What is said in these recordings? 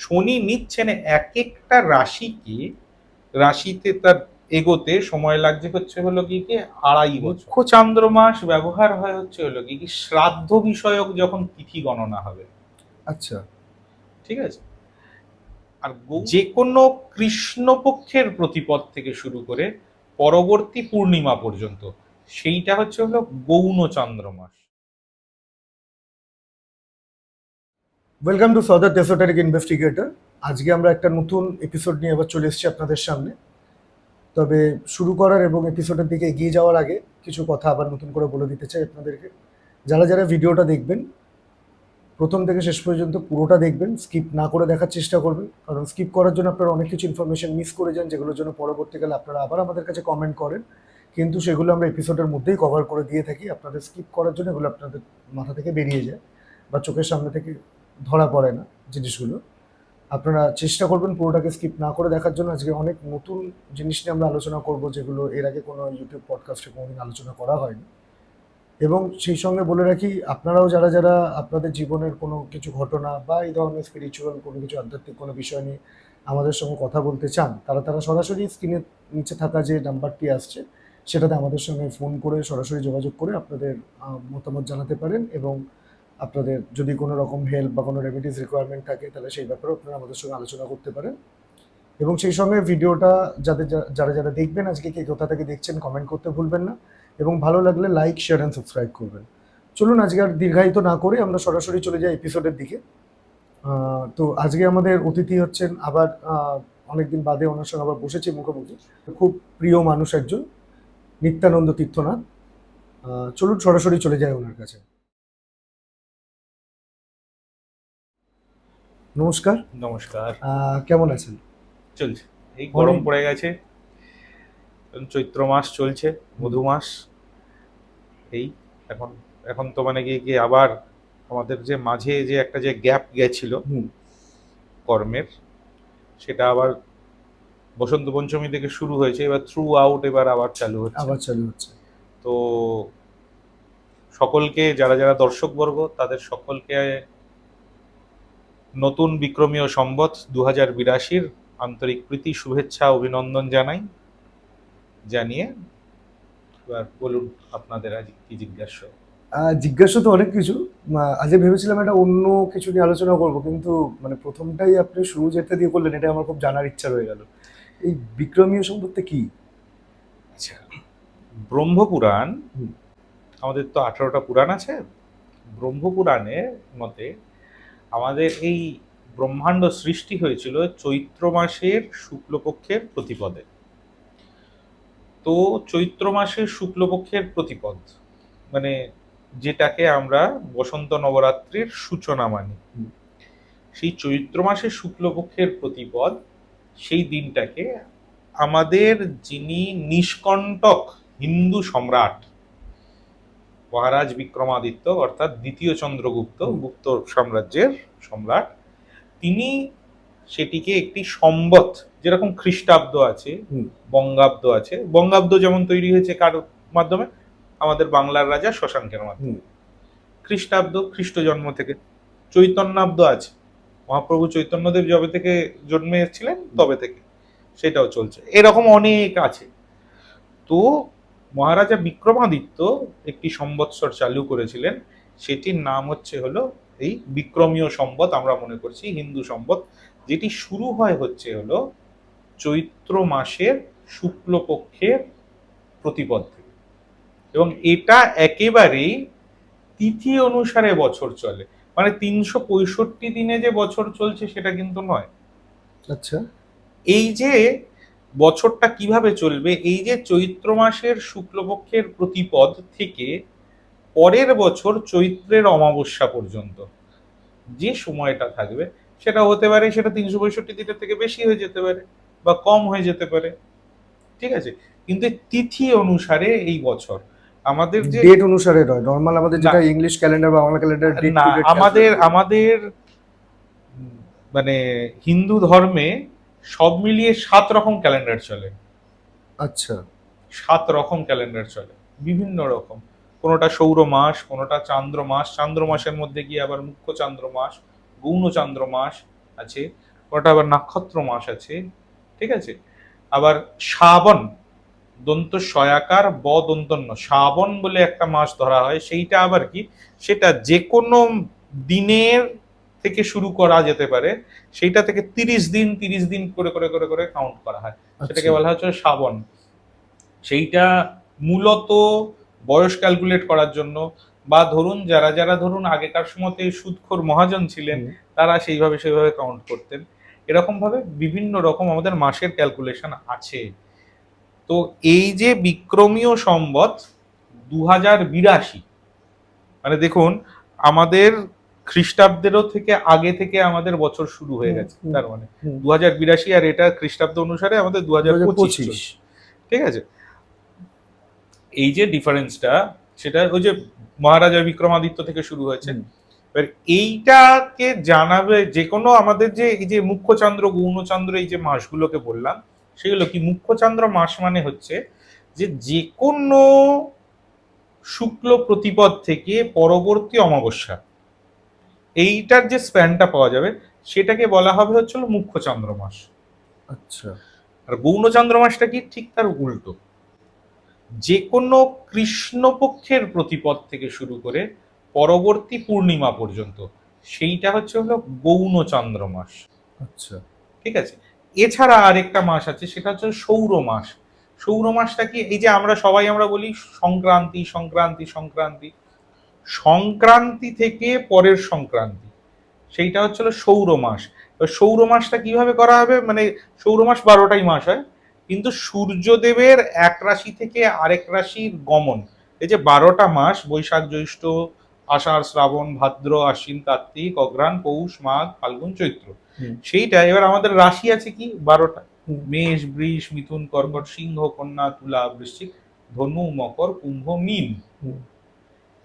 শনি নিচ্ছেন এক একটা রাশিতে তার এগোতে সময় লাগছে হচ্ছে হলো কি 2.5 বছর। মুখ্য চান্দ্রমাস ব্যবহার হয় হচ্ছে হলো কি শ্রাদ্ধ বিষয়ক যখন তিথি গণনা হবে। আচ্ছা, ঠিক আছে। আর যে কোনো কৃষ্ণপক্ষের প্রতিপদ থেকে শুরু করে পরবর্তী পূর্ণিমা পর্যন্ত সেইটা হচ্ছে হলো গৌণ চান্দ্রমাস। ওয়েলকাম টু সদার এসোটেরিক ইনভেস্টিগেটর। আজকে আমরা একটা নতুন এপিসোড নিয়ে আবার চলে এসেছি আপনাদের সামনে। তবে শুরু করার এবং এপিসোডের দিকে এগিয়ে যাওয়ার আগে কিছু কথা আবার নতুন করে বলে দিতে চাই আপনাদেরকে। যারা যারা ভিডিওটা দেখবেন প্রথম থেকে শেষ পর্যন্ত পুরোটা দেখবেন, স্কিপ না করে দেখার চেষ্টা করবেন, কারণ স্কিপ করার জন্য আপনারা অনেক কিছু ইনফরমেশন মিস করে যান, যেগুলোর জন্য পরবর্তীকালে আপনারা আবার আমাদের কাছে কমেন্ট করেন, কিন্তু সেগুলো আমরা এপিসোডের মধ্যেই কভার করে দিয়ে থাকি। আপনাদের স্কিপ করার জন্য এগুলো আপনাদের মাথা থেকে বেরিয়ে যায় বা চোখের সামনে থেকে ধরা পড়ে না জিনিসগুলো। আপনারা চেষ্টা করবেন পুরোটাকে স্কিপ না করে দেখার জন্য। আজকে অনেক নতুন জিনিস নিয়ে আমরা আলোচনা করব, যেগুলো এর আগে কোনো ইউটিউব পডকাস্টে কোনোদিন আলোচনা করা হয়নি। এবং সেই সঙ্গে বলে রাখি, আপনারাও যারা যারা আপনাদের জীবনের কোনো কিছু ঘটনা বা এই ধরনের স্পিরিচুয়াল কোনো কিছু আধ্যাত্মিক কোনো বিষয় নিয়ে আমাদের সঙ্গে কথা বলতে চান, তারা সরাসরি স্ক্রিনের নিচে থাকা যে নাম্বারটি আসছে সেটাতে আমাদের সঙ্গে ফোন করে সরাসরি যোগাযোগ করে আপনাদের মতামত জানাতে পারেন। এবং আপনাদের যদি কোনো রকম হেল্প বা কোনো রেমিডিস রিকোয়ারমেন্ট থাকে তাহলে সেই ব্যাপারেও আপনারা আমাদের সঙ্গে আলোচনা করতে পারেন। এবং সেই সঙ্গে ভিডিওটা যারা যারা দেখবেন আজকে কে কোথা থেকে দেখছেন কমেন্ট করতে ভুলবেন না, এবং ভালো লাগলে লাইক, শেয়ার অ্যান্ড সাবস্ক্রাইব করবেন। চলুন আজকে আর দীর্ঘায়িত না করে আমরা সরাসরি চলে যাই এপিসোডের দিকে। তো আজকে আমাদের অতিথি হচ্ছেন আবার অনেকদিন বাদে ওনার সঙ্গে আবার বসেছি মুখোমুখি, খুব প্রিয় মানুষ একজন, নিত্যানন্দ তীর্থনাথ। চলুন সরাসরি চলে যাই ওনার কাছে। নমস্কার। নমস্কার। কেমন আছেন? চলছে, এই গরম পড়ে গেছে, চৈত্র মাস চলছে, মধু মাস। এই এখন এখন তো মানে কি আবার আমাদের যে মাঝে যে একটা যে গ্যাপ গেছিল কর্মের, সেটা আবার বসন্ত পঞ্চমী থেকে শুরু হয়েছে, এবার থ্রু আউট এবার আবার চালু হচ্ছে। তো সকলকে, যারা যারা দর্শকবর্গ তাদের সকলকে নতুন বিক্রমীয় সম্বত 2082 আন্তরিক প্রীতি, শুভেচ্ছা, অভিনন্দন জানিয়ে এবার বলুন আপনাদের আজ কি জিজ্ঞাসা। জিজ্ঞাসা তো অনেক কিছু। আজকে ভেবেছিলাম একটা অন্য কিছু নিয়ে আলোচনা করব, কিন্তু মানে প্রথমটাই আপনি শুরু যেতে দিয়ে করলেন, এটা আমার খুব জানার ইচ্ছা রয়ে গেল। এই বিক্রমীয় সম্পত্তি কি? আচ্ছা, ব্রহ্মপুরাণ, আমাদের তো 18টা পুরাণ আছে। ব্রহ্মপুরাণের মতে আমাদের এই ব্রহ্মাণ্ড সৃষ্টি হয়েছিল চৈত্র মাসের শুক্লপক্ষের প্রতিপদে। তো চৈত্র মাসের শুক্লপক্ষের প্রতিপদ মানে যেটাকে আমরা বসন্ত নবরাত্রির সূচনা মানি, সেই চৈত্র মাসের শুক্লপক্ষের প্রতিপদ, সেই দিনটাকে আমাদের যিনি নিষ্কণ্টক হিন্দু সম্রাট মহারাজ বিক্রমাদিত্য অর্থাৎ দ্বিতীয় চন্দ্রগুপ্ত, গুপ্ত সাম্রাজ্যের সম্রাট, তিনি সেটিকে একটি সম্বত, যেরকম খ্রিস্টাব্দ আছে, বঙ্গাব্দ আছে, বঙ্গাব্দ যেমন তৈরি হয়েছে কার মাধ্যমে, আমাদের বাংলার রাজা শশাঙ্কের মাধ্যমে। খ্রিস্টাব্দ খ্রিস্ট জন্ম থেকে। চৈতন্যাব্দ আছে, মহাপ্রভু চৈতন্যদেব যবে থেকে জন্মে এসেছিলেন তবে থেকে সেটাও চলছে, এরকম অনেক আছে। তো মহারাজা বিক্রমাদিত্য একটি সম্বৎসর চালু করেছিলেন, সেটির নাম হচ্ছে হলো এই বিক্রমীয় সম্বত, আমরা মনে করছি হিন্দু সম্বত, যেটি শুরু হয় হচ্ছে হলো চৈত্র মাসের শুক্লপক্ষের প্রতিপদ থেকে। এবং এটা একেবারেই তিথি অনুসারে বছর চলে, মানে 365 দিনে যে বছর চলছে সেটা কিন্তু নয়। আচ্ছা, এই যে বছরটা কিভাবে চলবে, এই যে চৈত্র মাসের শুক্লপক্ষের প্রতিপদ থেকে পরের বছর চৈত্রের অমাবস্যা পর্যন্ত যে সময়টা থাকবে, সেটা হতে পারে সেটা 365 দিনের থেকে বেশি হয়ে যেতে পারে বা কম হয়ে যেতে পারে, ঠিক আছে। কিন্তু তিথি অনুসারে এই বছর আমাদের যে ডেট অনুসারে নয়, নরমাল আমাদের যেটা ইংলিশ ক্যালেন্ডার বা বাংলা ক্যালেন্ডার ডেট না, আমাদের মানে হিন্দু ধর্মে সব মিলিয়ে 7 রকম ক্যালেন্ডার চলে। আচ্ছা, 7 রকম ক্যালেন্ডার চলে, বিভিন্ন রকম। কোনোটা সৌর মাস, কোনোটা চান্দ্র মাস, চান্দ্র মাসের মধ্যে গিয়ে আবার মুখ্য চান্দ্র মাস, গৌণ চান্দ্র মাস, আছে, কোনোটা আবার নক্ষত্র মাস আছে, ঠিক আছে। আবার শ্রাবণ, দন্ত সয়াকার ব দন্তন্য, শ্রাবণ বলে একটা মাস ধরা হয়, সেইটা আবার কি, সেটা যে কোনো দিনের থেকে শুরু করা যেতে পারে, সেইটা থেকে 30 দিন 30 দিন করে করে করে করে কাউন্ট করা হয়, সেটাকে বলা হচ্ছে শ্রাবণ। সেইটা মূলত বয়স ক্যালকুলেট করার জন্য, বা ধরুন যারা যারা ধরুন আগেকার সময়তে সুদখোর মহাজন ছিলেন, তারা সেইভাবে সেইভাবে কাউন্ট করতেন। এরকম ভাবে বিভিন্ন রকম আমাদের মাসের ক্যালকুলেশন আছে। তো এই যে বিক্রমীয় সম্বত 2082, মানে দেখুন আমাদের খ্রিস্টাব্দেরও থেকে আগে থেকে আমাদের বছর শুরু হয়ে গেছে, তার মানে 2082, আর এটা খ্রিস্টাব্দ অনুসারে আমাদের 2025, ঠিক আছে। এই যে ডিফারেন্সটা, সেটা ওই যে মহারাজা বিক্রমাদিত্য থেকে শুরু হয়েছে। এবার এইটাকে জানাবে যে কোনো আমাদের যে এই যে মুখ্যচন্দ্র গৌণচন্দ্র এই যে মাসগুলোকে বললাম, সেগুলো কি, মুখ্যচন্দ্র মাস মানে হচ্ছে যে যে কোনো শুক্ল প্রতিপদ থেকে পরবর্তী অমাবস্যা, এইটার যে স্প্যানটা পাওয়া যাবে সেটাকে বলা হবে হচ্ছিল মুখ্যচন্দ্র মাস। আচ্ছা। আর গৌণচন্দ্র মাসটা কি, ঠিক তার উল্টো, যে কোনো কৃষ্ণপক্ষের প্রতিপদ থেকে শুরু করে পরবর্তী পূর্ণিমা পর্যন্ত, সেইটা হচ্ছে হলো গৌণচন্দ্র মাস। আচ্ছা, ঠিক আছে। এছাড়া আরেকটা মাস আছে, সেটা হচ্ছে সৌর মাস। সৌর মাসটা কি, এই যে আমরা সবাই আমরা বলি সংক্রান্তি সংক্রান্তি সংক্রান্তি, সংক্রান্তি থেকে পরের সংক্রান্তি, সেইটা হচ্ছিল সৌর মাস। সৌর মাসটা কিভাবে করা হবে, মানে সৌর মাস 12টাই মাস হয়, কিন্তু সূর্যদেবের এক রাশি থেকে আরেক রাশির গমন, এই যে 12টা মাস, বৈশাখ জ্যৈষ্ঠ আষাঢ় শ্রাবণ ভাদ্র আশ্বিন কার্তিক অঘ্রাণ পৌষ মাঘ ফাল্গুন চৈত্র, সেইটা এবার আমাদের রাশি আছে কি 12টা, মেষ বৃষ মিথুন কর্কট সিংহ কন্যা তুলা বৃশ্চিক ধনু মকর কুম্ভ মীন।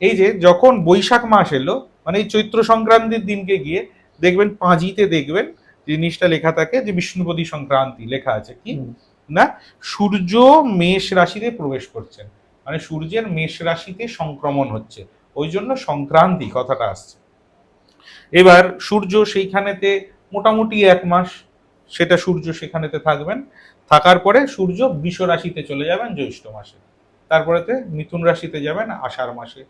এই যে যখন বৈশাখ মাস এলো, মানে এই চৈত্র সংক্রান্তির দিনকে গিয়ে দেখবেন পাঁজিতে দেখবেন জিনিসটা লেখা থাকে যে বিষ্ণুপদী সংক্রান্তি লেখা আছে, কি না, সূর্য মেষ রাশিতে প্রবেশ করছেন, মানে সূর্যের মেষ রাশিতে সংক্রমণ হচ্ছে, ওই জন্য সংক্রান্তি কথাটা আসছে। এবার সূর্য সেইখানেতে মোটামুটি 1 মাস, সেটা সূর্য সেখানেতে থাকবেন, থাকার পরে সূর্য বৃষ রাশিতে চলে যাবেন জ্যৈষ্ঠ মাসে, তারপরেতে মিথুন রাশিতে যাবেন আষাঢ় মাসে,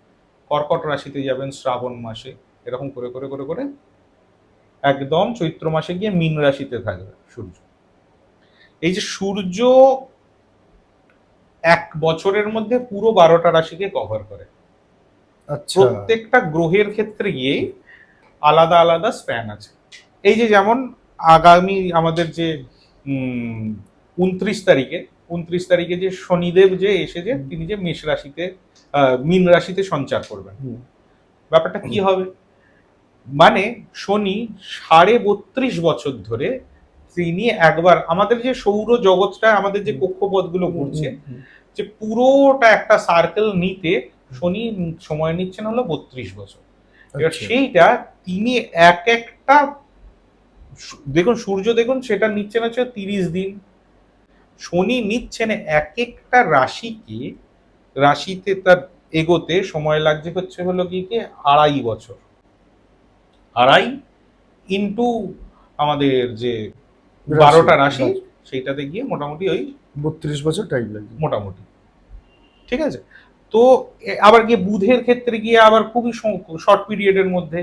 কর্কট রাশিতে যাবেন শ্রাবণ মাসে, এরকম করে করে করে করে একদম চৈত্র মাসে গিয়ে মীন রাশিতে থাকবে সূর্য। এই যে সূর্য এক বছরের মধ্যে পুরো 12টা রাশিকে কভার করে। আচ্ছা, প্রত্যেকটা গ্রহের ক্ষেত্রে গিয়ে আলাদা আলাদা স্প্যান আছে। এই যে যেমন আগামী আমাদের যে 29 তারিখে যে শনিদেব যে এসেছে, তিনি যে মেষ রাশিতে মীন রাশিতে সঞ্চার করবেন, ব্যাপারটা কি হবে, মানে শনি 32.5 বছর ধরে তিনি একবার আমাদের যে সৌর জগৎটা, আমাদের যে কক্ষপথগুলো ঘুরছে, যে পুরোটা একটা সার্কেল নিতে শনি সময় নিচ্ছেন হলো 32 বছর। এবার সেইটা তিনি এক একটা, দেখুন সূর্য দেখুন সেটা নিচ্ছেন হচ্ছে 30 দিন, শনি নিচ্ছেন এক একটা রাশিতে তার এগোতে সময় লাগছে হচ্ছে হলো কি 2.5 বছর, 2.5 ইন্টু আমাদের যে 12টা রাশি, সেইটাতে গিয়ে মোটামুটি ওই 32 বছর টাইম লাগবে মোটামুটি, ঠিক আছে। তো আবার গিয়ে বুধের ক্ষেত্রে গিয়ে আবার খুবই শর্ট পিরিয়ডের মধ্যে,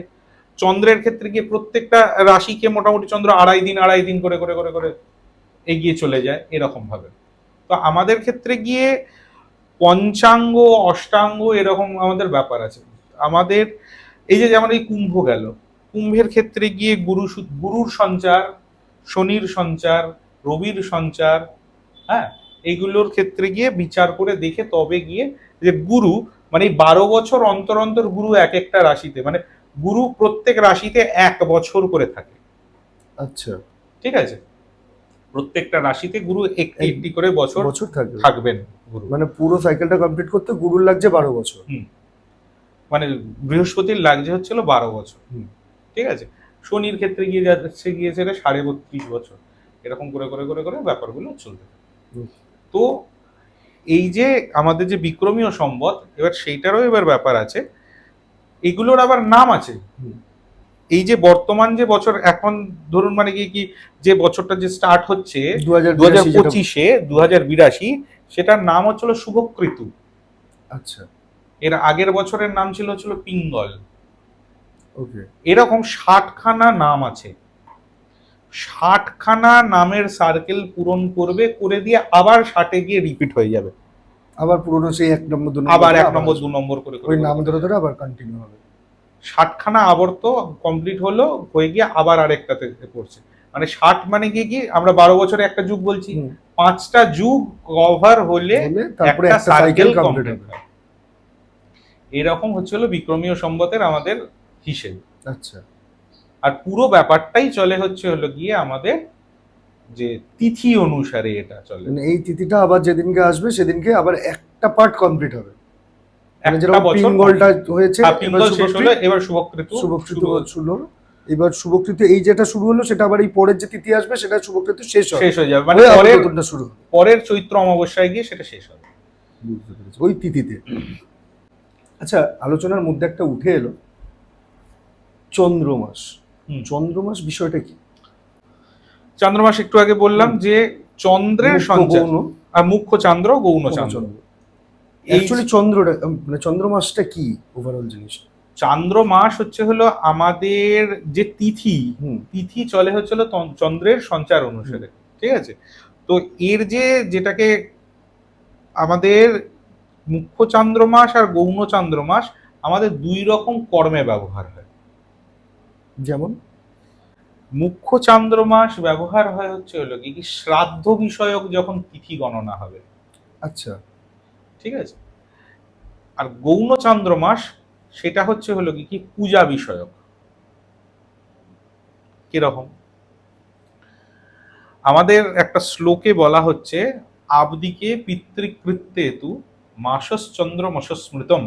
চন্দ্রের ক্ষেত্রে গিয়ে প্রত্যেকটা রাশিকে মোটামুটি চন্দ্র 2.5 দিন করে করে করে করে এগিয়ে চলে যায় এরকম ভাবে। তো আমাদের ক্ষেত্রে গিয়ে পঞ্চাঙ্গ অষ্টাঙ্গ এরকম আমাদের ব্যাপার আছে। আমাদের এই যে যেমন এই কুম্ভ গেল, কুম্ভের ক্ষেত্রে গিয়ে গুরুর সঞ্চার, শনির সঞ্চার, রবির সঞ্চার, হ্যাঁ, এইগুলোর ক্ষেত্রে গিয়ে বিচার করে দেখে তবে গিয়ে যে গুরু, মানে 12 বছর অন্তর অন্তর গুরু এক একটা রাশিতে, মানে গুরু প্রত্যেক রাশিতে 1 বছর করে থাকে। আচ্ছা, ঠিক আছে, প্রত্যেকটা রাশিতে গুরু একটি একটি করে বছর থাকবেন গুরু, মানে পুরো সাইকেলটা কমপ্লিট করতে গুরুর লাগছে 12 বছর। মানে বৃহস্পতির লাগছে হচ্ছিল 12 বছর। ঠিক আছে, শনির ক্ষেত্রে গিয়ে যাচ্ছে গিয়েছে 32.5 বছর, এরকম করে করে করে করে ব্যাপারগুলো চলতে থাকে। তো এই যে আমাদের যে বিক্রমীয় সম্বত, এবার সেইটারও এবার ব্যাপার আছে, এগুলোর আবার নাম আছে। এই যে বর্তমান যে বছর এখন ধরুন মানে কি যে বছরটা যে স্টার্ট হচ্ছে 2082 2025 সেটার নাম হচ্ছিল শুভকৃতু। আচ্ছা, এর আগের বছরের নাম ছিল পিঙ্গল। ওকে। এরকম 60খানা নাম আছে। 60খানা নামের সার্কেল পূরণ করবে, করে দিয়ে আবার 60-এ গিয়ে রিপিট হয়ে যাবে, আবার পুরনো সেই 1 নম্বর 2 নম্বর আবার করে 1 নম্বর আসবে। 2 নম্বর করে ওই করে নাম করে ধরে যাবে। ধরে আবার কন্টিনিউ হবে। 60খানা আবর্ত কমপ্লিট হলো, হয়ে গিয়ে আবার আরেকটাতে পড়ছে। মানে 60 মানে কি আমরা 12 বছরে একটা যুগ বলছি, 5টা যুগ কভার হলে তারপরে একটা একটা সার্কেল সাইকেল কমপ্লিট কমপ্লিট হবে। হয়। এরকম হচ্ছিল বিক্রমীয় সম্বতের আমাদের হিসেব। আচ্ছা, আর পুরো ব্যাপারটাই চলে হলো গিয়ে আমাদের যে তিথি অনুসারে এটা চলে। মানে এই তিথিটা আবার যেদিনকে আসবে সেদিনকে আবার একটা পার্ট কমপ্লিট হবে। মানে একটা যেরকম বছর পিঙ্গলটা হয়েছে, পিঙ্গল শেষ হলো, এবার শুভকৃতু শুভকৃতু শুরু হলো। শুরু হলো। এবার শুভকৃতু এই যেটা শুরু হলো সেটা আবার এই পরের যে তিথি আসবে সেটা শুভকৃতু শেষ হবে, শেষ হয়ে যাবে, মানে হয়ে আবার পরের নতুনটা শুরু হবে। পরের চৈত্র অমাবস্যায় গিয়ে সেটা শেষ হবে। বুঝতে পেরেছি, ওই তিথিতে। আচ্ছা, আলোচনার মধ্যে একটা উঠে এলো চন্দ্রমাস। চন্দ্রমাস বিষয়টা কি? চন্দ্রমাস একটু আগে বললাম যে চন্দ্রের সঞ্চার, গৌণ আর মুখ্য চন্দ্র, গৌণ চন্দ্র। অ্যাকচুয়ালি চন্দ্রটা মানে চন্দ্রমাসটা কি ওভারঅল জিনিস? চান্দ্র মাস হলো আমাদের যে তিথি, তিথি চলে হচ্ছিল চন্দ্রের সঞ্চার অনুসারে, ঠিক আছে? তো এর যেটাকে আমাদের মুখ্য চান্দ্র মাস আর গৌণ চান্দ্র মাস আমাদের 2 রকম কর্মে ব্যবহার হয়। যেমন মুখ্য চান্দ্র মাস ব্যবহার হয় হলো কি শ্রাদ্ধ বিষয়ক যখন তিথি গণনা হবে। আচ্ছা, ঠিক আছে। আর গৌণ চান্দ্র মাস সেটা হলো কি পূজা বিষয়ক। কিরকম? আমাদের একটা শ্লোকে বলা হচ্ছে আবদিকে পিতৃকৃত্যে তু মাসশ্চন্দ্রমস স্মৃতম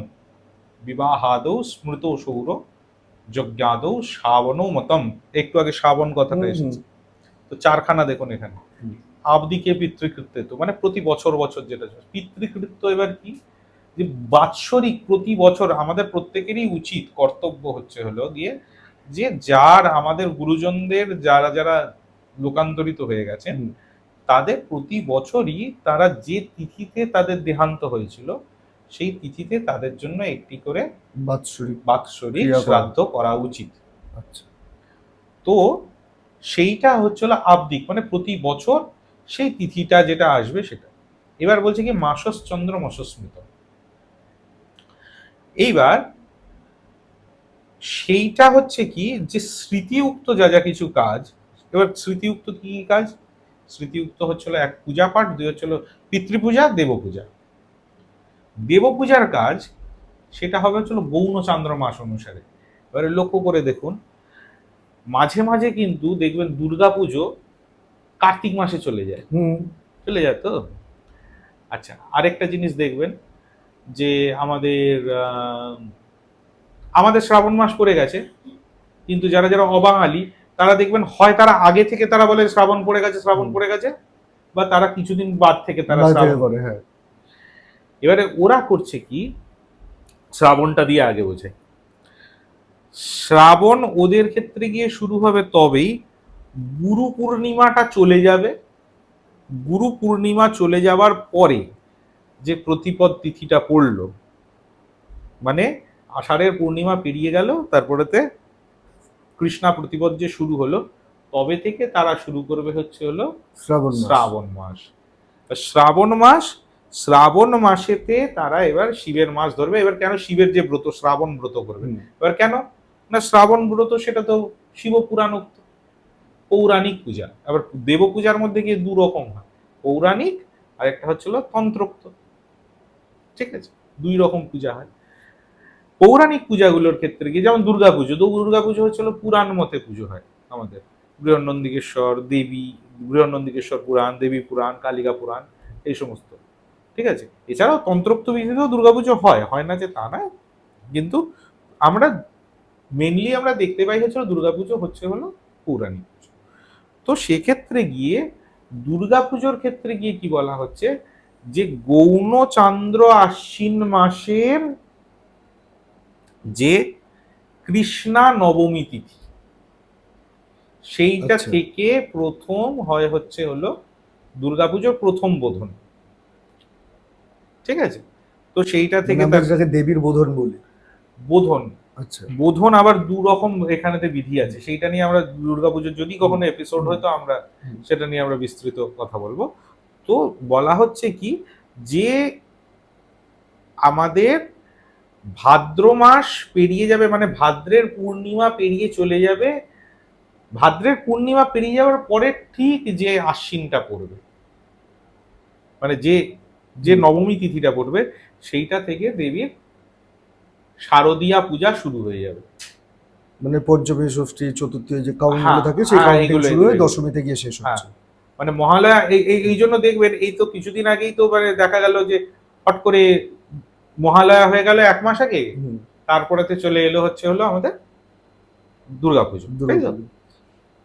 বিবাহাদৌ স্মৃত সৌর যজ্ঞাদৌ শ্রাবণৌ মতম। একটু আগে শ্রাবণ কথাটা এসেছে, তো 4খানা দেখুন এখানে। আবদিকে পিতৃকৃত্যে তু মানে প্রতি বছর বছর যেটা পিতৃকৃত্য। এবার কি যে বাৎসরিক প্রতি বছর আমাদের প্রত্যেকেরই উচিত কর্তব্য হলো গিয়ে যে যার আমাদের গুরুজনদের যারা যারা লোকান্তরিত হয়ে গেছেন তাদের প্রতি বছরই তারা যে তিথিতে তাদের দেহান্ত হয়েছিল সেই তিথিতে তাদের জন্য একটি করে বাৎসরিক শ্রাদ্ধ করা উচিত। আচ্ছা, তো সেইটা হচ্ছিল আবদিক, মানে প্রতি বছর সেই তিথিটা যেটা আসবে সেটা। এবার বলছে কি মাসশ্চন্দ্র মসস্মৃত। এইবার সেইটা হচ্ছে কি যে স্মৃতিউক্ত যা যা কিছু কাজ। এবার স্মৃতিউক্ত কি কাজ? স্মৃতিউক্ত হচ্ছিল 1 পূজা পাঠ, 2 হচ্ছিল পিতৃপূজা, দেবপূজা। দেবপূজার কাজ সেটা হবে গৌণ চান্দ্র মাস অনুসারে। এবারে লক্ষ্য করে দেখুন মাঝে মাঝে কিন্তু দেখবেন দুর্গাপুজো কার্তিক মাসে চলে যায়। চলে যায় তো। আচ্ছা, আরেকটা জিনিস দেখবেন যে আমাদের শ্রাবণ মাস পড়ে গেছে, কিন্তু যারা যারা অবাঙালি তারা দেখবেন হয় তারা আগে থেকে তারা বলে শ্রাবণ পড়ে গেছে, বা তারা কিছুদিন বাদ থেকে তারা শ্রাবণ করে। হ্যাঁ, এবারে ওরা করছে কি শ্রাবণটা দিয়ে আগে বোঝে। শ্রাবণ ওদের ক্ষেত্রে গিয়ে শুরু হবে তবেই গুরু পূর্ণিমাটা চলে যাবে। গুরু পূর্ণিমা চলে যাওয়ার পরে যে প্রতিপদ তিথিটা পড়লো, মানে আষাঢ়ের পূর্ণিমা পেরিয়ে গেল, তারপরেতে কৃষ্ণা প্রতিপদ যে শুরু হলো, তবে থেকে তারা শুরু করবে হলো শ্রাবণ মাস। শ্রাবণ মাসেতে তারা এবার শিবের মাস ধরবে। এবার কেন শিবের যে ব্রত শ্রাবণ ব্রত করবে, এবার কেন না শ্রাবণ ব্রত সেটা তো শিব পুরাণোক্ত পৌরাণিক পূজা। আবার দেব পূজার মধ্যে গিয়ে 2 রকম হয়, পৌরাণিক আর একটা হচ্ছিল তন্ত্রোক্ত। ঠিক আছে, 2 রকম পূজা হয়। পৌরাণিক পূজাগুলোর ক্ষেত্রে গিয়ে যেমন দুর্গাপুজো হচ্ছিল পুরাণ মতে পুজো হয় আমাদের। বৃহন্নন্দিকেশ্বর দেবী, বৃহন্নন্দিকেশ্বর পুরাণ, দেবী পুরাণ, কালিকা পুরাণ, এই সমস্ত। ঠিক আছে, এছাড়াও তন্ত্রোক্ত বিধিতেও দুর্গাপুজো হয় না যে তা নয়, কিন্তু আমরা মেনলি আমরা দেখতে পাই দুর্গাপুজো হলো পৌরাণিক পুজো। তো সেক্ষেত্রে গিয়ে দুর্গাপুজোর ক্ষেত্রে গিয়ে কি বলা হচ্ছে যে গৌণ চান্দ্র আশ্বিন মাসের যে কৃষ্ণা নবমী তিথি, সেইটা আচ্ছা। থেকে প্রথম হয় হচ্ছে হলো দুর্গাপুজোর প্রথম বোধন, ঠিক আছে? তো সেইটা মানে থেকে আমরা তার যেটাকে দেবীর বোধন বলি। বোধন, আচ্ছা। বোধন আবার দু রকম এখানেতে বিধি আছে, সেইটা নিয়ে আমরা দুর্গাপুজোর যদি কখনো এপিসোড হয়তো আমরা সেটা নিয়ে আমরা বিস্তৃত কথা বলবো। তো বলা হচ্ছে কি যে আমাদের ভাদ্র মাস পেরিয়ে যাবে, মানে ভাদ্রের পূর্ণিমা পেরিয়ে চলে যাবে, ভাদ্রের পূর্ণিমা পেরিয়ে যাওয়ার পরে ঠিক যে আশ্বিনটা পড়বে, মানে যে যে নবমী তিথিটা পড়বে, সেইটা থেকে দেবীর শারদীয়া পূজা শুরু হয়ে যাবে। মানে পঞ্চমী, ষষ্ঠী, চতুর্থী যে কাউন্ট গুলো হ্যাঁ থাকে সেই হ্যাঁ, কাউন্টিং এগুলো শুরু এগুলো হয়ে এগুলো। দশমীতে গিয়ে শেষ হ্যাঁ, হচ্ছে। মানে মহালয়া এই জন্য দেখবেন এই তো কিছুদিন আগেই তো মানে দেখা গেল যে হট করে মহালয়া হয়ে গেল এক মাস আগে, তারপরেতে চলে এলো হচ্ছে হলো আমাদের দুর্গাপুজো, তাই তো? দুর্গাপুজো।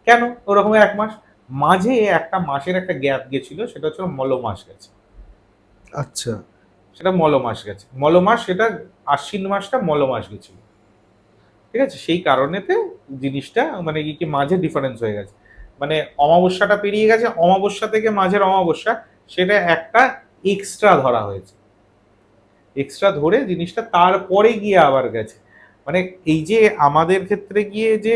কেন ওরকম এক মাস? মাঝে একটা মাসের একটা গ্যাপ গেছিল, সেটা হচ্ছে মল মাস গেছে। আচ্ছা। সেটা মল মাস গেছে, মল মাস, সেটা আশ্বিন মাসটা মল মাস গেছিল, ঠিক আছে? সেই কারণেতে জিনিসটা মানে কি মাঝে ডিফারেন্স হয়ে গেছে, মানে অমাবস্যাটা পেরিয়ে গেছে, অমাবস্যা থেকে মাঝের অমাবস্যা, সেটা একটা এক্সট্রা ধরা হয়েছে, এক্সট্রা ধরে জিনিসটা তারপরে গিয়ে আবার গেছে। মানে এই যে আমাদের ক্ষেত্রে গিয়ে যে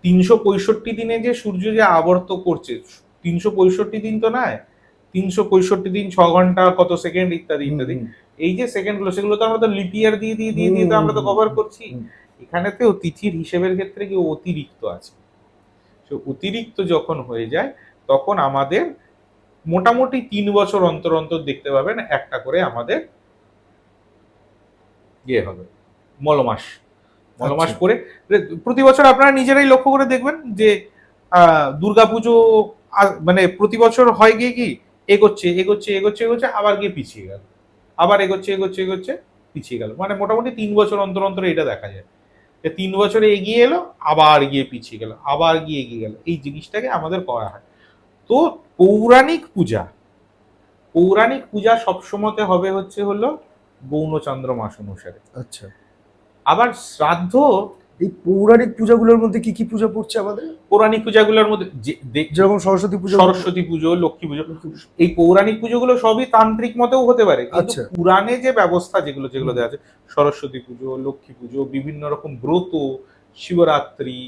365 দিনে যে সূর্য যে আবর্ত করছে, 365 দিন তো নয়, 365 দিন 6 ঘন্টা কত সেকেন্ড ইত্যাদি ইত্যাদি, এই যে সেকেন্ড গুলো সেগুলো তো আমরা তো লিপ ইয়ার দিয়ে দিয়ে দিয়ে দিয়ে তো আমরা তো কভার করছি। এখানেতেও তিথির হিসেবের ক্ষেত্রে কি অতিরিক্ত আছে, তো অতিরিক্ত যখন হয়ে যায় তখন আমাদের মোটামুটি 3 বছর অন্তর অন্তর দেখতে পাবেন একটা করে আমাদের ইয়ে হবে মলমাস, মলমাস আচ্ছা। করে। প্রতি বছর আপনারা নিজেরাই লক্ষ্য করে দেখবেন যে দুর্গাপুজো মানে প্রতি বছর হয় গিয়ে কি এগোচ্ছে এগোচ্ছে এগোচ্ছে এগোচ্ছে আবার গিয়ে পিছিয়ে গেল, আবার এগোচ্ছে এগোচ্ছে এগোচ্ছে পিছিয়ে গেল, মানে মোটামুটি 3 বছর অন্তর অন্তর এটা দেখা যায় যে 3 বছরে এগিয়ে এলো আবার গিয়ে পিছিয়ে গেল, আবার গিয়ে এগিয়ে গেল, এই জিনিসটাকে আমাদের করা হয়। তো পৌরাণিক পূজা, পৌরাণিক পূজা সবসময়তে হবে হচ্ছে হলো গৌণচন্দ্র মাস অনুসারে। আচ্ছা। আবার শ্রাদ্ধ, এই পৌরাণিক পূজাগুলোর মধ্যে কি কি পূজা পড়ছে আমাদের? পৌরাণিক পূজাগুলোর মধ্যে যেরকম সরস্বতী পুজো। সরস্বতী পুজো, লক্ষ্মী পুজো, এই পৌরাণিক পুজোগুলো সবই তান্ত্রিক মতেও হতে পারে, কিন্তু আচ্ছা। পুরাণে যে ব্যবস্থা যেগুলো যেগুলো দেওয়া আছে, সরস্বতী পুজো, লক্ষ্মী পুজো, বিভিন্ন রকম ব্রত, শিবরাত্রি,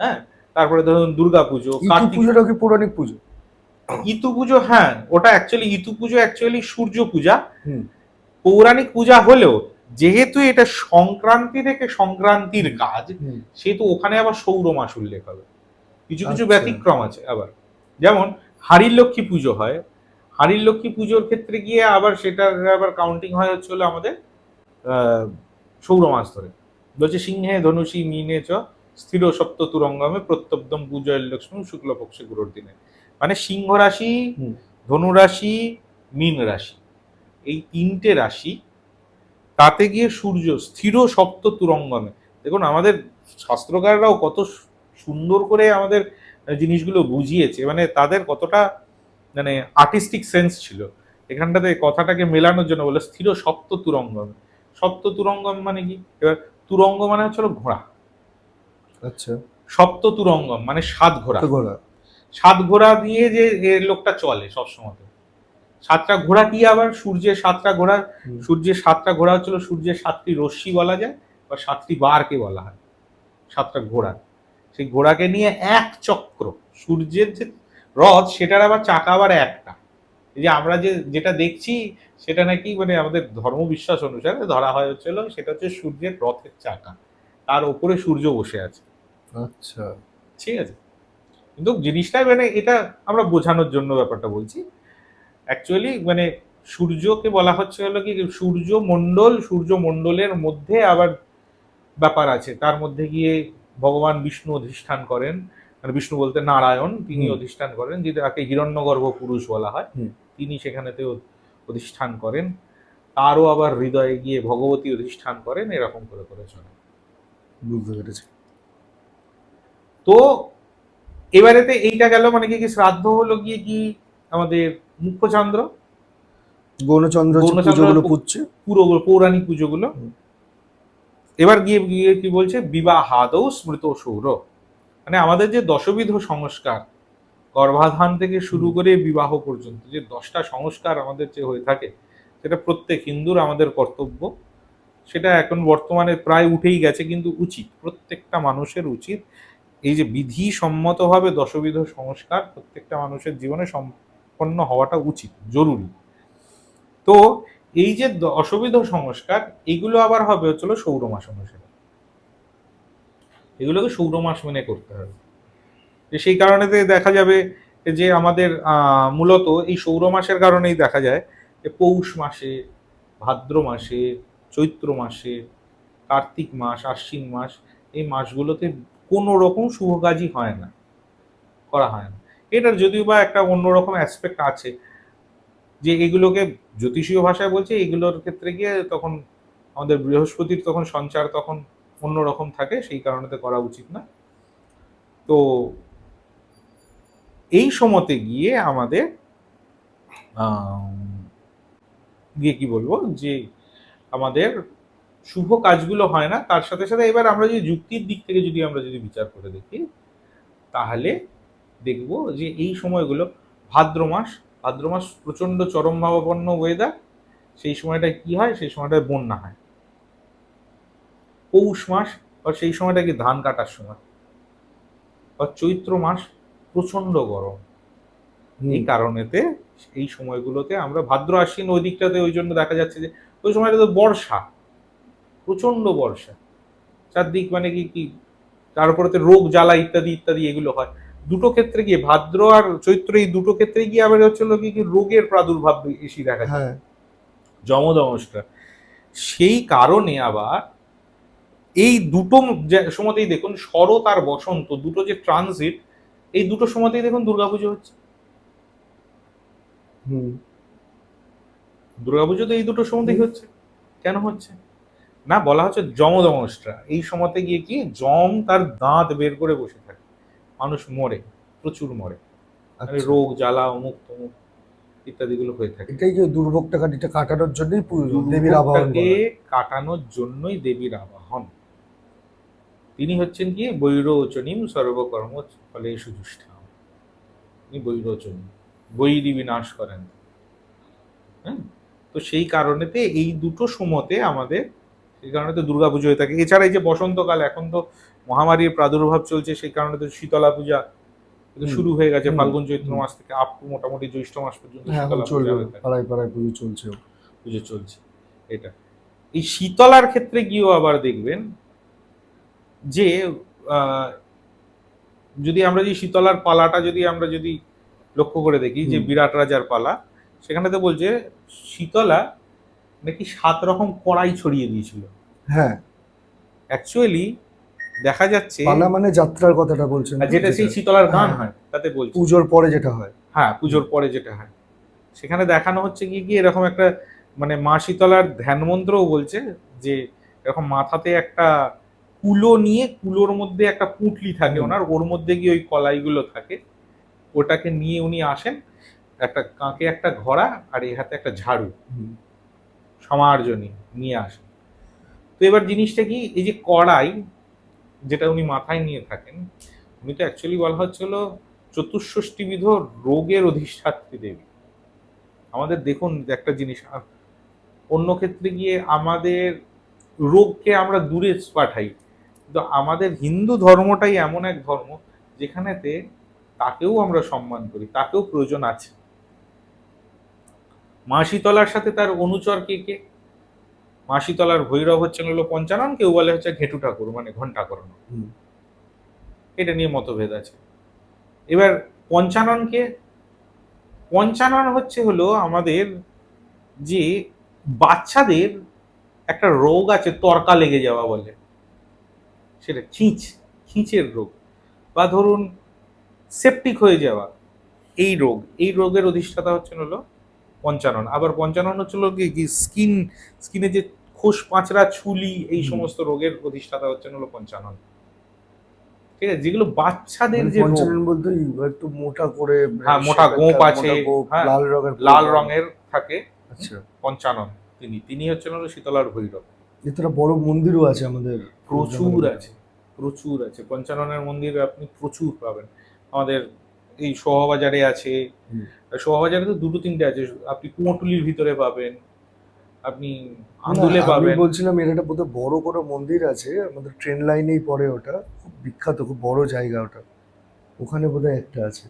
হ্যাঁ, তারপরে ধরুন দুর্গা পুজো, ইতু কার্তিক পুজোটা কি পৌরাণিক পুজো? ইতু পুজো, হ্যাঁ ওটা অ্যাকচুয়ালি ইতু পুজো অ্যাকচুয়ালি সূর্য পূজা, হুম। পৌরাণিক পূজা হলেও যেহেতু এটা সংক্রান্তি থেকে সংক্রান্তির কাজ, সেহেতু ওখানে আবার সৌর মাস উল্লেখ হবে। কিছু কিছু আচ্ছা। ব্যতিক্রম আছে আবার, যেমন হাড়ির লক্ষ্মী পুজো হয়, হাড়ির লক্ষ্মী পুজোর ক্ষেত্রে গিয়ে আবার সেটার আবার কাউন্টিং হয় হচ্ছে হলো আমাদের সৌর মাস ধরে। বলছে সিংহে ধনুষী মিনে চ স্থির সপ্ত তুরঙ্গমে প্রত্যব্দম পূজয় লক্ষ্মী শুক্লপক্ষে গুরুর দিনে, মানে সিংহ রাশি, ধনু রাশি, মীন রাশি, এই তিনটে রাশি, তাতে গিয়ে সূর্য স্থির সপ্ত তুরঙ্গমে। দেখুন আমাদের শাস্ত্রকাররাও কত সুন্দর করে আমাদের জিনিসগুলো বুঝিয়েছে, মানে তাদের কতটা মানে আর্টিস্টিক সেন্স ছিল এখানটাতে কথাটাকে মেলানোর জন্য। বলে স্থির সপ্ত তুরঙ্গম, সপ্ত তুরঙ্গম মানে কি, এবার তুরঙ্গ মানে হচ্ছে ঘোড়া, আচ্ছা। সপ্ত তুরঙ্গম মানে 7 ঘোড়া, ঘোড়া। 7 ঘোড়া দিয়ে যে লোকটা চলে সবসময়। 7টা ঘোড়া কি আবার সূর্যের 7টা ঘোড়া, সূর্যের 7টা ঘোড়া হচ্ছিল সূর্যের 7টি রশ্মি বলা যায়, বা 7টি বারকে বলা হয় 7টা ঘোড়া। সেই ঘোড়াকে নিয়ে এক চক্র, সূর্যের যে রথ সেটার আবার চাকা আবার একটা, এই যে আমরা যেটা দেখছি সেটা নাকি মানে আমাদের ধর্মবিশ্বাস অনুসারে ধরা হয় হচ্ছিল সেটা হচ্ছে সূর্যের রথের চাকা, তার উপরে সূর্য বসে আছে। আচ্ছা। ঠিক আছে, কিন্তু জিনিসটা মানে এটা আমরা বোঝানোর জন্য ব্যাপারটা বলছি। অ্যাকচুয়ালি মানে সূর্যকে বলা হচ্ছে হলো কি সূর্যমণ্ডলের মধ্যে আবার ব্যাপার আছে, তার মধ্যে গিয়ে ভগবান বিষ্ণু অধিষ্ঠান করেন, মানে বিষ্ণু বলতে নারায়ণ, তিনি অধিষ্ঠান করেন, যেটাকে হিরণ্যগর্ভ পুরুষ বলা হয়, তিনি সেখানেতে অধিষ্ঠান করেন, তারও আবার হৃদয়ে গিয়ে ভগবতী অধিষ্ঠান করেন, এরকম করে করে চলে। বুঝতে পেরেছি। তো এবারেতে এইটা গেল, মানে কি শ্রাদ্ধ হলো গিয়ে কি আমাদের মুখ্যচন্দ্র, গৌণচন্দ্র পুজোগুলো পুজছে, পুরো পৌরাণিক পুজোগুলো। এবার গিয়ে গিয়ে কি বলছে, বিবাহাদৌ স্মৃত সৌর, মানে আমাদের যে দশবিধ সংস্কার, গর্ভাধান থেকে শুরু করে বিবাহ পর্যন্ত যে 10টা সংস্কার আমাদের যে হয়ে থাকে, সেটা প্রত্যেক হিন্দুর আমাদের কর্তব্য। সেটা এখন বর্তমানে প্রায় উঠেই গেছে, কিন্তু উচিত, প্রত্যেকটা মানুষের উচিত এই যে বিধি সম্মতভাবে দশবিধ সংস্কার প্রত্যেকটা মানুষের জীবনে সম্পন্ন হওয়াটা উচিত, জরুরি। তো এই যে দশবিধ সংস্কার, এগুলো আবার হবে হচ্ছিল সৌর মাস অনুসারে, এগুলোকে সৌর মাস মেনে করতে হবে। সেই কারণে দেখা যাবে যে আমাদের মূলত এই সৌর মাসের কারণেই দেখা যায় যে পৌষ মাসে, ভাদ্র মাসে, চৈত্র মাসে, কার্তিক মাস, আশ্বিন মাস, এই মাসগুলোতে কোনো রকম শুভ কাজই হয় না, করা হয় না। এটার যদিও বা একটা অন্যরকম অ্যাসপেক্ট আছে, যে এগুলোকে জ্যোতিষীয় ভাষায় বলছে এগুলোর ক্ষেত্রে গিয়ে তখন আমাদের বৃহস্পতির তখন সঞ্চার তখন অন্যরকম থাকে, সেই কারণেতে করা উচিত না। তো এই সময়তে গিয়ে আমাদের গিয়ে কি বলবো যে আমাদের শুভ কাজগুলো হয় না। তার সাথে সাথে এবার আমরা যদি যুক্তির দিক থেকে যদি বিচার করে দেখি, তাহলে দেখব যে এই সময়গুলো ভাদ্র মাস প্রচন্ড চরম ভাবাপন্ন ওয়েদার, সেই সময়টায় কি হয়, সেই সময়টায় বন্যা হয়। পৌষ মাস বা সেই সময়টা কি ধান কাটার সময়, বা চৈত্র মাস প্রচন্ড গরম। এই কারণেতে এই সময়গুলোতে আমরা ভাদ্র আশ্বিন ওই দিকটাতে ওই জন্য দেখা যাচ্ছে যে ওই সময়টাতে বর্ষা, প্রচন্ড বর্ষা, চারদিক মানে কি কি, তার উপরে রোগ জ্বালা ইত্যাদি ইত্যাদি এগুলো হয়। দুটো ক্ষেত্রে গিয়ে ভাদ্র আর চৈত্র, এই দুটো ক্ষেত্রে গিয়ে আবার হচ্ছিল কি কি রোগের প্রাদুর্ভাব বেশি দেখা যায়, যমদমসটা। সেই কারণে আবার এই দুটো সময়তেই দেখুন, শরৎ আর বসন্ত দুটো যে ট্রানজিট, এই দুটো সময়তেই দেখুন দুর্গাপুজো হচ্ছে। দুর্গাপুজো তো এই দুটো সময়তেই হচ্ছে। কেন হচ্ছে না, বলা হচ্ছে যমদমসটা। এই সময়তে গিয়ে কি যম তার দাঁত বের করে বসে থাকে, মানুষ মরে, প্রচুর মরে, মানে রোগ জ্বালা অমুক তমুক ইত্যাদি গুলো হয়ে থাকে। এটাই যে দুর্ভোগটা কাটানোর জন্যই দেবীর আবাহন, কাটানোর জন্যই দেবীর আবাহন। তিনি হচ্ছেন কি বৈরোচনীম সর্বকর্ম ফলেষু জুষ্ঠাম, তিনি বৈরোচনী, বৈরী বিনাশ করেন। হ্যাঁ, তো সেই কারণেতে এই দুটো সময়তে আমাদের, সেই কারণে তো দুর্গাপুজো হয়ে থাকে। এছাড়া এই যে বসন্তকাল, এখন তো মহামারীর প্রাদুর্ভাব চলছে, সেই কারণে তো শীতলা পূজা শুরু হয়ে গেছে ফাল্গুন চৈত্র মাস থেকে আপ টু মোটামুটি জ্যৈষ্ঠ মাস পর্যন্ত শীতলা পূজা হয়ে থাকে, পাড়ায় পাড়ায় পুজো চলছে। এটা এই শীতলার ক্ষেত্রে গিয়েও আবার দেখবেন যে যদি আমরা যে শীতলার পালাটা যদি লক্ষ্য করে দেখি, যে বিরাট রাজার পালা, সেখানে তো বলছে শীতলা নাকি 7 রকম কড়াই ছড়িয়ে দিয়েছিল। হ্যাঁ, অ্যাকচুয়ালি দেখা যাচ্ছে পালা মানে যাত্রার কথাটা বলছেন, যেটা সেই শীতলার গান হয়, তাতে বলছে পুজোর পরে যেটা হয়। হ্যাঁ, পুজোর পরে যেটা হয়, সেখানে দেখানো হচ্ছে কি এরকম একটা, মানে মা শীতলার ধ্যান মন্ত্রও বলছে যে এরকম মাথাতে একটা কুলো নিয়ে, কুলোর মধ্যে একটা পুঁটলি থাকে ওনার, ওর মধ্যে গিয়ে ওই কলাইগুলো থাকে, ওটাকে নিয়ে উনি আসেন, একটা কাঁকে একটা ঘোড়া আর এই হাতে একটা ঝাড়ু সমার্জনী নিয়ে আসেন। তো এবার জিনিসটা কি, এই যে কড়াই যেটা উনি মাথায় নিয়ে থাকেন, উনি তো অ্যাকচুয়ালি বলা হচ্ছিল চতুষ্ষষ্টিবিধ রোগের অধিষ্ঠাত্রী দেবী। আমাদের দেখুন একটা জিনিস, অন্য ক্ষেত্রে গিয়ে আমাদের রোগকে আমরা দূরে পাঠাই, কিন্তু আমাদের হিন্দু ধর্মটাই এমন এক ধর্ম যেখানেতে তাকেও আমরা সম্মান করি, তাকেও প্রয়োজন আছে। মা শীতলার সাথে তার অনুচর কে কে, মা শীতলার ভৈরব হচ্ছেন হলো পঞ্চানন, কেউ বলে হচ্ছে ঘেটু ঠাকুর মানে ঘন্টা করানো, এটা নিয়ে মতভেদ আছে। এবার পঞ্চানন হচ্ছে হলো আমাদের যে বাচ্চাদের একটা রোগ আছে, তর্কা লেগে যাওয়া বলে, সেটা খিঁচের রোগ, বা ধরুন সেপটিক হয়ে যাওয়া, এই রোগের অধিষ্ঠাতা হচ্ছেন হলো পঞ্চানন। আবার পঞ্চানন হচ্ছিল কি স্কিনে যে খোস পাঁচড়া ছুলি, এই সমস্ত রোগের অধিষ্ঠাতা হচ্ছেন হলো পঞ্চানন। ঠিক আছে, যেগুলো বাচ্চাদের যে পঞ্চানন বলতে একটু মোটা করে, হ্যাঁ, মোটা গোঁপ আছে, লাল রঙের থাকে, আচ্ছা, পঞ্চানন। তিনি হচ্ছেন হলো শীতলার ভৈরব। এতটা বড় মন্দিরও আছে আমাদের, প্রচুর আছে, প্রচুর আছে, পঞ্চাননের মন্দির আপনি প্রচুর পাবেন। আমাদের এই শোভাবাজারে আছে, হুম। শোভাবাজারে তো দুটো তিনটে আছে, আপনি কুমোরটুলির ভিতরে পাবেন, আপনি না, আন্দুলে আমি পাবেন। বলছিলাম এর একটা বোধহয় বড় কোনো মন্দির আছে আমাদের ট্রেন লাইনেই পড়ে, ওটা খুব বিখ্যাত, খুব বড় জায়গা ওটা, ওখানে বোধহয় একটা আছে।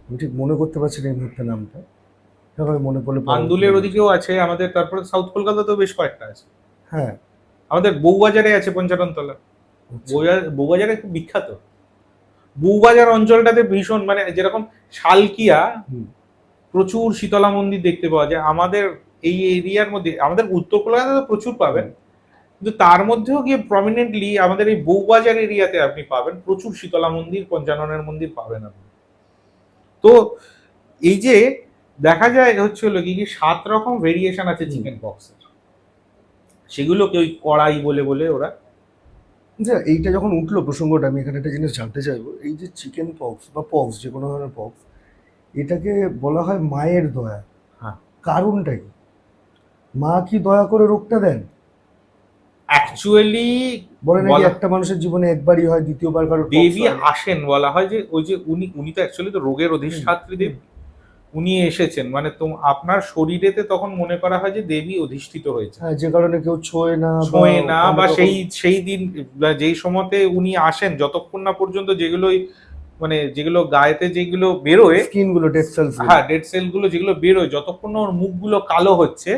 আমি ঠিক মনে করতে পারছি না এই মুহূর্তে নামটা, তবে মনে পড়লে পরবর্তীতে আন্দুলের বলছি। ওদিকেও আছে আমাদের, তারপরে সাউথ কলকাতাতেও বেশ কয়েকটা আছে। হ্যাঁ। আমাদের বউবাজারে আছে পঞ্চাননতলা। আচ্ছা। বউবাজারে খুব বিখ্যাত। বউবাজার অঞ্চলটাতে ভীষণ, মানে যেরকম শালকিয়া হুম। প্রচুর শীতলা মন্দির দেখতে পাওয়া যায়, আমাদের এই এরিয়ার মধ্যে, আমাদের উত্তর কলকাতাতে প্রচুর পাবেন, কিন্তু তার মধ্যেও গিয়ে প্রমিনেন্টলি আমাদের এই বউবাজার এরিয়াতে আপনি পাবেন প্রচুর শীতলা মন্দির, পঞ্চাননের মন্দির পাবেন আপনি। তো এই যে দেখা যায় হচ্ছে হলো কি 7 রকম ভেরিয়েশন আছে চিকেন পক্সের, সেগুলোকে ওই কড়াই বলে বলে ওরা। যে এইটা যখন উঠলো প্রসঙ্গটা, আমি এখানে একটা জিনিস জানতে চাইবো, এই যে চিকেন পক্স বা পক্স, যে কোনো ধরনের পক্স, এটাকে বলা হয় মায়ের দয়া। হ্যাঁ, কারণটা কি? মা কি দয়া করে রোগটা দেন? অ্যাকচুয়ালি বলে নাকি বলা, একটা মানুষের জীবনে একবারই হয়, দ্বিতীয়বার কারোর পক্স দেবী হয় না। আসেন, বলা হয় যে ওই যে উনি উনি তো অ্যাকচুয়ালি তো রোগের অধিষ্ঠাত্রী দেবী, উনি এসেছেন মানে আপনার শরীরেতে তখন মনে করা হয় যে দেবী অধিষ্ঠিত হয়েছে। হ্যাঁ, যে কারণে কেউ ছোঁয় না বা ছোঁয় না, অনেক বা রকম। সেই সেই দিন বা যেই সময়তে উনি আসেন, যতক্ষণ না পর্যন্ত যেগুলোই মানে যেগুলো গায়েতে যেগুলো বেরোয়, স্কিন গুলো, ডেড সেলস গুলো। হ্যাঁ ডেড সেল গুলো যেগুলো বেরোয়, যতক্ষণ না ওর মুখগুলো কালো হচ্ছে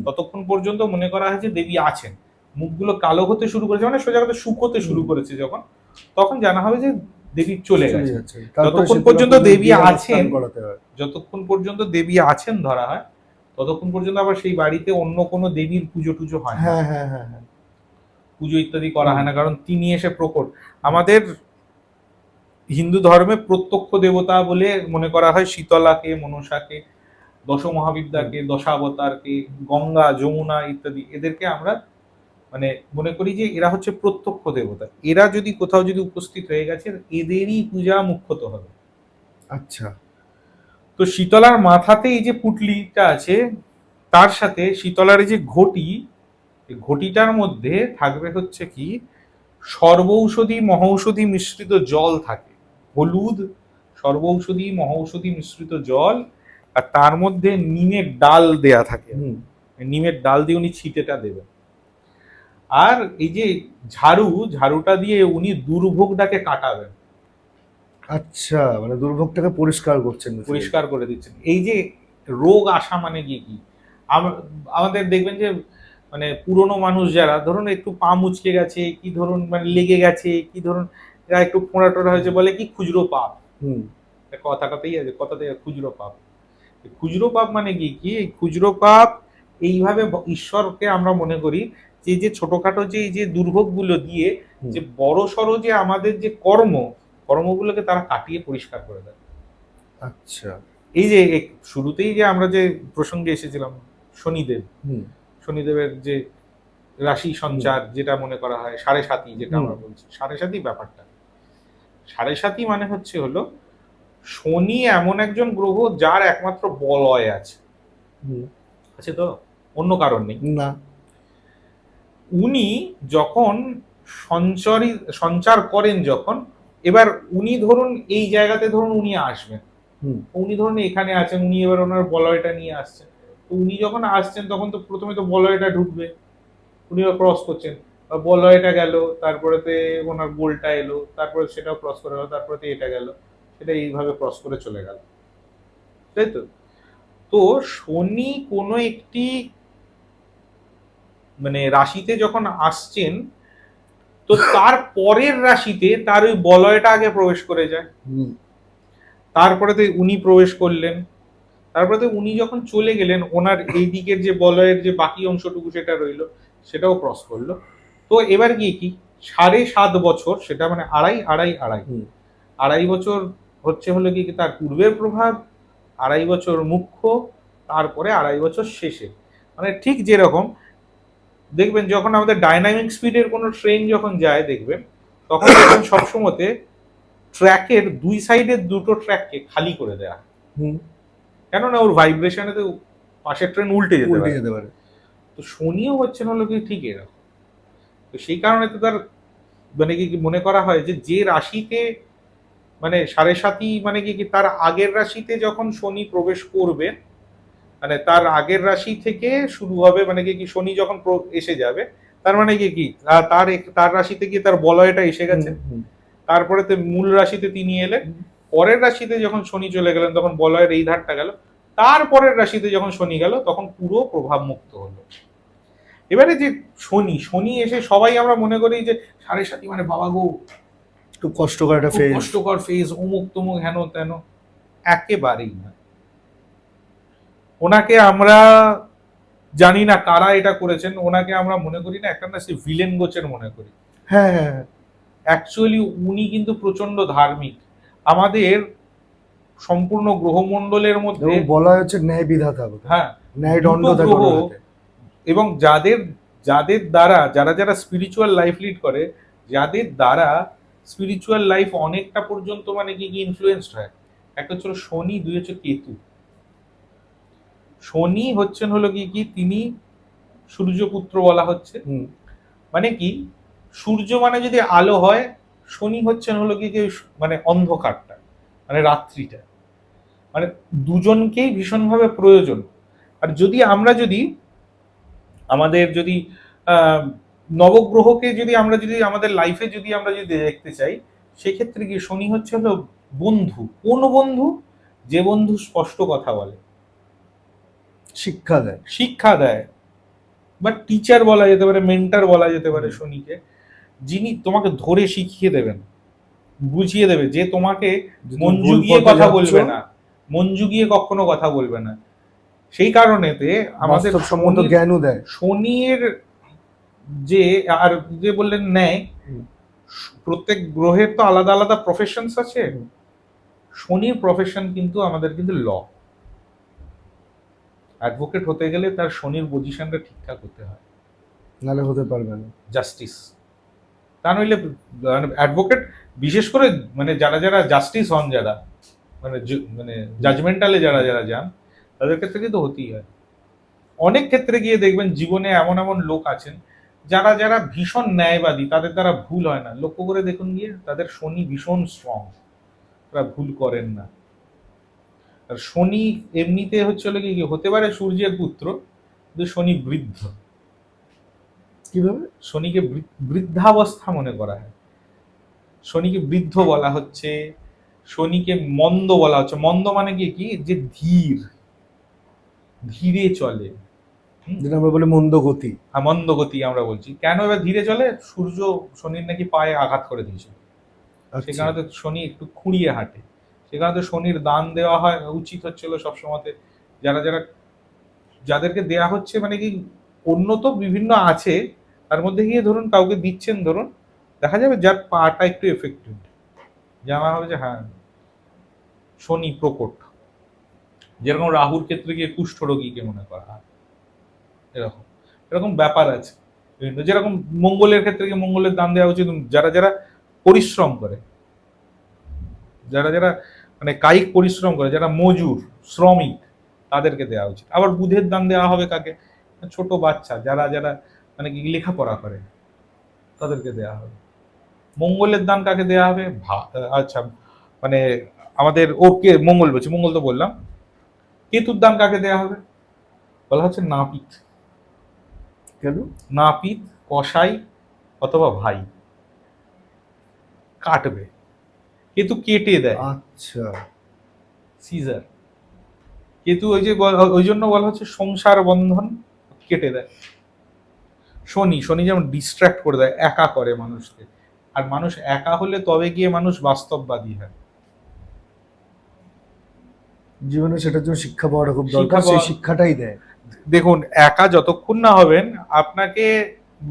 ততক্ষণ পর্যন্ত মনে করা হয় যে দেবী আছেন। মুখগুলো কালো হতে শুরু করেছে মানে সোজা কথা শুকোতে শুরু করেছে যখন, তখন জানা হবে যে দেবী চলে চলে গেছে। যাচ্ছে। তারপরে যতক্ষণ শীতলা পর্যন্ত পুজোয় দেবী দিয়ে আবার আছেন, স্নান করাতে হয়। যতক্ষণ পর্যন্ত দেবী আছেন ধরা হয়, ততক্ষণ পর্যন্ত আবার সেই বাড়িতে অন্য কোনো দেবীর পুজো টুজো হয় না, হ্যাঁ হ্যাঁ হ্যাঁ হ্যাঁ। পুজো ইত্যাদি করা হয় না, কারণ তিনি এসে প্রকট। আমাদের হিন্দু ধর্মে প্রত্যক্ষ দেবতা বলে মনে করা হয় শীতলাকে, মনসাকে, দশ মহাবিদ্যাকে, দশাবতারকে, গঙ্গা, যমুনা ইত্যাদি, এদেরকে আমরা মানে মনে করি যে এরা হচ্ছে প্রত্যক্ষ দেবতা। এরা যদি কোথাও যদি উপস্থিত হয়ে গেছে, এদেরই পূজা মুখ্যত হবে। আচ্ছা। তো শীতলার মাথাতে এই যে পুটলিটা আছে, তার সাথে শীতলার এই যে ঘটি, এই ঘটিটার মধ্যে থাকবে হচ্ছে কি সর্বৌষধি মহৌষধি মিশ্রিত জল থাকে, হলুদ সর্বৌষধি মহৌষধি মিশ্রিত জল, আর তার মধ্যে নিমের ডাল দেয়া থাকে। নিমের ডাল দিয়ে উনি ছিটেটা দেবেন। আর এই যে ঝাড়ুটা দিয়ে উনি দুর্ভোগটাকে কাটাবেন, আচ্ছা, মানে দুর্ভোগটাকে পরিষ্কার করছেন। পরিষ্কার করে দিচ্ছেন। এই যে রোগ আসা মানে কি আমাদের দেখবেন যে মানে পুরনো মানুষ যারা ধরুন একটু পা মুচকে গেছে, কি ধরুন মানে লেগে গেছে, কি ধরুন এরা একটু ফোঁড়া টোড়া হয়েছে, বলে কি খুজরো পাপ। কথাটাতেই আছে, কথাতেই খুজরো পাপ। খুজরো পাপ মানে কি এই খুজরো পাপ এইভাবে ঈশ্বরকে আমরা মনে করি যে যে ছোটখাটো যে এই যে দুর্ভোগগুলো দিয়ে যে বড় সড়ো যে আমাদের যে কর্মগুলোকে তারা কাটিয়ে পরিষ্কার করে দেয়। আচ্ছা। এই যে শুরুতেই যে আমরা যে প্রসঙ্গে এসেছিলাম শনিদেব, শনিদেবের যে রাশি সঞ্চার যেটা মনে করা হয় সাড়ে সাতি, যেটা আমরা বলছি সাড়ে সাতি ব্যাপারটা, সাড়ে সাতি মানে হচ্ছে হলো শনি এমন একজন গ্রহ যার একমাত্র বলয় আছে, আছে তো অন্য কারণ নেই না। উনি যখন সঞ্চার করেন, যখন এবার উনি ধরুন এই জায়গাতে ধরুন উনি আসবেন, উনি ধরুন এখানে আছেন, উনি এবার ওনার বলয়টা নিয়ে আসছেন, তো উনি যখন আসছেন তখন তো প্রথমে তো বলয়টা ঢুকবে, উনি ক্রস করছেন, বলয়টা গেল, তারপরেতে ওনার গোলটা এলো, তারপরে সেটাও ক্রস করে গেল, তারপরে এটা গেল, সেটা এইভাবে ক্রস করে চলে গেল, তাই তো। তো শনি কোনো একটি মানে রাশিতে যখন আসছেন, তো তার পরের রাশিতে তার ওই বলয়টা আগে প্রবেশ করে যায়, তারপরে তো উনি প্রবেশ করলেন, তারপরে তো উনি যখন চলে গেলেন ওনার এই দিকের যে বলয়ের যে বাকি অংশটুকু সেটা রইলো, সেটাও ক্রস করলো। তো এবার কি 7.5 বছর, সেটা মানে আড়াই বছর হচ্ছে হলো কি তার পূর্বের প্রভাব, 2.5 বছর মুখ্য, তারপরে 2.5 বছর শেষে। মানে ঠিক যেরকম দেখবেন যখন আমাদের ডাইনামিক স্পিডের কোনো ট্রেন যখন যায় দেখবেন, তখন দেখবেন সবসময়তে ট্র্যাকের দুই সাইডের দুটো ট্র্যাককে খালি করে দেয়া, কেননা ওর ভাইব্রেশনে তো পাশের ট্রেন উল্টে যেতে পারে। তো শনিও হচ্ছে হলো কি ঠিক এরকম। তো সেই কারণে তো তার মানে কি মনে করা হয় যে যে রাশিতে মানে সাড়ে সাতি মানে কি তার আগের রাশিতে যখন শনি প্রবেশ করবে, মানে তার আগের রাশি থেকে শুরু হবে, মানে কি শনি যখন এসে যাবে, তার মানে কি তার তার রাশিতে গিয়ে তার বলয়টা এসে গেছে, তারপরে তো মূল রাশিতে তিনি এলেন, পরের রাশিতে যখন শনি চলে গেলেন তখন বলয়ের এই ধারটা গেল, তারপরের রাশিতে যখন শনি গেল তখন পুরো প্রভাব মুক্ত হলো। এবারে যে শনি শনি এসে সবাই আমরা মনে করি যে সাড়ে সাতি মানে বাবা গো খুব কষ্টকর একটা খুব ফেজ। কষ্টকর ফেজ, অমুক তমুক হেন তেন, একেবারেই না। ওনাকে আমরা জানি না কারা এটা করেছেন, ওনাকে আমরা মনে করি না একটা না সে ভিলেন গোছের মনে করি। হ্যাঁ হ্যাঁ হ্যাঁ। অ্যাকচুয়ালি উনি কিন্তু প্রচন্ড ধার্মিক। আমাদের সম্পূর্ণ গ্রহমণ্ডলের মধ্যে এবং বলা হচ্ছে ন্যায় বিধাতা, হ্যাঁ ন্যায় দণ্ড দুটো থাকে গ্রহ, ওনার হাতে। এবং যাদের যাদের দ্বারা যারা যারা স্পিরিচুয়াল লাইফ লিড করে, যাদের দ্বারা স্পিরিচুয়াল লাইফ অনেকটা পর্যন্ত মানে কি ইনফ্লুয়েন্সড হয়, একটা হচ্ছে শনি, দুই হচ্ছে কেতু। শনি হচ্ছেন হলো কি তিনি সূর্যপুত্র বলা হচ্ছে, মানে কি সূর্য মানে যদি আলো হয়, শনি হচ্ছেন হলো কি মানে অন্ধকারটা, মানে রাত্রিটা, মানে দুজনকেই ভীষণভাবে প্রয়োজন। আর যদি আমরা যদি আমাদের যদি আহ, নবগ্রহকে যদি আমরা যদি আমাদের লাইফে যদি আমরা যদি দেখতে চাই, সেক্ষেত্রে কি শনি হচ্ছে হলো বন্ধু। কোন বন্ধু? যে বন্ধু স্পষ্ট কথা বলে, শিক্ষা দেয়। শিক্ষা দেয়, বা টিচার বলা যেতে পারে, মেন্টার বলা যেতে পারে শনিকে, যিনি তোমাকে ধরে শিখিয়ে দেবেন, বুঝিয়ে দেবে, যে তোমাকে মন জুগিয়ে কথা বলবে না, মন জুগিয়ে কখনো কথা বলবে না। সেই কারণেতে আমাদের বাস্তবসম্মত জ্ঞানও দেয়। শনির যে, আর যে বললেন ন্যায়, প্রত্যেক গ্রহের তো আলাদা আলাদা প্রফেশনস আছে। শনির প্রফেশন কিন্তু আমাদের কিন্তু ল। অ্যাডভোকেট হতে গেলে তার শনির পজিশনটা ঠিকঠাক হতে হয়, নালে হতে পারবে না জাস্টিস। তা নইলে মানে অ্যাডভোকেট, বিশেষ করে মানে যারা যারা জাস্টিস হন, যারা মানে মানে জাজমেন্টালে যারা যারা যান, তাদের ক্ষেত্রে কিন্তু হতেই হয়। অনেক ক্ষেত্রে গিয়ে দেখবেন জীবনে এমন এমন লোক আছেন যারা যারা ভীষণ ন্যায়বাদী, তাদের দ্বারা ভুল হয় না। লক্ষ্য করে দেখুন গিয়ে, তাদের শনি ভীষণ স্ট্রং, তারা ভুল করেন না। আর শনি এমনিতে হচ্ছে কি হতে পারে সূর্যের পুত্র, কিন্তু শনি বৃদ্ধ। কিভাবে? শনিকে বৃদ্ধাবস্থা মনে করা হয়, শনিকে বৃদ্ধ বলা হচ্ছে, শনিকে মন্দ বলা হচ্ছে। মন্দ মানে কি যে ধীর, ধীরে চলে, যেটা আমরা বলি মন্দ গতি। হ্যাঁ, মন্দ গতি আমরা বলছি। কেন এবার ধীরে চলে? সূর্য শনির নাকি পায়ে আঘাত করে দিয়েছে, সে কারণে শনি একটু খুঁড়িয়ে হাঁটে। সে কারণে শনির দান দেওয়া হয় উচিত হচ্ছিল সবসময়তে। যারা যারা যাদেরকে দেয়া হচ্ছে মানে কি, অন্য তো বিভিন্ন আছে, তার মধ্যে গিয়ে ধরুন কাউকে দিচ্ছেন, ধরুন দেখা যাবে যার পাটা একটু এফেক্টেড, জানা হবে যে হ্যাঁ শনি প্রকট। যেরকম রাহুর ক্ষেত্রে গিয়ে কুষ্ঠ রোগীকে মনে করা হয়, এরকম এরকম ব্যাপার আছে। যেরকম মঙ্গলের ক্ষেত্রে গিয়ে মঙ্গলের দান দেওয়া উচিত যারা যারা পরিশ্রম করে, যারা যারা মানে কায়িক পরিশ্রম করে, যারা মজুর শ্রমিক, তাদেরকে দেওয়া উচিত। আবার বুধের দান দেওয়া হবে কাকে? ছোট বাচ্চা যারা যারা মানে কি লেখাপড়া করে, তাদেরকে দেওয়া হবে। মঙ্গলের দান কাকে দেওয়া হবে? আচ্ছা, মানে আমাদের ওকে মঙ্গল বলছি, মঙ্গল তো বললাম। কেতুর দান কাকে দেওয়া হবে? বলা হচ্ছে নাপিত। কেন? নাপিত, কসাই অথবা ভাই কাটবে, কেতু কেটে দেয়। আচ্ছা, সিজার। কেতু ওই যে ওই জন্য বলা হচ্ছে সংসার বন্ধন কেটে দেয়। শনি শনি যেমন ডিস্ট্র্যাক্ট করে দেয়, একা করে মানুষকে। আর মানুষ একা হলে তবে গিয়ে মানুষ বাস্তববাদী হয়। জীবনে সেটার জন্য শিক্ষা পাওয়াটা খুব দরকার, সেই শিক্ষাটাই দেয়। দেখুন, একা যতক্ষণ না হবেন, আপনাকে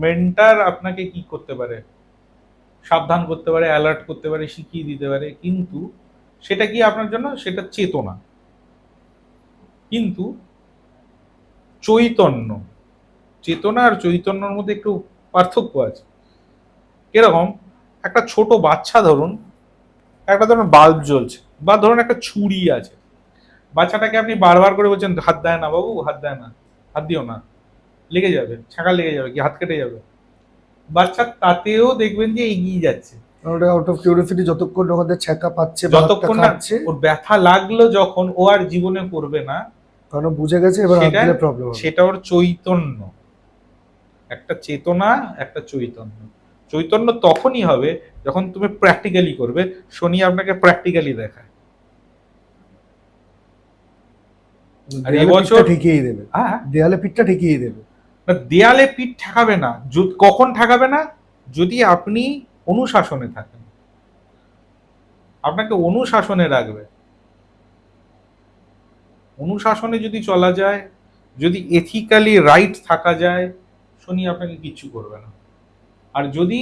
মেন্টার আপনাকে কি করতে পারে, সাবধান করতে পারে, অ্যালার্ট করতে পারে, শিখিয়ে দিতে পারে, কিন্তু সেটা কি আপনার জন্য? সেটা চেতনা। কিন্তু চৈতন্য, চেতনা আর চৈতন্যর মধ্যে একটু পার্থক্য আছে। এরকম একটা ছোট বাচ্চা, ধরুন একটা ধরুন বাল্ব জ্বলছে, বা ধরুন একটা ছুরি আছে, বাচ্চাটাকে আপনি বারবার করে বলছেন হাত দেয় না বাবু, হাত দেয় না, হাত দিও না, লেগে যাবে, ছাঁকা লেগে যাবে, কি হাত কেটে যাবে। বাচ্চা তাতেও দেখবেন যে এগিয়ে যাচ্ছে। ওটা আউট অফ কিউরিওসিটি, যতক্ষণ ওখানে ছ্যাঁকা পাচ্ছে বা হাতটা যতক্ষণ না খাচ্ছে, ওর ব্যথা লাগলো যখন, ও আর জীবনে করবে না, কারণ ও বুঝে গেছে এবার হাত সেটা দিলে প্রবলেম হবে। সেটা ওর চৈতন্য, একটা চেতনা, একটা চৈতন্য। চৈতন্য তখনই হবে যখন তুমি প্র্যাকটিক্যালি করবে। শনি আপনাকে প্র্যাকটিক্যালি দেখায়। আর দেয়ালে এবছর পিঠটা ঠেকিয়েই দেবে, হ্যাঁ, দেয়ালে পিঠটা ঠেকিয়ে দেবে। না, দেয়ালে পিঠ ঠেকাবে না। কখন ঠেকাবে না? যদি আপনি অনুশাসনে থাকেন, আপনাকে অনুশাসনে রাখবে। অনুশাসনে যদি চলা যায়, যদি এথিক্যালি রাইট থাকা যায়, শনি আপনাকে কিচ্ছু করবে না। আর যদি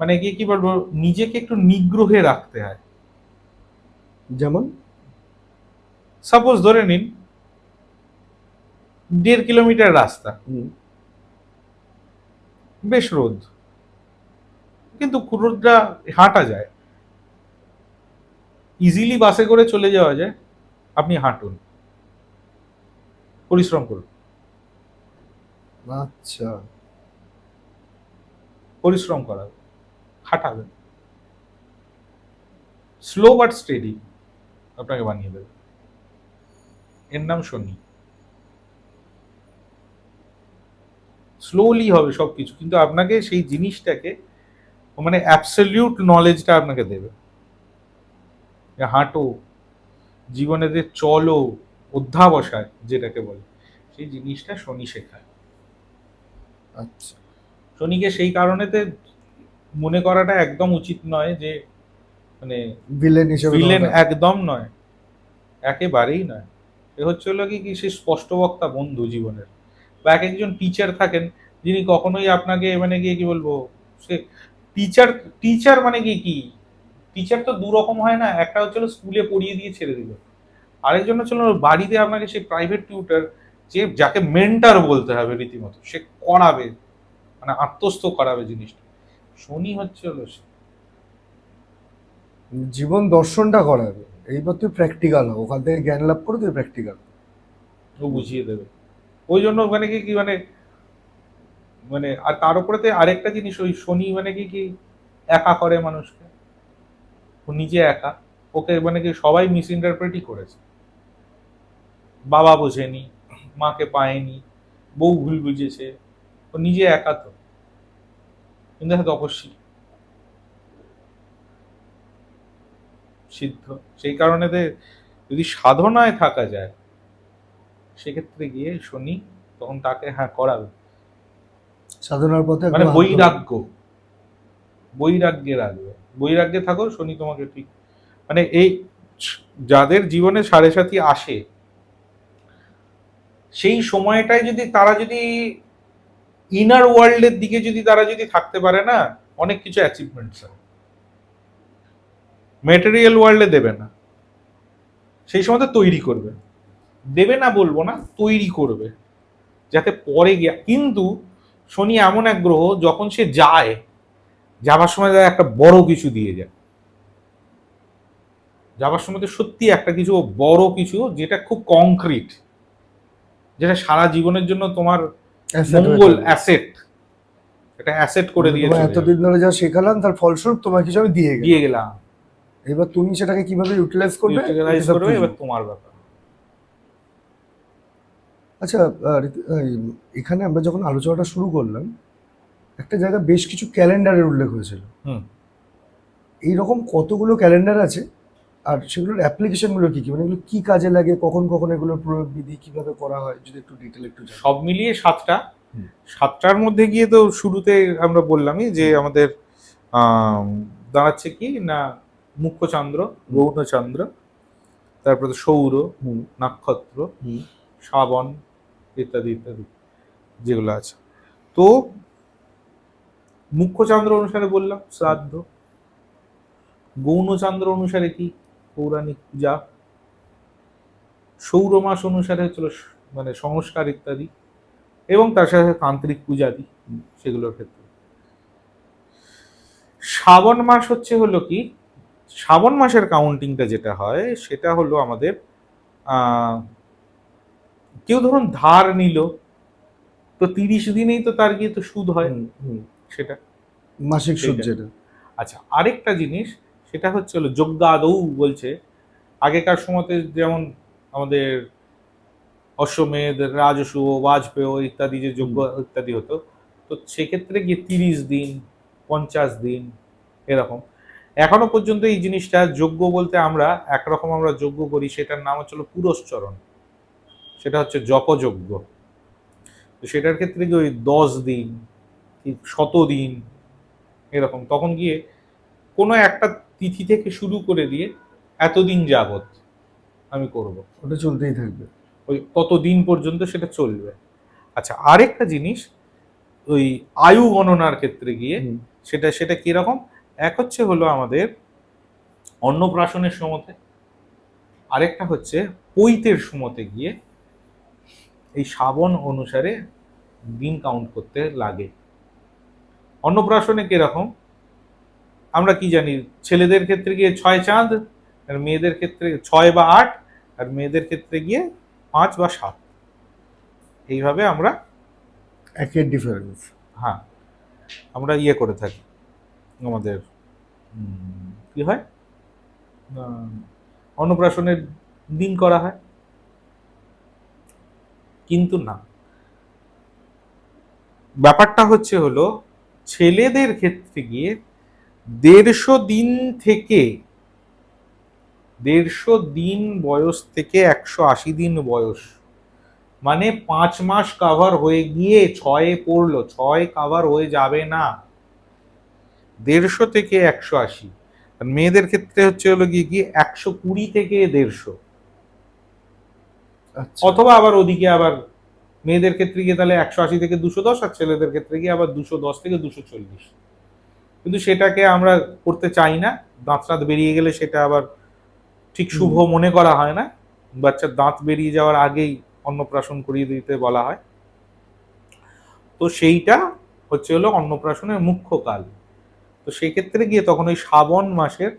মানে কি বলবো, নিজেকে একটু নিগ্রহে রাখতে হয়। যেমন সাপোজ ধরে নিন 1.5 কিলোমিটার রাস্তা, বেশ রোদ, কিন্তু রোদটা হাঁটা যায়, ইজিলি বাসে করে চলে যাওয়া যায়। আপনি হাঁটুন, পরিশ্রম করুন, আচ্ছা, পরিশ্রম করাবে, খাটাবেন, স্লো বাট স্টেডি আপনাকে বানিয়ে দেবে। এর নাম শনি। স্লোলি হবে সবকিছু, কিন্তু আপনাকে সেই জিনিসটাকে মানে অ্যাবসলিউট নলেজটা আপনাকে দেবে। হাঁটো, জীবনে যে চলো, অধ্যাবসায় যেটাকে বলে, সেই জিনিসটা শনি শেখায়। আচ্ছা, শনিকে সেই কারণেতে মনে করাটা একদম উচিত নয় যে মানে ভিলেন হিসেবে ভিলেন, ধরা। একদম নয়, একেবারেই নয়। এ হচ্ছে হলো কি সে স্পষ্টবক্তা বন্ধু জীবনের। বা এক একজন টিচার থাকেন যিনি কখনোই আপনাকে মানে কি বলবো, সে টিচার, টিচার মানে কি টিচার তো দু রকম হয় না। একটা হচ্ছে স্কুলে পড়িয়ে দিয়ে ছেড়ে দিল, আরেকজন হচ্ছে বাড়িতে আপনাকে সেই প্রাইভেট টিউটার, যে যাকে মেন্টার বলতে হবে রীতিমতো, সে করাবে, মানে আত্মস্থ করাবে জিনিসটা। শনি হচ্ছে হলো সে। জীবন দর্শনটা করাবে, এইবার তুই প্র্যাকটিক্যাল হও, ওখান থেকে জ্ঞান লাভ করে তুই প্র্যাকটিক্যাল। ও বুঝিয়ে দেবে। ওই জন্য মানে কি মানে মানে আর তার উপরে আরেকটা জিনিস, ওই শনি মানে কি একা করে মানুষকে। ও নিজে একা, ওকে মানে কি সবাই মিস ইন্টারপ্রেটই করেছে। বাবা বোঝেনি, মাকে পায়নি, বউ ভুল বুঝেছে, ও নিজে একা তো, কিন্তু হ্যাঁ তপস্বী, সিদ্ধ। সেই কারণে যদি সাধনায় থাকা যায়, সেক্ষেত্রে গিয়ে শনি তখন তাকে হ্যাঁ করাবে। সাধনার পথে মানে একদম হাত ধরে। বৈরাগ্য, বৈরাগ্যে রাখবে। বৈরাগ্যে থাকো, শনি তোমাকে ঠিক মানে এই যাদের জীবনে সাড়ে সাথী আসে, সেই সময়টায় যদি তারা যদি ইনার ওয়ার্ল্ডের দিকে যদি তারা যদি থাকতে পারে না, অনেক কিছু অ্যাচিভমেন্টস হয়। ম্যাটেরিয়াল ওয়ার্ল্ডে দেবে না, সেই সময় তো তৈরি করবে। দেবে না বলবো না, তৈরি করবে, যাতে পরে গিয়া। কিন্তু শনি এমন এক গ্রহ, যখন সে যায়, যাবার সময় একটা বড় কিছু দিয়ে যায়। যাবার সময় তো সত্যি একটা কিছু বড় কিছু, যেটা খুব কংক্রিট, যেটা সারা জীবনের জন্য তোমার Asset হয়ে মঙ্গল, থাকবে। অ্যাসেট, এটা অ্যাসেট করে দিয়ে তোমার চলে এতদিন যাবে। ধরে যা শেখালাম তার ফলস্বরূপ তোমার কিছু আমি দিয়ে দিয়ে গেলাম, গেলাম, এবার তুমি সেটাকে কিভাবে ইউটিলাইজ করবে, ইউটিলাইজ এটা করবে, এবার তোমার ব্যাপার। আচ্ছা, এখানে আমরা যখন আলোচনাটা শুরু করলাম, একটা জায়গা বেশ কিছু ক্যালেন্ডারের উল্লেখ হয়েছিল। হুম। এইরকম কতগুলো ক্যালেন্ডার আছে, আর সেগুলোর অ্যাপ্লিকেশনগুলো কি কি, মানে এগুলো কি কাজে লাগে, কখন কখন এগুলোর প্রয়োগ বিধি কিভাবে করা হয়, যদি একটু ডিটেল একটু জানাও। সব মিলিয়ে 7টা। হুম। 7টার মধ্যে গিয়ে তো শুরুতে আমরা বললামই যে আমাদের দাঁড়াচ্ছে কি না, মুখ্যচন্দ্র, গৌণচন্দ্র, তারপরে সৌর, হুম নক্ষত্র, হুম শ্রাবণ, ইত্যাদি ইত্যাদি যেগুলো আছে। তো মুখ্যচন্দ্র অনুসারে বললাম শ্রাদ্ধ, গৌণচন্দ্র অনুসারে কি পৌরাণিক পূজা, সৌর মাস অনুসারে হচ্ছিল মানে সংস্কার ইত্যাদি, এবং তার সাথে তান্ত্রিক পূজাদি, সেগুলোর ক্ষেত্রে। শ্রাবণ মাস হচ্ছে হলো কি, শ্রাবণ মাসের কাউন্টিংটা যেটা হয় সেটা হলো আমাদের কেউ ধরুন ধার নিল, তো 30 দিনেই তো তার গিয়ে তো সুদ হয়। সেটা মাসিক সুদ সেইটা। যেটা। আচ্ছা, আরেকটা জিনিস সেটা হচ্ছে হলো যজ্ঞাদৌ বলছে। আগেকার সময়তে যেমন আমাদের অশ্বমেধ, রাজসূয়, বাজপেয় ইত্যাদি যে যজ্ঞ ইত্যাদি হতো, তো সেক্ষেত্রে গিয়ে 30 দিন, 50 দিন এরকম। এখনো পর্যন্ত এই জিনিসটা যজ্ঞ বলতে আমরা একরকম আমরা যজ্ঞ করি, সেটার নাম হচ্ছে পুরস্চরণ, সেটা হচ্ছে জপযজ্ঞ। তো সেটার ক্ষেত্রে কি ওই 10 দিন কি 100 দিন এরকম, তখন গিয়ে কোনো একটা তিথি থেকে শুরু করে দিয়ে এতদিন যাবত আমি করব, ওটা চলতেই থাকবে। ওই ততদিন পর্যন্ত সেটা চলবে। আচ্ছা, আরেকটা জিনিস ওই আয়ু গণনার ক্ষেত্রে গিয়ে সেটা সেটা কিরকম, এক হচ্ছে হলো আমাদের অন্নপ্রাশনের সময়তে, আরেকটা হচ্ছে পৈতের সময়তে গিয়ে এই শ্রাবণ অনুসারে দিন কাউন্ট করতে লাগে। অন্নপ্রাশনে কিরকম আমরা কি জানি, ছেলেদের ক্ষেত্রে গিয়ে 6 চাঁদ, আর মেয়েদের ক্ষেত্রে 6 বা 8, আর মেয়েদের ক্ষেত্রে গিয়ে 5 বা 7, এইভাবে আমরা একের ডিফারেন্স। হ্যাঁ আমরা ইয়ে করে থাকি। আমাদের কি হয়, অন্নপ্রাশনের দিন করা হয়। কিন্তু না, ব্যাপারটা হচ্ছে হলো ছেলেদের ক্ষেত্রে গিয়ে 150 দিন থেকে 150 দিন বয়স থেকে 180 দিন বয়স, মানে 5 মাস কাভার হয়ে গিয়ে 6-এ পড়লো, 6 কাভার হয়ে যাবে না, 150 থেকে 180। আর মেয়েদের ক্ষেত্রে হচ্ছে হলো গিয়ে 120 থেকে 150। আচ্ছা, অথবা আবার ওদিকে আবার মেয়েদের ক্ষেত্রে গিয়ে তাহলে 180 থেকে 210, আর ছেলেদের ক্ষেত্রে গিয়ে আবার 210 থেকে 240। কিন্তু সেটাকে আমরা করতে চাই না, দাঁত টাত বেরিয়ে গেলে সেটা আবার ঠিক শুভ মনে করা হয় না। বাচ্চার দাঁত বেরিয়ে যাওয়ার আগেই অন্নপ্রাশন করিয়ে দিতে বলা হয়। তো সেইটা হচ্ছে হলো অন্নপ্রাশনের মুখ্য কাল। তো সেই ক্ষেত্রে গিয়ে তখন ওই শ্রাবণ মাসের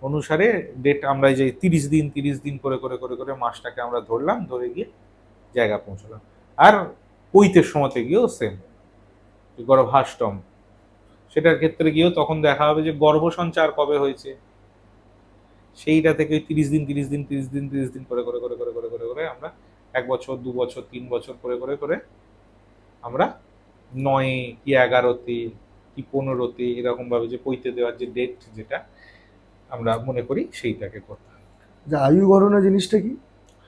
অনুসারে ডেট আমরা এই যে 30 দিন 30 দিন করে করে করে করে মাসটাকে আমরা ধরলাম, ধরে গিয়ে জায়গা পৌঁছলাম। আর পৈতের সময়তে গিয়েও সেম, গর্ভাষ্টম, সেটার ক্ষেত্রে গিয়েও তখন দেখা হবে যে গর্ভসঞ্চার কবে হয়েছে, সেইটা থেকে 30 দিন 30 দিন 30 দিন 30 দিন করে করে করে করে করে করে করে আমরা 1 বছর 2 বছর 3 বছর করে করে করে আমরা 9 কি 11তে কি 15তে এরকম ভাবে যে পৈতে দেওয়ার যে ডেট যেটা আমরা মনে করি সেইটাকে করতে হবে। যে আয়ু গণনা জিনিসটা কি?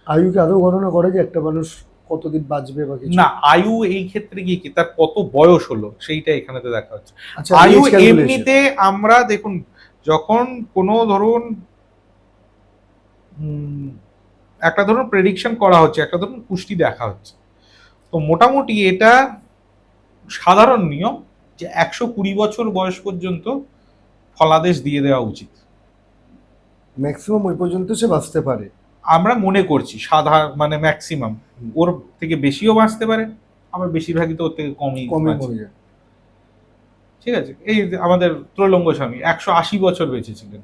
আয়ুকে আদৌ গণনা করে যে একটা মানুষ কতদিন বাঁচবে বা কিছু? না, আয়ু এই ক্ষেত্রে গিয়ে কি তার কত বয়স হলো সেইটা এখানেতে দেখা হচ্ছে। আচ্ছা, আয়ু age calculation। এমনিতে আমরা দেখুন, যখন কোনো ধরুন একটা ধরুন প্রেডিকশন করা হচ্ছে, একটা ধরুন পুষ্টি দেখা হচ্ছে, তো মোটামুটি এটা সাধারণ নিয়ম যে 120 বছর বয়স পর্যন্ত ফলাদেশ দিয়ে দেওয়া উচিত। ম্যাক্সিমাম ওই পর্যন্ত সে বাঁচতে পারে। আমরা মনে করছি সাধারণ মানে ম্যাক্সিমাম, ওর থেকে বেশিও বাঁচতে পারে, আবার বেশিরভাগই তো ওর থেকে কমই কমই বাঁচে। মরে যায়। ঠিক আছে, এই যে আমাদের ত্রৈলঙ্গ স্বামী 180 বছর বেঁচেছিলেন।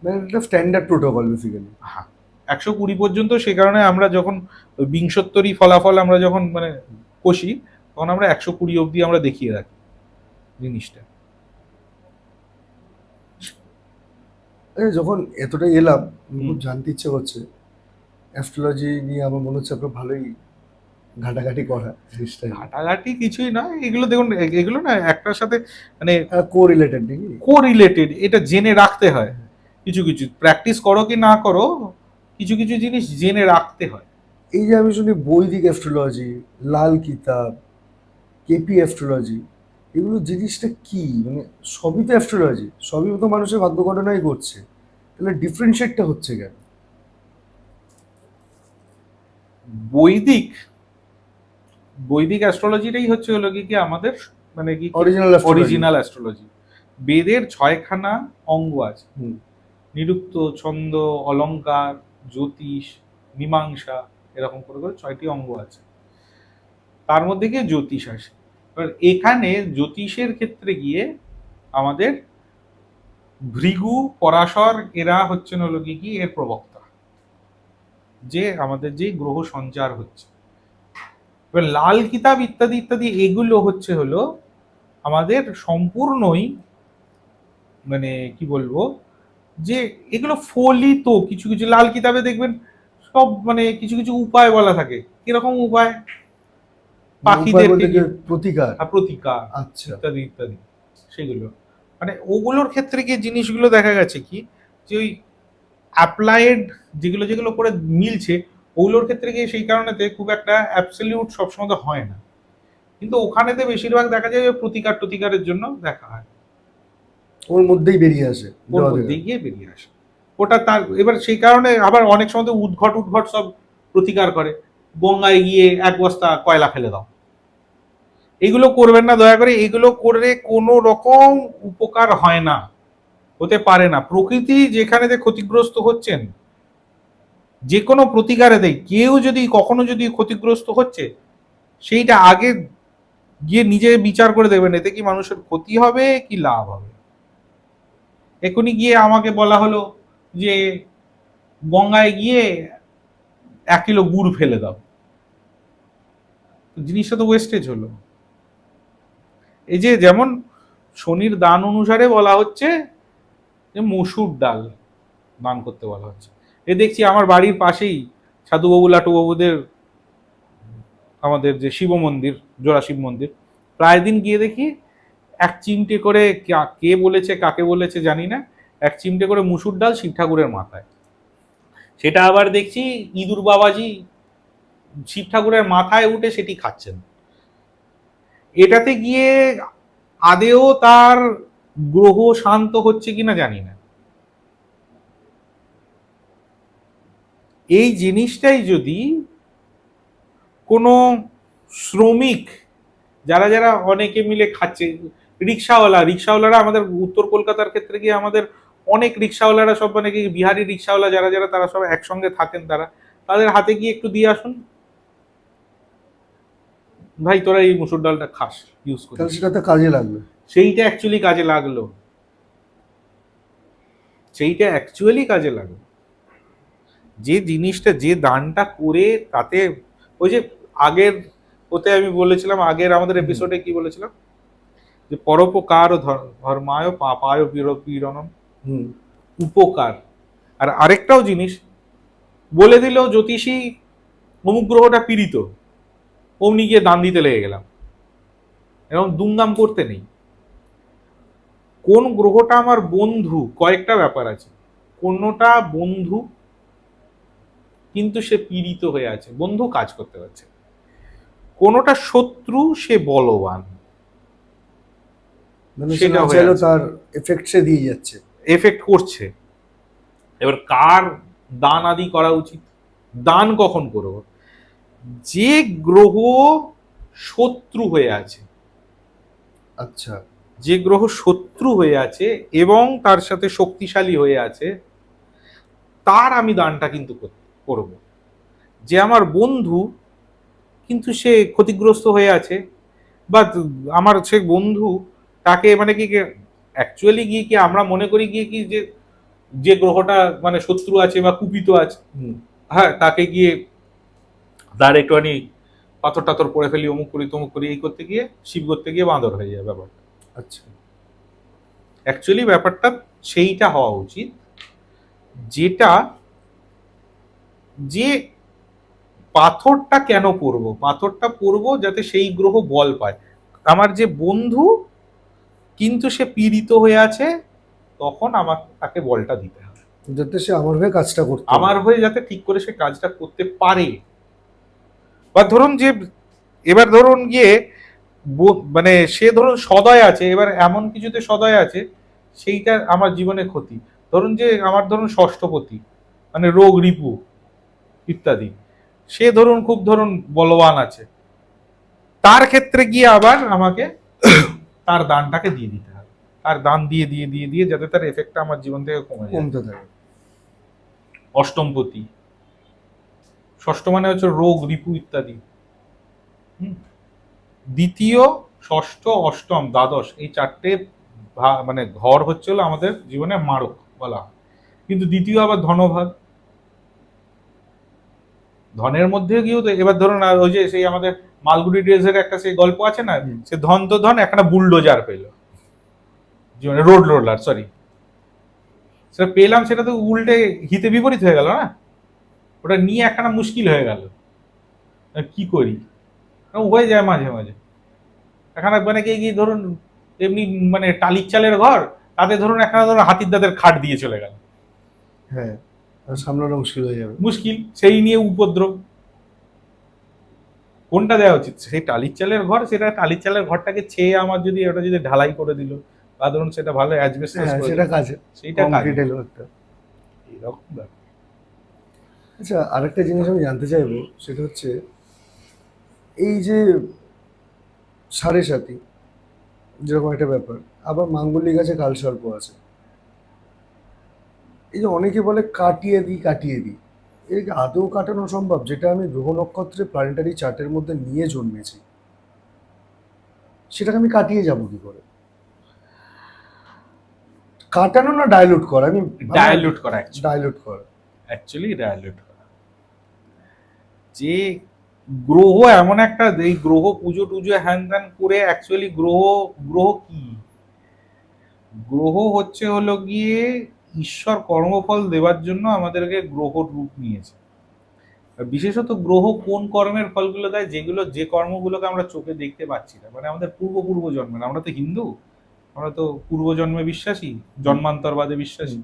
মানে এটা স্ট্যান্ডার্ড প্রোটোকল বেসিক্যালি। হ্যাঁ, 120 পর্যন্ত। সে কারণে আমরা যখন ওই বিংশোত্তরী ফলাফল আমরা যখন মানে কষি, তখন আমরা 120 অবধি আমরা দেখিয়ে রাখি জিনিসটা। যখন এতটাই এলাম, হুম। খুব জানতে ইচ্ছে করছে অ্যাস্ট্রোলজি নিয়ে। আমার মনে হচ্ছে আপনার ভালোই ঘাটাঘাটি করা জিনিসটা। ঘাটাঘাটি কিছুই নয় এগুলো, দেখুন এগুলো না একটার সাথে মানে কো রিলেটেড নাকি? কোরিলেটেড, এটা জেনে রাখতে হয়। কিছু কিছু প্র্যাকটিস করো কি না করো, কিছু কিছু জিনিস জেনে রাখতে হয়। এই যে আমি শুনি বৈদিক অ্যাস্ট্রোলজি, লাল কিতাব, কেপি অ্যাস্ট্রোলজি, এগুলো জিনিসটা কি? মানে সবই তো অ্যাস্ট্রোলজি, সবই তো মানুষের ভাগ্য ঘটনাই করছে, তাহলে ডিফারেন্সিয়েটটা হচ্ছে কেন? বৈদিক বৈদিক অ্যাস্ট্রোলজিটাই হচ্ছে হলো কি আমাদের মানে কি অরিজিনাল অ্যাস্ট্রোলজি। Original astrology. বেদের 6খানা অঙ্গ আছে, হুম। নিরুক্ত, ছন্দ, অলংকার, জ্যোতিষ, মীমাংসা, এরকম করে করে 6টি অঙ্গ আছে। তার মধ্যে গিয়ে জ্যোতিষ আসে। এবার এখানে জ্যোতিষের ক্ষেত্রে গিয়ে আমাদের ভৃগু, পরাশর এরা হচ্ছেন হলো কি এর প্রবক্তা, যে আমাদের যে গ্রহ সঞ্চার হচ্ছে। এবার লাল কিতাব ইত্যাদি ইত্যাদি এগুলো হচ্ছে হলো আমাদের সম্পূর্ণই মানে কি বলবো, যে এগুলো ফলিত কিছু কিছু লাল কিতাবে দেখবেন সব মানে কিছু কিছু উপায় বলা থাকে। কিরকম উপায়? উপায় পাখিদেরকে বলতে কি কি প্রতিকার? প্রতিকার আচ্ছা। ইত্যাদি ইত্যাদি, সেগুলো মানে ওগুলোর ক্ষেত্রে গিয়ে জিনিসগুলো দেখা গেছে কি, যে ওই অ্যাপ্লাইড যেগুলো যেগুলো করে মিলছে, ওগুলোর ক্ষেত্রে গিয়ে সেই কারণেতে খুব একটা অ্যাবসলিউট সবসময় তো হয় না। কিন্তু ওখানেতে বেশিরভাগ দেখা যায় যে প্রতিকার টতিকারের জন্য দেখা হয়, ওর মধ্যেই বেরিয়ে আসে ওর দেওয়া থেকে। মধ্যেই গিয়ে বেরিয়ে আসে ওটা। তার এবার সেই কারণে আবার অনেক সময় তো উদ্ভট উদ্ভট সব প্রতিকার করে। গঙ্গায় গিয়ে 1 বস্তা কয়লা ফেলে দাও, এগুলো করবেন না দয়া করে। এগুলো করে কোনো রকম উপকার হয় না, হতে পারে না। প্রকৃতি যেখানে ক্ষতিগ্রস্ত হচ্ছেন, যে কোনো প্রতিকারে দেয়, কেউ যদি কখনো যদি ক্ষতিগ্রস্ত হচ্ছে, সেইটা আগে গিয়ে নিজে বিচার করে দেখবেন এতে কি মানুষের ক্ষতি হবে কি লাভ হবে। এখনই গিয়ে আমাকে বলা হলো যে গঙ্গায় গিয়ে 1 কিলো গুড় ফেলে দাও, জিনিসটা তো ওয়েস্টেজ হলো। এই যে যেমন শনির দান অনুসারে বলা হচ্ছে যে মসুর ডাল দান করতে বলা হচ্ছে। এ দেখছি আমার বাড়ির পাশেই সাধুবাবু লাটুবাবুদের আমাদের যে শিব মন্দির, জোড়া শিব মন্দির, প্রায় দিন গিয়ে দেখি 1 চিমটে করে, কে বলেছে কাকে বলেছে জানি না, 1 চিমটে করে মুসুর ডাল শিব ঠাকুরের মাথায়। সেটা আবার দেখছি ইঁদুর বাবাজি শিব ঠাকুরের মাথায় উঠে সেটি খাচ্ছেন। এটাতে গিয়ে আদেও তার গ্রহ শান্ত হচ্ছে কিনা জানি না। এই জিনিসটাই যদি কোনো শ্রমিক, যারা যারা অনেকে মিলে খাচ্ছে, রিক্সাওয়ালারা আমাদের উত্তর কলকাতার ক্ষেত্রে গিয়ে আমাদের অনেক রিক্সাওয়ালারা সব মানে কি বিহারি রিক্সাওয়ালা যারা যারা তারা সব একসঙ্গে থাকেন, তাদের হাতে গিয়ে একটু দিয়ে আসুন, ভাই তোরা এই মুসুর ডালটা খাস, ইউজ করিস। তাহলে সেটাতে কাজে লাগবে। সেইটা অ্যাকচুয়ালি কাজে লাগলো, সেইটা অ্যাকচুয়ালি কাজে লাগলো। যে জিনিসটা, যে দানটা করে তাতে, ওই যে আগের ওতে আমি বলেছিলাম, আগের আমাদের এপিসোডে কি বলেছিলাম, যে পরোপকার ও ধর্মায় পাপায় পীড়নম, উপকার। আর আরেকটাও জিনিস বলে দিল জ্যোতিষী অমুক গ্রহটা পীড়িত, অমনি গিয়ে দান দিতে লেগে গেলাম, এরকম দুমদাম করতে নেই। কোন গ্রহটা আমার বন্ধু, কয়েকটা ব্যাপার আছে। কোনটা বন্ধু কিন্তু সে পীড়িত হয়ে আছে, বন্ধু কাজ করতে পারছে। কোনটা শত্রু, সে বলবান, মানে সে সেটা না হয়ে চাইলেও আছে, তার এফেক্ট সে দিয়ে যাচ্ছে। এফেক্ট করছে। এবার কার দান আদি করা উচিত, দান কখন করব? যে গ্রহ শত্রু হয়ে আছে, আচ্ছা। যে গ্রহ শত্রু হয়ে আছে এবং তার সাথে শক্তিশালী হয়ে আছে, তার আমি দানটা কিন্তু করব। যে আমার বন্ধু কিন্তু সে ক্ষতিগ্রস্ত হয়ে আছে, বা আমার সে বন্ধু, তাকে মানে কি অ্যাকচুয়ালি গিয়ে কি আমরা মনে করি গিয়ে কি যে যে গ্রহটা মানে শত্রু আছে বা কুপিত আছে, হ্যাঁ তাকে গিয়ে তার একটুখানি পাথর টাথর পড়ে ফেলি, অমুক করি তমুক করি, এই করতে গিয়ে শিব করতে গিয়ে বাঁদর হয়ে যায় ব্যাপারটা। আচ্ছা। অ্যাকচুয়ালি ব্যাপারটা সেইটা হওয়া উচিত, যেটা যে পাথরটা কেন পড়বো, পাথরটা পড়বো যাতে সেই গ্রহ বল পায়। আমার যে বন্ধু কিন্তু সে পীড়িত হয়ে আছে, তখন আমার তাকে বলটা দিতে হবে, যাতে সে আমার হয়ে কাজটা করতে আমার পারে। হয়ে যাতে ঠিক করে সে কাজটা করতে পারে। বা ধরুন যে এবার ধরুন গিয়ে মানে সে ধরুন সদয় আছে, এবার এমন কিছুতে সদয় আছে সেইটা আমার জীবনে ক্ষতি। ধরুন যে আমার ধরুন ষষ্ঠপতি মানে রোগ রিপু ইত্যাদি, সে ধরুন খুব ধরুন বলবান আছে, তার ক্ষেত্রে গিয়ে আবার আমাকে তার দানটাকে দিয়ে দিতে হবে। তার দান দিয়ে দিয়ে দিয়ে দিয়ে যাতে তার এফেক্টটা আমার জীবন থেকে কমে যায়। কমতে থাকে। অষ্টমপতি, ষষ্ঠ মানে হচ্ছে রোগ রিপু ইত্যাদি। দ্বিতীয়, ষষ্ঠ, অষ্টম, দ্বাদশ, এই চারটে মানে ঘর হচ্ছে হলো আমাদের জীবনে মারক বলা হয়। কিন্তু দ্বিতীয় আবার ধনভাগ, ধনের মধ্যে গিয়েও তো এবার ধরুন আর ওই যে সেই আমাদের মালগুড়ি ডেজের একটা সেই গল্প আছে না, সে ধন তো ধন একটা বুলডোজার পেল জীবনে, রোড রোলার সরি, সেটা পেলাম, সেটা তো উল্টে হিতে বিপরীত হয়ে গেল না, ওটা নিয়ে একখানা মুশকিল হয়ে গেল, কি করি, হয়ে যায় মাঝে মাঝে। এখানে মানে কি ধরুন এমনি মানে টালির চালের ঘর, তাতে ধরুন একখানা ধরুন হাতির দাঁতের খাট দিয়ে চলে গেল, হ্যাঁ, আর সামলানো মুশকিল হয়ে যাবে। মুশকিল, সেই নিয়ে উপদ্রব। কোনটা দেওয়া উচিত, সেই টালির চালের ঘর, সেটা টালির চালের ঘরটাকে ছেয়ে আমার যদি ওটা যদি ঢালাই করে দিল, বা ধরুন সেটা ভালো অ্যাজবেস্টস হ্যাঁ, করে সেটা দিল, কাজে, সেইটা কাজ কংক্রিট এলো একটা। এরকম ব্যাপার। আচ্ছা, আরেকটা জিনিস আমি জানতে চাইবো, সেটা হচ্ছে এই যে সাড়ে সাতি যেরকম একটা ব্যাপার, আবার মাঙ্গলিক আছে, কালসর্প আছে, এই যে অনেকে বলে কাটিয়ে দিই কাটিয়ে দিই, এর কি আদৌ কাটানো সম্ভব? যেটা আমি গ্রহ নক্ষত্রে প্ল্যানেটারি চার্টের মধ্যে নিয়ে জন্মেছি, সেটাকে আমি কাটিয়ে যাবো কি করে? কাটানো না ডাইলুট করা? আমি ডায়ালুট করা, ডাইলুট করা। অ্যাকচুয়ালি ডায়ালুট করা, যে গ্রহ এমন একটা, এই গ্রহ পুজো টুজো হ্যান ত্যান করে অ্যাকচুয়ালি গ্রহ, গ্রহ কি, গ্রহ হচ্ছে হলো গিয়ে ঈশ্বর কর্মফল দেওয়ার জন্য আমাদেরকে গ্রহ রূপ নিয়েছে। আর বিশেষত গ্রহ কোন কর্মের ফলগুলো দেয়, যেগুলো যে কর্মগুলোকে আমরা চোখে দেখতে পাচ্ছি না, মানে আমাদের পূর্ব জন্মের, আমরা তো হিন্দু, আমরা তো পূর্বজন্মে বিশ্বাসী, জন্মান্তরবাদে বিশ্বাসী,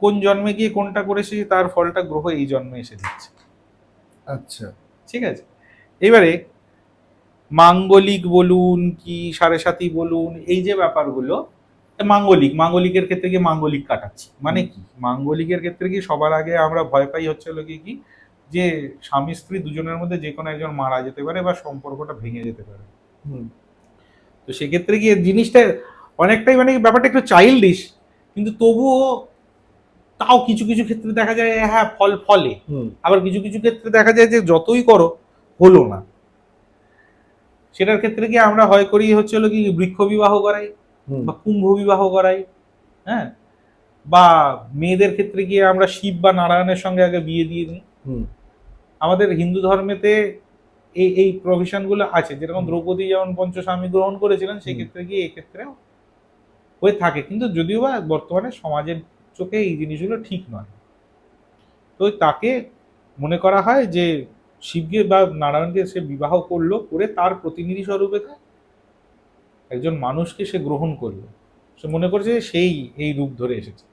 কোন জন্মে গিয়ে কোনটা করেছি তার ফলটা গ্রহ এই জন্মে এসে দিচ্ছে। আচ্ছা, ঠিক আছে, এবারে মাঙ্গলিক বলুন কি সাড়ে সাতি বলুন, এই যে ব্যাপারগুলো, মাঙ্গলিকের ক্ষেত্রে গিয়ে মাঙ্গলিক কাটাচ্ছি মানে কি, মাঙ্গলিকের ক্ষেত্রে কি সবার আগে আমরা ভয় পাই হচ্ছে হলো কি, যে স্বামী স্ত্রী দুজনের মধ্যে যে কোনো একজন মারা যেতে পারে বা সম্পর্কটা ভেঙে যেতে পারে। তো সেক্ষেত্রে গিয়ে জিনিসটা অনেকটাই মানে ব্যাপারটা একটু চাইল্ডিশ, কিন্তু তবুও তাও কিছু কিছু ক্ষেত্রে দেখা যায় হ্যাঁ ফল ফলে, আবার কিছু কিছু ক্ষেত্রে দেখা যায় যে যতই করো হলো না। সেটার ক্ষেত্রে কি আমরা হয় করি হচ্ছে হলো কি বৃক্ষ বিবাহ করাই বা কুম্ভ বিবাহ করাই, হ্যাঁ, বা মেয়েদের ক্ষেত্রে গিয়ে আমরা শিব বা নারায়ণের সঙ্গে আগে বিয়ে দিয়ে দিই। আমাদের হিন্দু ধর্মেতে এই এই প্রভিশন গুলো আছে, যেরকম দ্রৌপদী যেমন পঞ্চস্বামী গ্রহণ করেছিলেন, সেই ক্ষেত্রে গিয়ে এক্ষেত্রেও হয়ে থাকে, কিন্তু যদিও বা বর্তমানে সমাজের চোখে এই জিনিসগুলো ঠিক নয়। তো তাকে মনে করা হয় যে শিবকে বা নারায়ণকে সে বিবাহ করলো, করে তার প্রতিনিধি স্বরূপে একজন মানুষকে সে গ্রহণ করলো, সে মনে করছে যে সেই এই রূপ ধরে এসেছে।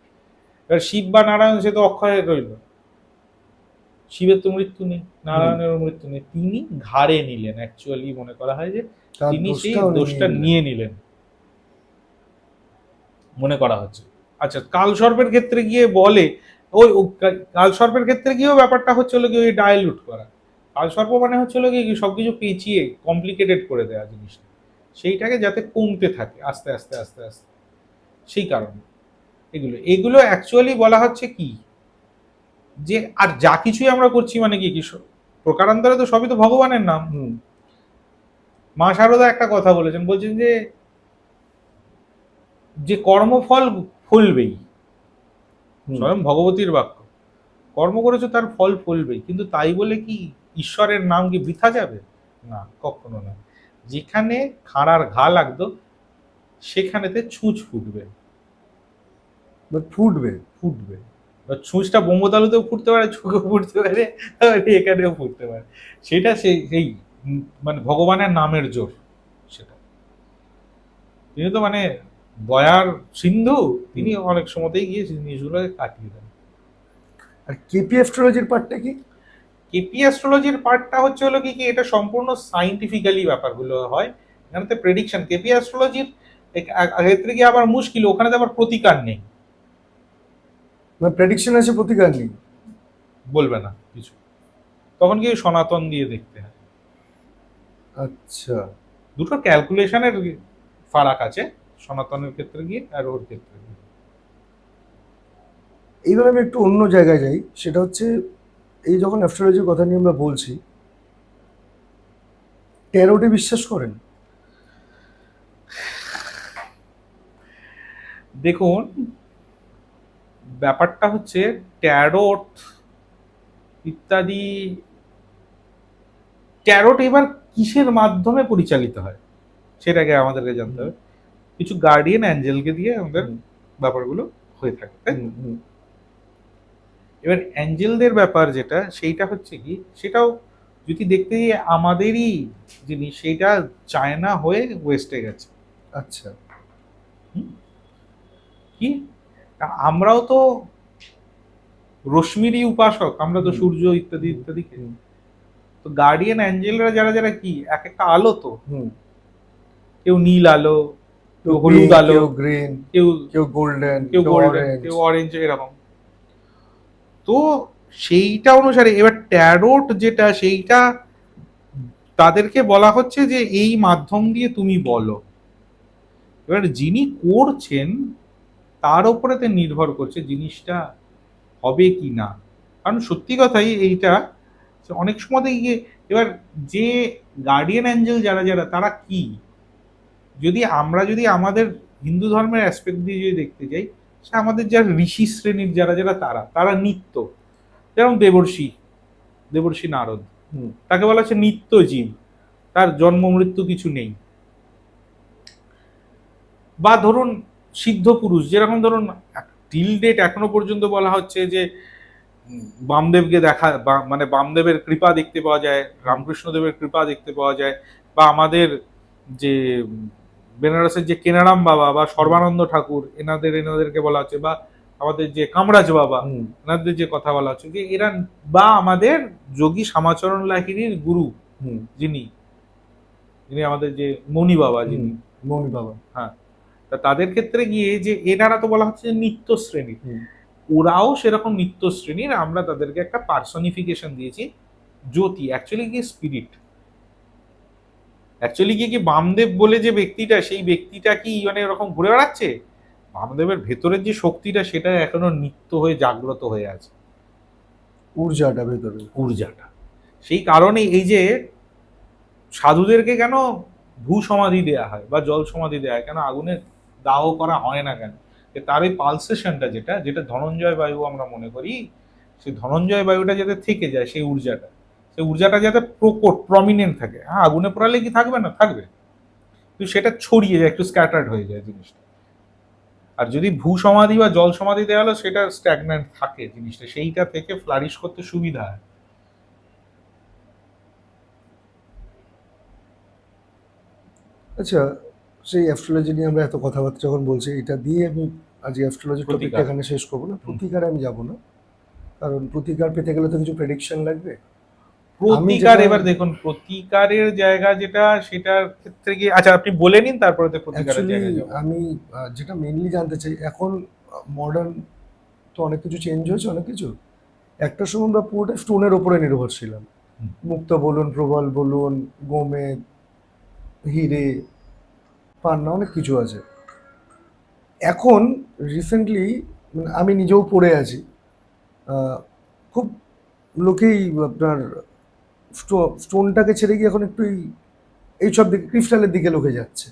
এবার শিব বা নারায়ণ সে তো অক্ষয় রইল, শিবের তো মৃত্যু নেই, নারায়ণেরও মৃত্যু নেই, তিনি ঘাড়ে নিলেন, অ্যাকচুয়ালি মনে করা হয় যে তিনি সেই দোষটা নিয়ে নিলেন মনে করা হচ্ছে। আচ্ছা, কালসর্পের ক্ষেত্রে গিয়ে বলে ওই কালসর্পের ক্ষেত্রে গিয়েও ব্যাপারটা হচ্ছে হলো কি ওই ডাইলুট করা, কালসর্প মানে হচ্ছে হলো কি সবকিছু পেঁচিয়ে কমপ্লিকেটেড করে দেওয়া জিনিসটা, সেইটাকে যাতে কমতে থাকে আস্তে আস্তে আস্তে আস্তে, সেই কারণে এগুলো এগুলো অ্যাকচুয়ালি বলা হচ্ছে কি, যে আর যা কিছুই আমরা করছি মানে কি কি প্রকারান্তরে তো সবই তো ভগবানের নাম। মা শারদা একটা কথা বলেছেন, বলছেন যে যে কর্মফল ফলবেই, স্বয়ং ভগবতীর বাক্য, কর্ম করেছো তার ফল ফলবেই, কিন্তু তাই বলে কি ঈশ্বরের নাম কি বৃথা যাবে? না, কখনো না। যেখানে খাড়ার ঘা লাগতো সেখানেতে ছুঁচ ফুটবে, ফুটবে ফুটবে, ছুঁচটা বোম্বতালুতেও ফুটতে পারে, চোখেও ফুটতে পারে, এখানেও ফুটতে পারে, সেটা সেই মানে ভগবানের নামের জোর, সেটা তিনি তো মানে দয়ার সিন্ধু, তিনি অনেক সময়তেই গিয়ে জিনিসগুলোকে কাটিয়ে দেন। আর কেপি অ্যাস্ট্রোলজির পার্টটা কি? কেপি অ্যাস্ট্রোলজির পার্টটা হচ্ছে হলো কি এটা সম্পূর্ণ সাইন্টিফিক্যালি ব্যাপারগুলো হয়, এখানে তো প্রেডিকশন। কেপি অ্যাস্ট্রোলজির ক্ষেত্রে গিয়ে আবার মুশকিল, ওখানে তো আবার প্রতিকার নেই, মানে প্রেডিকশন আছে, প্রতিকার নেই, বলবে না কিছু, তখন কি সনাতন দিয়ে দেখতে হয়। আচ্ছা, দুটো ক্যালকুলেশনের ফারাক আছে সনাতনের ক্ষেত্রে গিয়ে আর ওর ক্ষেত্রে গিয়ে। এইবার আমি একটু অন্য জায়গায় যাই, সেটা হচ্ছে এই যখন অ্যাস্ট্রোলজির কথা নিয়ে আমরা বলছি, ট্যারোটে বিশ্বাস করেন? দেখুন, ব্যাপারটা হচ্ছে ট্যারোট ইত্যাদি। ট্যারোট এবার কিসের মাধ্যমে পরিচালিত হয় সেটাকে আমাদেরকে জানতে হবে। কিছু গার্ডিয়ান অ্যাঞ্জেলকে দিয়ে আমাদের ব্যাপারগুলো হয়ে থাকে, তাই তো? এবার অ্যাঞ্জেলদের ব্যাপার যেটা, সেইটা হচ্ছে কি, সেটাও যদি দেখতে যাই আমাদেরই জিনিস, সেইটা চায়না হয়ে ওয়েস্টে গেছে। আচ্ছা। হুম? কি আমরাও তো রশ্মিরই উপাসক, আমরা তো সূর্য ইত্যাদি ইত্যাদিকে। তো গার্ডিয়ান অ্যাঞ্জেলরা যারা যারা কি এক একটা আলো তো, কেউ নীল আলো, কেউ হলুদ আলো, কেউ গ্রিন, কেউ কেউ গোল্ডেন, কেউ গোল্ডেন, কেউ অরেঞ্জ, এরকম। তো সেইটা অনুসারে এবার ট্যারোট যেটা, সেইটা তাদেরকে বলা হচ্ছে যে এই মাধ্যম দিয়ে তুমি বলো। এবার যিনি করছেন তার উপরে তো নির্ভর করছে জিনিসটা হবে কি না। কারণ সত্যি কথাই এইটা অনেক সময় গিয়ে, এবার যে গার্ডিয়ান অ্যাঞ্জেল যারা যারা তারা কি, যদি আমরা যদি আমাদের হিন্দু ধর্মের অ্যাসপেক্ট দিয়ে যদি দেখতে যাই, সে আমাদের যারা ঋষি শ্রেণীর যারা যারা তারা তারা নিত্য, যেমন দেবর্ষি, দেবর্ষি নারদ, তাকে বলা হচ্ছে নিত্য জীব, তার জন্ম মৃত্যু কিছু নেই। বা ধরুন সিদ্ধ পুরুষ, যেরকম ধরুন টিল ডেট এখনো পর্যন্ত বলা হচ্ছে যে বামদেবকে দেখা, মানে বামদেবের কৃপা দেখতে পাওয়া যায়, রামকৃষ্ণদেবের কৃপা দেখতে পাওয়া যায়, বা আমাদের যে বেনারসের যে কেনারাম বাবা বা সর্বানন্দ ঠাকুর, এনাদেরকে বলা হচ্ছে, বা আমাদের যে কামরাজ বাবা, এনাদের যে কথা বলা হচ্ছে যে এরা, বা আমাদের যোগী শ্যামাচরণ লাহিড়ীর গুরু যিনি আমাদের যে মণি বাবা, যিনি মণি বাবা, হ্যাঁ, তা তাদের ক্ষেত্রে গিয়ে যে এনারা তো বলা হচ্ছে নিত্য শ্রেণীর, ওরাও সেরকম নিত্য শ্রেণীর। আমরা তাদেরকে একটা পার্সনিফিকেশন দিয়েছি, জ্যোতি, অ্যাকচুয়ালি কি স্পিরিট। অ্যাকচুয়ালি কি বামদেব বলে যে ব্যক্তিটা, সেই ব্যক্তিটা কি মানে এরকম ঘুরে বেড়াচ্ছে? বামদেবের ভেতরের যে শক্তিটা, সেটা এখনো নিত্য হয়ে জাগ্রত হয়ে আছে, ঊর্জাটা ভেতরে, ঊর্জাটা। সেই কারণে এই যে সাধুদেরকে কেন ভূ সমাধি দেয়া হয় বা জল সমাধি দেয়া হয়, কেন আগুনে দাহ করা হয় না কেন, তার এই পালসেশনটা যেটা যেটা ধনঞ্জয় বায়ু আমরা মনে করি, সেই ধনঞ্জয় বায়ুটা যাতে থেকে যায়, সেই ঊর্জাটা যাতে প্রকট প্রমিনেন্ট থাকে। হ্যাঁ, আগুনে পোড়ালে কি থাকবে না, থাকবে, কিন্তু সেটা ছড়িয়ে যায়, একটু স্ক্যাটার্ড হয়ে যায় জিনিসটা। আর যদি ভূ সমাধি বা জল সমাধি দেওয়া হলো, সেটা স্ট্যাগন্যান্ট থাকে জিনিসটা, সেইটা থেকে ফ্লারিশ করতে সুবিধা হয়। আচ্ছা, সেই অ্যাস্ট্রোলজি নিয়ে আমরা এত কথাবার্তা যখন বলছি, এটা দিয়ে আমি আজকে অ্যাস্ট্রোলজির টপিকটা এখানে শেষ করবো না। প্রতিকারে আমি যাব না, কারণ প্রতিকার পেতে গেলে তো কিছু প্রেডিকশন লাগবে। প্রতিকার, এবার দেখুন প্রতিকারের জায়গা যেটা, সেটার ক্ষেত্রে গিয়ে আচ্ছা আপনি বলে নিন, তারপরে তো প্রতিকারের জায়গা যাব। আমি যেটা মেইনলি জানতে চাই, এখন মডার্ন তো অনেক কিছু চেঞ্জ হয়েছে, অনেক কিছু। একটা সময় আমরা পুরোটা স্টোনের ওপরে নির্ভর ছিলাম, মুক্তা বলুন, প্রবাল বলুন, গোমেদ, হিরে, পান্না, অনেক কিছু আছে। এখন রিসেন্টলি আমি নিজেও পড়ে আছি, খুব লোকেই আপনার স্টোনটাকে ছেড়ে গিয়ে এখন একটু এইসব দিকে, ক্রিস্টালের দিকে লোকে যাচ্ছে।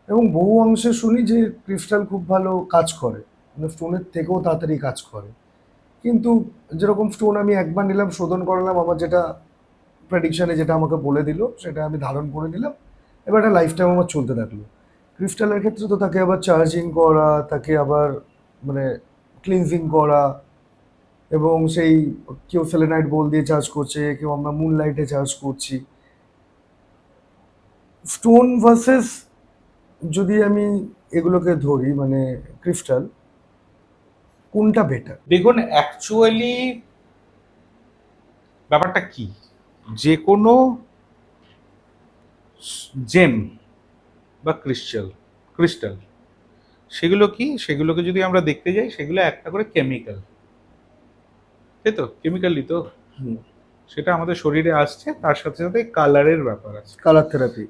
এবং বহু অংশে শুনি যে ক্রিস্টাল খুব ভালো কাজ করে, মানে স্টোনের থেকেও তাড়াতাড়ি কাজ করে। কিন্তু যেরকম স্টোন আমি একবার নিলাম, শোধন করালাম, আমার যেটা প্রেডিকশানে যেটা আমাকে বলে দিল সেটা আমি ধারণ করে নিলাম, এবার একটা লাইফ টাইম আমার চলতে থাকলো। ক্রিস্টালের ক্ষেত্রে তো তাকে আবার চার্জিং করা, তাকে আবার মানে ক্লিনজিং করা, এবং সেই কেউ সেলেনাইট বোল দিয়ে চার্জ করছে, কেউ আমরা মুন লাইটে চার্জ করছি। স্টোন ভার্সেস যদি আমি এগুলোকে ধরি, মানে ক্রিস্টাল, কোনটা বেটার? দেখুন অ্যাকচুয়ালি ব্যাপারটা কি, যে কোনো জেম বা ক্রিস্টাল সেগুলো কি, সেগুলোকে যদি আমরা দেখতে যাই, সেগুলো একটা করে কেমিক্যাল, তাই তো? কেমিক্যালই তো, সেটা আমাদের শরীরে আসছে, তার সাথে সাথে কালারের ব্যাপার আছে, কালার থেরাপি।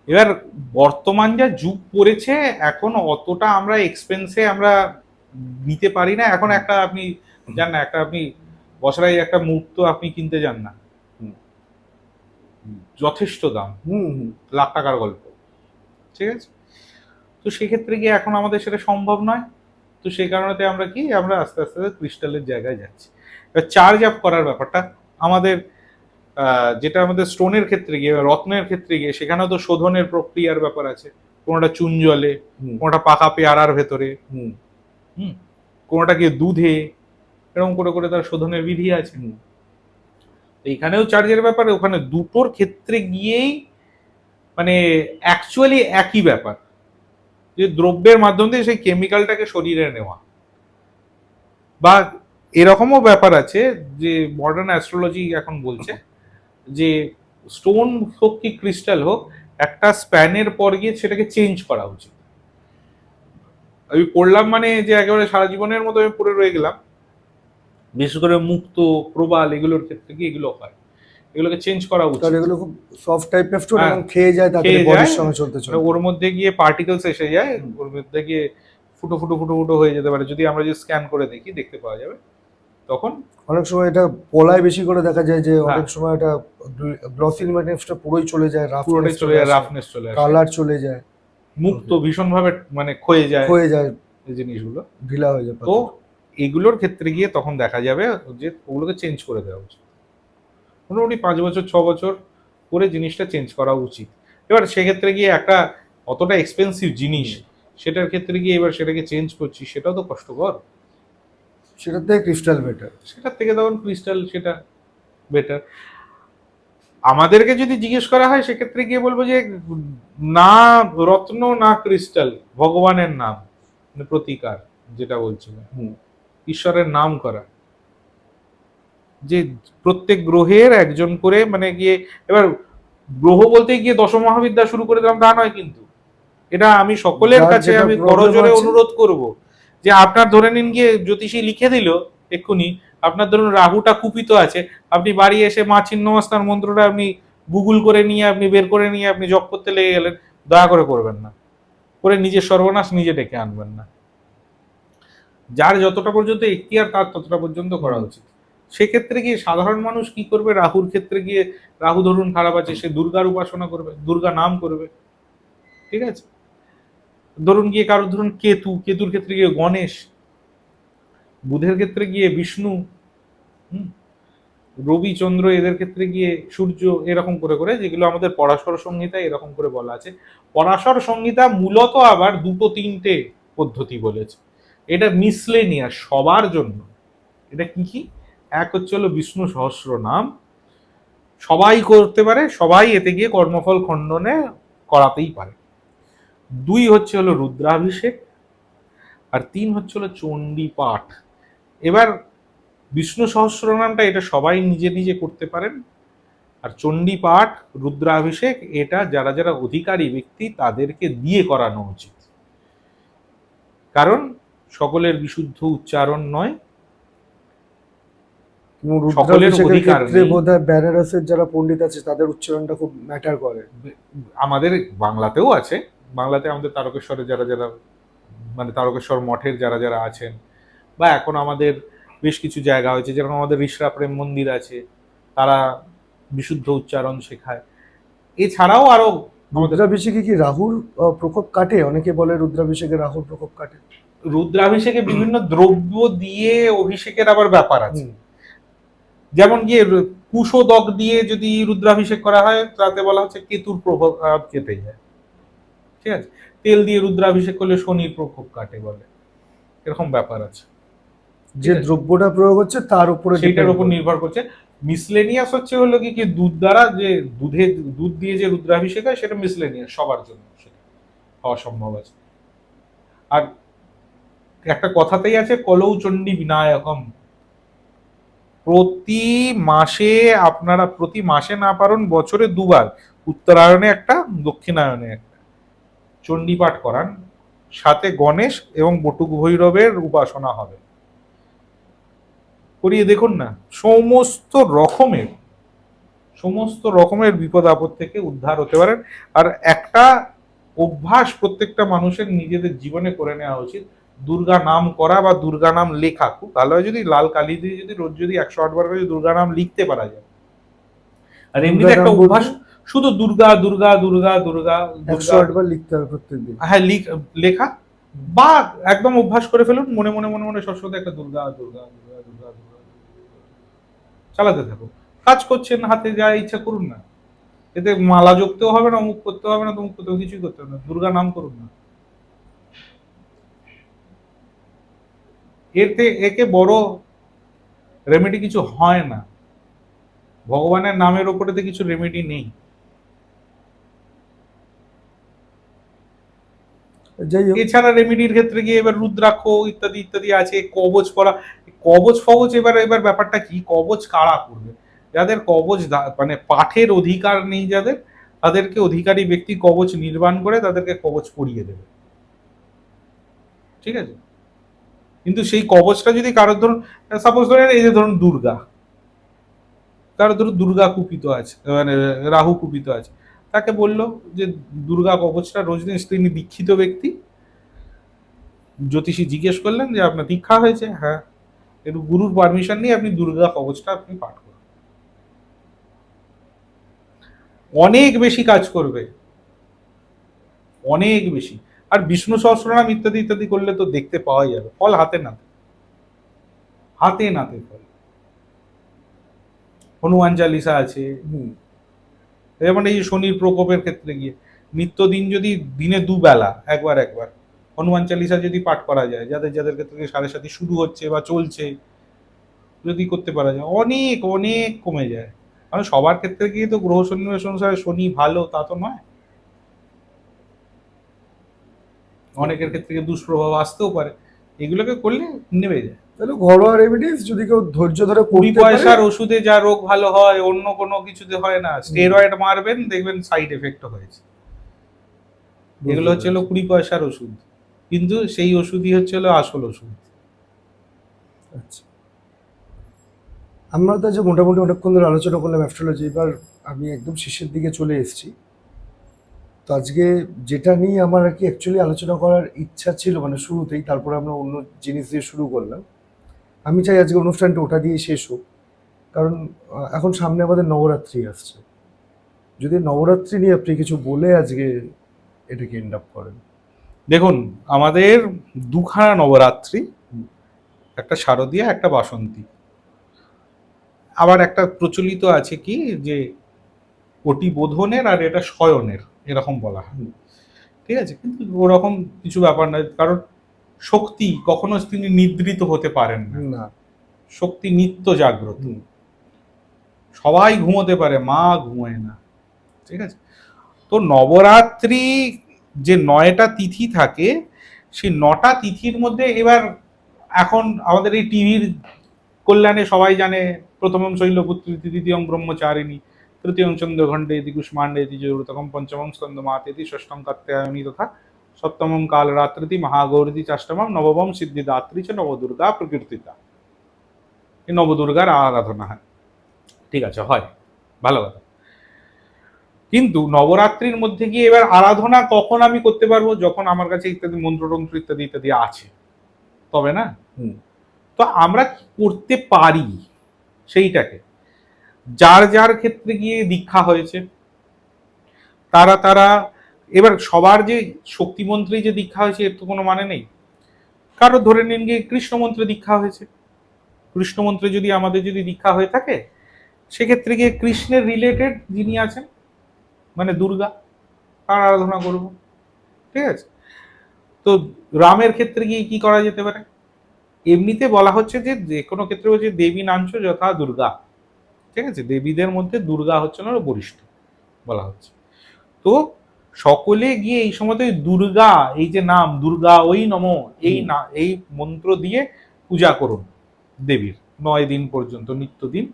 এবার বর্তমান যা যুগ পড়েছে, এখন অতটা আমরা এক্সপেন্সে আমরা নিতে পারি না। এখন একটা আপনি যান না, একটা আপনি বছরে একটা মুক্ত আপনি কিনতে যান না, যথেষ্ট দাম, লাখ টাকার গল্প, ঠিক আছে? তো সেক্ষেত্রে গিয়ে এখন আমাদের সেটা সম্ভব নয়। তো সেই কারণেতে আমরা আস্তে আস্তে ক্রিস্টালের জায়গায় যাচ্ছি। এবার চার্জ আপ করার ব্যাপারটা আমাদের যেটা আমাদের স্টোনের ক্ষেত্রে গিয়ে রত্নের ক্ষেত্রে গিয়ে সেখানেও তো শোধনের প্রক্রিয়ার ব্যাপার আছে। কোনোটা চুন জলে, কোনোটা পাকা পেয়ারার ভেতরে, হুম, কোনোটা গিয়ে দুধে, এরকম করে করে তার শোধনের বিধি আছে। এইখানেও চার্জের ব্যাপারে, ওখানে দুটোর ক্ষেত্রে গিয়েই মানে অ্যাকচুয়ালি একই ব্যাপার, যে দ্রব্যের মাধ্যম দিয়ে সেই কেমিক্যালটাকে শরীরে নেওয়া। বা এরকমও ব্যাপার আছে যে মডার্ন অ্যাস্ট্রোলজি এখন বলছে যে স্টোন হোক কি ক্রিস্টাল হোক, একটা স্প্যানের পর গিয়ে সেটাকে চেঞ্জ করা উচিত। আমি পড়লাম মানে যে একেবারে সারা জীবনের মতো আমি পড়ে রয়ে গেলাম, বিশেষ করে মুক্ত প্রবাল এগুলোর ক্ষেত্রে কি এগুলো হয়, এগুলোকে চেঞ্জ করা উচিত। কারণ এগুলো খুব সফট টাইপের স্টোন হ্যাঁ, এবং খেয়ে যায় তাদের খেয়ে বডির যায়, সঙ্গে চলতে চলতে। ওর মধ্যে গিয়ে পার্টিকেলস এসে যায়, ওর মধ্যে গিয়ে ফুটো ফুটো ফুটো ফুটো হয়ে যেতে পারে। যদি আমরা যে স্ক্যান করে দেখি দেখতে পাওয়া যাবে। তখন অনেক সময় এটা পলায় বেশি করে দেখা যায় যে হ্যাঁ, অনেক সময় এটা গ্লসিনেসটা পুরোই চলে যায়, পুরোটাই চলে যায়, রাফনেস চলে আসে, কালার চলে যায়, মুক্ত ভীষণ ভাবে মানে ক্ষয়ে যায় হয়ে যায়, এই জিনিসগুলো। ঢিলা হয়ে যায়। তো এগুলোর ক্ষেত্রে গিয়ে তখন দেখা যাবে যে ওগুলোকে চেঞ্জ করে দেওয়া উচিত। মোটামুটি 5 বছর 6 বছর করে জিনিসটা চেঞ্জ করা উচিত। এবার সেক্ষেত্রে গিয়ে একটা অতটা এক্সপেন্সিভ জিনিস, সেটার ক্ষেত্রে গিয়ে এবার সেটাকে চেঞ্জ করছি, সেটাও তো কষ্টকর। সেটার থেকে ক্রিস্টাল বেটার। সেটার থেকে তখন ক্রিস্টাল সেটা বেটার। আমাদেরকে যদি জিজ্ঞেস করা হয় সেক্ষেত্রে গিয়ে বলবো যে না রত্ন না ক্রিস্টাল, ভগবানের নাম, মানে প্রতিকার যেটা বলছিলাম, ঈশ্বরের নাম করা, যে প্রত্যেক গ্রহের একজন করে মানে গিয়ে, এবার গ্রহ বলতে গিয়ে দশ মহাবিদ্যা শুরু করে দিলাম তা নয়, কিন্তু এটা আমি সকলের যার কাছে যেটা আমি problem করজোরে আছে। অনুরোধ করব যে আপনার ধরে নিন গিয়ে জ্যোতিষী লিখে দিল এক্ষুনি আপনার ধরুন রাহুটা কুপিত আছে, আপনি বাড়ি এসে মা ছিন্নমস্তার মন্ত্রটা আপনি গুগল করে নিয়ে আপনি বের করে নিয়ে আপনি জপ করতে লেগে গেলেন, দয়া করে করবেন না, করে নিজের সর্বনাশ নিজে ডেকে আনবেন না। যার যতটা পর্যন্ত এখতিয়ার তার ততটা পর্যন্ত করা উচিত। সেক্ষেত্রে গিয়ে সাধারণ মানুষ কি করবে, রাহুর ক্ষেত্রে গিয়ে রাহু ধরুন খারাপ আছে, সে দুর্গার উপাসনা করবে, দুর্গা নাম করবে, ঠিক আছে। ধরুন গিয়ে কারোর ধরুন কেতুর ক্ষেত্রে গিয়ে গণেশ, বুধের ক্ষেত্রে গিয়ে বিষ্ণু, রবি চন্দ্র এদের ক্ষেত্রে গিয়ে সূর্য, এরকম করে করে যেগুলো আমাদের পরাশর সংহিতা এরকম করে বলা আছে। পরাশর সংহিতা মূলত আবার দুটো তিনটে পদ্ধতি বলেছে, এটা মিসলেনিয়াস সবার জন্য। এটা কি কি, এক হচ্ছে হলো বিষ্ণু সহস্র নাম, সবাই করতে পারে, সবাই এতে গিয়ে কর্মফল খণ্ডনে করাতেই পারে। 2 হচ্ছে হলো রুদ্রাভিষেক, আর 3 হচ্ছে হলো চণ্ডী পাঠ। এবার বিষ্ণু সহস্র নামটা এটা সবাই নিজে নিজে করতে পারেন, আর চণ্ডী পাঠ রুদ্রাভিষেক এটা যারা যারা অধিকারী ব্যক্তি তাদেরকে দিয়ে করানো উচিত, কারণ সকলের বিশুদ্ধ উচ্চারণ নয়, সকলের অধিকার ক্ষেত্রে নেই। বোধহয় বেনারসের যারা পণ্ডিত আছে তাদের উচ্চারণটা খুব ম্যাটার করে। আমাদের বাংলাতেও আছে, বাংলাতে আমাদের তারকেশ্বরে যারা যারা মানে তারকেশ্বর মঠের যারা যারা আছেন, বা এখন আমাদের বেশ কিছু জায়গা হয়েছে, যেরকম আমাদের ঋষরা প্রেম মন্দির আছে, তারা বিশুদ্ধ উচ্চারণ শেখায়। এছাড়াও আরো রুদ্রাভিষেকে কি রাহুর প্রকোপ কাটে? অনেকে বলে রুদ্রাভিষেকে রাহুর প্রকোপ কাটে। রুদ্রাভিষেকে বিভিন্ন দ্রব্য দিয়ে অভিষেকের আবার ব্যাপার আছে। যেমন গিয়ে কুশোদক দিয়ে যদি রুদ্রাভিষেক করা হয় তাতে বলা হচ্ছে কেতুর প্রভাব কেটে যায়, ঠিক আছে। তেল দিয়ে রুদ্রাভিষেক করলে শনির প্রকোপ কাটে বলে, এরকম ব্যাপার আছে। যে দ্রব্যটা প্রয়োগ হচ্ছে তার উপরে, সেইটার উপর নির্ভর করছে। মিসলেনিয়াস হচ্ছে হলো কি দুধ দ্বারা যে দুধ দিয়ে যে রুদ্রাভিষেক হয় সেটা মিসলেনিয়াস, সবার জন্য সেটা হওয়া সম্ভব আছে। আর একটা কথাতেই আছে কলৌ চণ্ডী বিনায়কম, প্রতি মাসে না পারেন বছরে 2 বার, উত্তরায়ণে একটা দক্ষিণায়নে একটা চণ্ডী পাঠ করান, সাথে গণেশ এবং বটুক ভৈরবের উপাসনা হবে, করিয়ে দেখুন না, সমস্ত রকমের বিপদ আপদ থেকে উদ্ধার হতে পারেন। আর একটা অভ্যাস প্রত্যেকটা মানুষের নিজেদের জীবনে করে নেওয়া উচিত, দুর্গা নাম করা বা দুর্গা নাম লেখা। খুব ভালো হয় যদি লাল কালি দিয়ে যদি রোজ যদি 108 বার করে দুর্গা নাম লিখতে পারা যায়। আর এমনিতে একটা অভ্যাস, শুধু দুর্গা দুর্গা দুর্গা দুর্গা 108 বার লিখতে হবে প্রত্যেকদিন। হ্যাঁ লেখা, বা একদম অভ্যাস করে ফেলুন, মনে মনে মনে মনে সবসময় একটা দুর্গা দুর্গা দুর্গা দুর্গা দুর্গা চালাতে থাকুন। কাজ করছেন, হাতে যা ইচ্ছা করুন না, এতে মালা জপতেও হবে না, অমুক করতে হবে না, তমুক করতে হবে, কিছুই করতে হবে না, দুর্গা নাম করুন না। একে বড় রেমেডি কিছু হয় না। ভগবানের নামের ওপরে তো কিছু রেমেডি নেই। যাই হোক, এছাড়া রেমেডির ক্ষেত্রে গিয়ে এবার রুদ্রাক্ষ ইত্যাদি ইত্যাদি আছে, কবচ পরা। কবচ ফবচ এবার এবার ব্যাপারটা কি, কবচ কারা করবে? যাদের কবচ মানে পাঠের অধিকার নেই, যাদের, তাদেরকে অধিকারী ব্যক্তি কবচ নির্মাণ করে তাদেরকে কবচ পরিয়ে দেবে, ঠিক আছে? কিন্তু সেই কবচটা যদি কারোর ধরুন, সাপোজ ধরেন এই যে ধরুন দুর্গা, কারোর ধরুন দুর্গা কুপিত আছে, মানে রাহু কুপিত আছে, তাকে বললো যে দুর্গা কবচটা রোজ দিন, তিনি দীক্ষিত ব্যক্তি, জ্যোতিষী জিজ্ঞেস করলেন যে আপনার দীক্ষা হয়েছে, হ্যাঁ, একটু গুরুর পারমিশন নিয়ে আপনি দুর্গা কবচটা আপনি পাঠ করুন, অনেক বেশি কাজ করবে, অনেক বেশি। আর বিষ্ণু সহস্রনাম ইত্যাদি ইত্যাদি করলে তো দেখতে পাওয়াই যাবে, ফল হাতে নাতে, হাতে নাতে ফল। হনুমান চালিসা আছে, যেমন এই শনির প্রকোপের ক্ষেত্রে গিয়ে নিত্যদিন যদি দিনে দুবেলা একবার একবার হনুমান চালিসা যদি পাঠ করা যায়, যাদের যাদের ক্ষেত্রে সাড়ে সাথে শুরু হচ্ছে বা চলছে, যদি করতে পারা যায় অনেক অনেক কমে যায়। কারণ সবার ক্ষেত্রে গিয়ে তো গ্রহ সন্নিবেশ অনুসারে শনি ভালো তা তো নয়, অনেকের ক্ষেত্রে গিয়ে দুষ্প্রভাব আসতেও পারে, এগুলোকে করলে নেমে যায়। তাহলে ঘরোয়া রেমেডিস যদি কেউ ধৈর্য ধরে কুড়ি করতে পারে, পয়সার ওষুধে যা রোগ ভালো হয় অন্য কোনো কিছুতে হয় না। স্টেরয়েড মারবেন, দেখবেন সাইড এফেক্ট হয়েছে। এগুলো হচ্ছে হলো 20 পয়সার ওষুধ, কিন্তু সেই ওষুধই হচ্ছে হলো আসল ওষুধ। আচ্ছা, আমরা তো যে মোটামুটি অনেকক্ষণ ধরে আলোচনা করলাম অ্যাস্ট্রোলজি, এবার আমি একদম শেষের দিকে চলে এসেছি। তো আজকে যেটা নিয়ে আমার আর কি অ্যাকচুয়ালি আলোচনা করার ইচ্ছা ছিল, মানে শুরুতেই, তারপরে আমরা অন্য জিনিস দিয়ে শুরু করলাম। আমি চাই আজকে অনুষ্ঠানটা ওটা দিয়ে শেষ হোক, কারণ এখন সামনে আমাদের নবরাত্রি আসছে। যদি নবরাত্রি নিয়ে আপনি কিছু বলে আজকে এটাকে এন্ড আপ করেন। দেখুন, আমাদের দুখানা নবরাত্রি, একটা শারদীয়া, একটা বাসন্তী। আবার একটা প্রচলিত আছে কি যে ওটি বোধনের আর এটা শয়নের, এরকম বলা হয়, ঠিক আছে? কিন্তু ওরকম কিছু ব্যাপার নয়, কারণ শক্তি কখনো তিনি নিদ্রিত হতে পারেন না, না, শক্তি নিত্য জাগ্রত। সবাই ঘুমোতে পারে, মা ঘুমোয় না, ঠিক আছে? তো নবরাত্রি যে 9টা তিথি থাকে, সেই 9টা তিথির মধ্যে এবার এখন আমাদের এই টিভির কল্যাণে সবাই জানে, প্রথমম শৈলপুত্রী, দ্বিতীয়ং ব্রহ্মচারিণী, তৃতীয়ং চন্দ্রঘণ্টেতি কুষ্মাণ্ডেতি চতুর্থম পঞ্চমং স্কন্দমাতেতি ষষ্ঠম কাত্যায়নী তথা সপ্তমম কালরাত্রিতি মহাগৌরীতি চাষ্টমম নবমম সিদ্ধিদাত্রী চ নবদুর্গা প্রকীর্তিতা। এই নবদুর্গার আরাধনা হয়, ঠিক আছে, হয়, ভালো কথা। কিন্তু নবরাত্রির মধ্যে গিয়ে এবার আরাধনা কখন আমি করতে পারবো? যখন আমার কাছে ইত্যাদি মন্ত্রতন্ত্র ইত্যাদি ইত্যাদি আছে, তবে না? তো আমরা কি করতে পারি সেইটাকে, যার যার ক্ষেত্রে গিয়ে দীক্ষা হয়েছে তারা তারা, এবার সবার যে শক্তিমন্ত্রী যে দীক্ষা হয়েছে এর তো কোনো মানে নেই। কারো ধরে নিন গিয়ে কৃষ্ণমন্ত্রে দীক্ষা হয়েছে, কৃষ্ণমন্ত্রে যদি আমাদের যদি দীক্ষা হয়ে থাকে, সেক্ষেত্রে গিয়ে কৃষ্ণের রিলেটেড যিনি আছেন, মানে দুর্গা, তার আরাধনা করব, ঠিক আছে? তো রামের ক্ষেত্রে গিয়ে কি করা যেতে পারে? এমনিতে বলা হচ্ছে যে যে কোনো ক্ষেত্রে হচ্ছে দেবী নাঞ্চ যথা দুর্গা, ঠিক আছে? দেবীদের মধ্যে দুর্গা হচ্ছে না বরিষ্ঠ বলা হচ্ছে। তো সকলে গিয়ে এই সময়তে দুর্গা, এই যে নাম দুর্গা ওই নম, এই না এই মন্ত্র দিয়ে পূজা করুন দেবীর 9 দিন পর্যন্ত নিত্যদিন।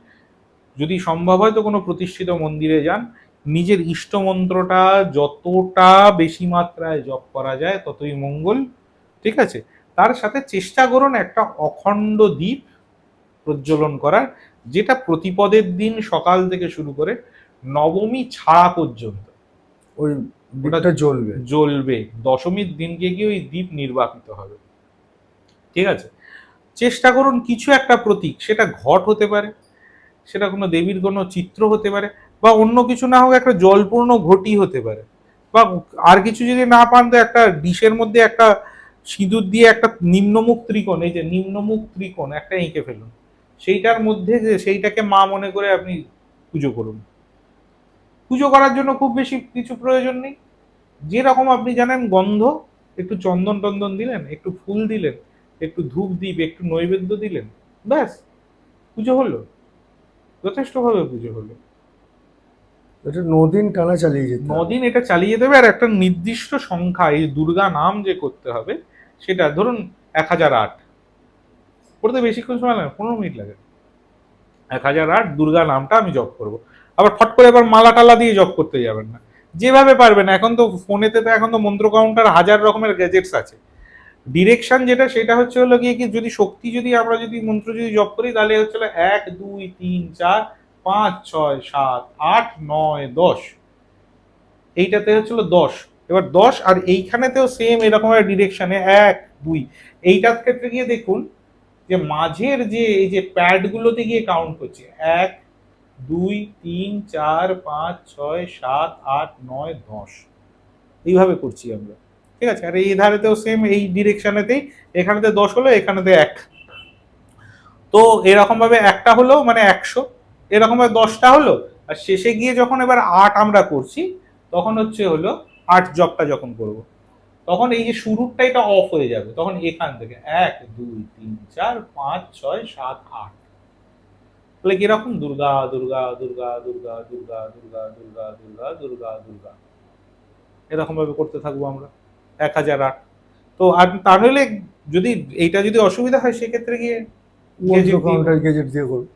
যদি সম্ভব হয় তো কোনো প্রতিষ্ঠিত মন্দিরে যান, নিজের ইষ্ট মন্ত্রটা যতটা বেশি মাত্রায় জপ করা যায় ততই মঙ্গল, ঠিক আছে? তার সাথে চেষ্টা করুন একটা অখণ্ড দ্বীপ প্রজ্বলন করার, যেটা প্রতিপদের দিন সকাল থেকে শুরু করে নবমী ছাড়া পর্যন্ত ওই ওটা জ্বলবে জ্বলবে। দশমীর দিনকে গিয়ে ওই দ্বীপ নির্বাপিত হবে, ঠিক আছে? চেষ্টা করুন কিছু একটা প্রতীক, সেটা ঘট হতে পারে, সেটা কোনো দেবীর কোনো চিত্র হতে পারে, বা অন্য কিছু না হোক একটা জলপূর্ণ ঘটি হতে পারে, বা আর কিছু যদি না পান তো একটা ডিশের মধ্যে একটা সিঁদুর দিয়ে একটা নিম্নমুখ ত্রিকোণ, এই যে নিম্নমুখ ত্রিকোণ একটা এঁকে ফেলুন, সেইটার মধ্যে যে সেইটাকে মা মনে করে আপনি পুজো করুন। পুজো করার জন্য খুব বেশি কিছু প্রয়োজন নেই। যেরকম আপনি জানেন গন্ধ, একটু চন্দন টন্দন দিলেন, একটু ফুল দিলেন, একটু ধূপ দ্বীপ, একটু নৈবেদ্য দিলেন, ব্যাস পুজো হলো, যথেষ্টভাবে পুজো হলো। এটা 9 দিন টানা চালিয়ে যেতে হবে। 9 দিন এটা চালিয়ে দেবে, আর একটা নির্দিষ্ট সংখ্যা এই দুর্গা নাম যে করতে হবে সেটা ধরুন 1008 করতে বেশিক্ষণ সময় লাগে, 15 মিনিট লাগে। 1008 দুর্গা নামটা আমি জপ করব। আবার ফট করে এবার মালা টালা দিয়ে জপ করতে যাবেন না, যেভাবে পারবেন। এখন তো ফোনেতে তো এখন তো মন্ত্র কাউন্টার হাজার রকমের গ্যাজেটস আছে। ডিরেকশন যেটা সেটা হচ্ছে হলো গিয়ে কি, যদি শক্তি যদি আমরা যদি মন্ত্র যদি জপ করি তাহলে হচ্ছে 1 2 3 4 5 6 7 8 9 10, এইটাতে হচ্ছিল 10। এবার 10 আর এইখানেতেও সেম এরকম ডিরেকশনে 1 2, এইটার ক্ষেত্রে গিয়ে দেখুন যে মাঝের যে এই যে প্যাড গুলোতে গিয়ে কাউন্ট করছে 1 2 3 4 5 6 7 8 9 10, এইভাবে করছি আমরা। ঠিক আছে, আর এই ধারেতেও সেম এই ডিরেকশনেতেই, এখানেতে 10 হলো, এখানেতে 1। তো এরকম ভাবে একটা হলো মানে 100, এরকম ভাবে 10টা হলো। আর শেষে গিয়ে যখন এবার 8 আমরা করছি, তখন হচ্ছে হলো 8 জবটা যখন করব, তখন এই যে শুরুরটা এটা অফ হয়ে যাবে, তখন এখান থেকে 1 2 3 4 5 6 7 8, তাহলে কিরকম দুর্গা দুর্গা দুর্গা দুর্গা দুর্গা দুর্গা দুর্গা দুর্গা দুর্গা দুর্গা, এরকম ভাবে করতে থাকবো আমরা 1008। তো আর তা নইলে যদি এইটা যদি অসুবিধা হয় সেক্ষেত্রে গিয়ে মন্ত্র কাউন্টার গেজেট দিয়ে করবো।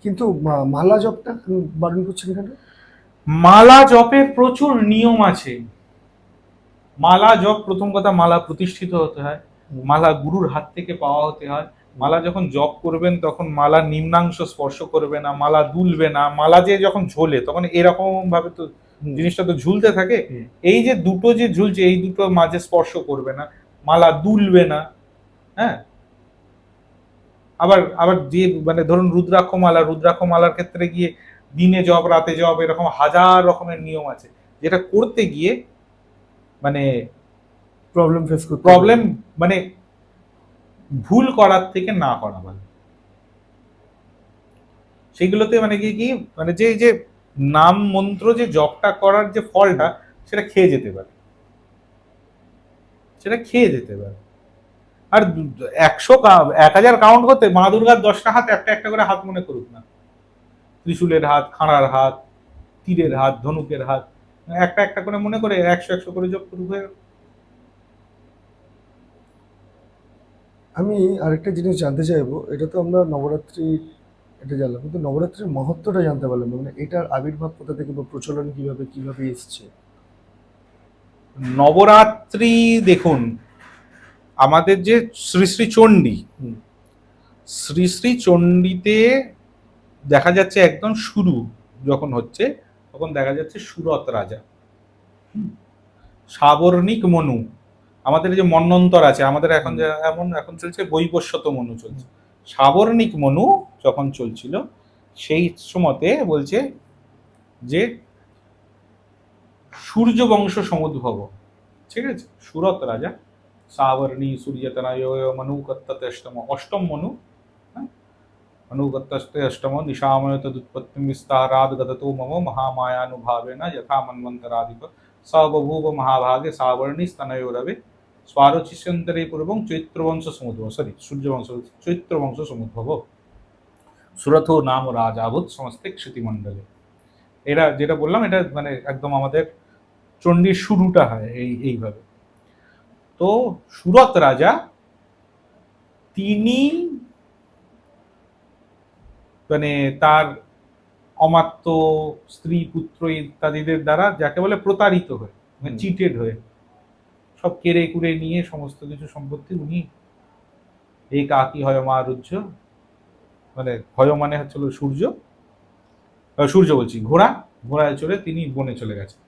কিন্তু মালা জপটা বারণ করছেন কেন? মালা জপে প্রচুর নিয়ম আছে। মালা জপ, প্রথম কথা মালা প্রতিষ্ঠিত হতে হয়, মালা গুরুর হাত থেকে পাওয়া হতে হয়। মালা যখন জপ করবেন তখন মালা নিম্নাংশ স্পর্শ করবে না, মালা দুলবে না। মালা যে যখন ঝোলে তখন এরকম ভাবে তো জিনিসটা তো ঝুলতে থাকে, এই যে দুটো যে ঝুলছে এই দুটো মাঝে স্পর্শ করবে না, মালা দুলবে না। হ্যাঁ, আবার আবার যে মানে ধরুন রুদ্রাক্ষ মালার ক্ষেত্রে গিয়ে দিনে জপ রাতে জপ এরকম হাজার রকমের নিয়ম আছে, যেটা করতে গিয়ে মানে প্রবলেম মানে ভুল করার থেকে না করা ভালো। সেগুলোতে মানে কি মানে যে যে নাম মন্ত্র যে জপটা করার যে ফলটা সেটা খেয়ে যেতে পারে, সেটা খেয়ে যেতে পারে। আর 1000 কাউন্ট করতে মা দুর্গার 10টা হাত একটা একটা করে হাত মনে করুক না, ত্রিশূলের হাত, খাঁড়ার হাত, তীরের হাত, ধনুকের হাত, একটা একটা করে মনে করে 100 করে জপ করুক হয়ে। আমি আরেকটা জিনিস জানতে চাইবো, এটা তো আমরা নবরাত্রি এটা জানলাম, কিন্তু নবরাত্রির মহত্বটা জানতে পারলাম না। মানে এটার আবির্ভাব কোথা থেকে বা প্রচলন কিভাবে কিভাবে এসছে? নবরাত্রি দেখুন, আমাদের যে শ্রী শ্রী চণ্ডী, শ্রী শ্রী চণ্ডীতে দেখা যাচ্ছে একদম শুরু যখন হচ্ছে তখন দেখা যাচ্ছে সুরত রাজা, সাবর্ণিক মনু, আমাদের যে মন্বন্তর আছে আমাদের এখন যে এখন চলছে বৈবস্বত মনু চলছে, সাবর্ণিক মনু যখন চলছিল সেই সময়তে বলছে যে সূর্য বংশ সমুদ্ভব, ঠিক আছে, সুরত রাজা সাবর্ণী সূর্যতনয় মনুকত্ততে অষ্টম মনু, অনুগতস্তে অষ্টম নিশাময় তদুৎপত্তিম বিস্তারাদ গততো মম মহামায়ানুভাবেন যথা মন্বন্তরাধিপ স বভূব মহাভাগে সাবর্ণী স্তনয়োরবে স্বারচিষ্যন্তরে পূর্বং চৈত্রবংশ সমুদ্ভব, সরি সূর্যবংশ, চৈত্রবংশ সমুদ্ভব সুরথ নাম রাজাভূত সমস্তে ক্ষিতিমণ্ডলে। এরা যেটা বললাম এটা মানে একদম আমাদের চণ্ডীর শুরুটা হয় এইভাবে। তো সুরত রাজা তিনি মানে তার অমাত্য স্ত্রী পুত্র ইত্যাদিদের দ্বারা যাকে বলে প্রতারিত হয়ে, চিটেড হয়ে, সব কেড়ে কুড়ে নিয়ে সমস্ত কিছু সম্পত্তি উনি এই কাকি হয় মা রুজ্জ, মানে হয় মানে হচ্ছিল সূর্য, সূর্য বলছি ঘোড়া, ঘোড়ায় চড়ে তিনি বনে চলে গেছেন।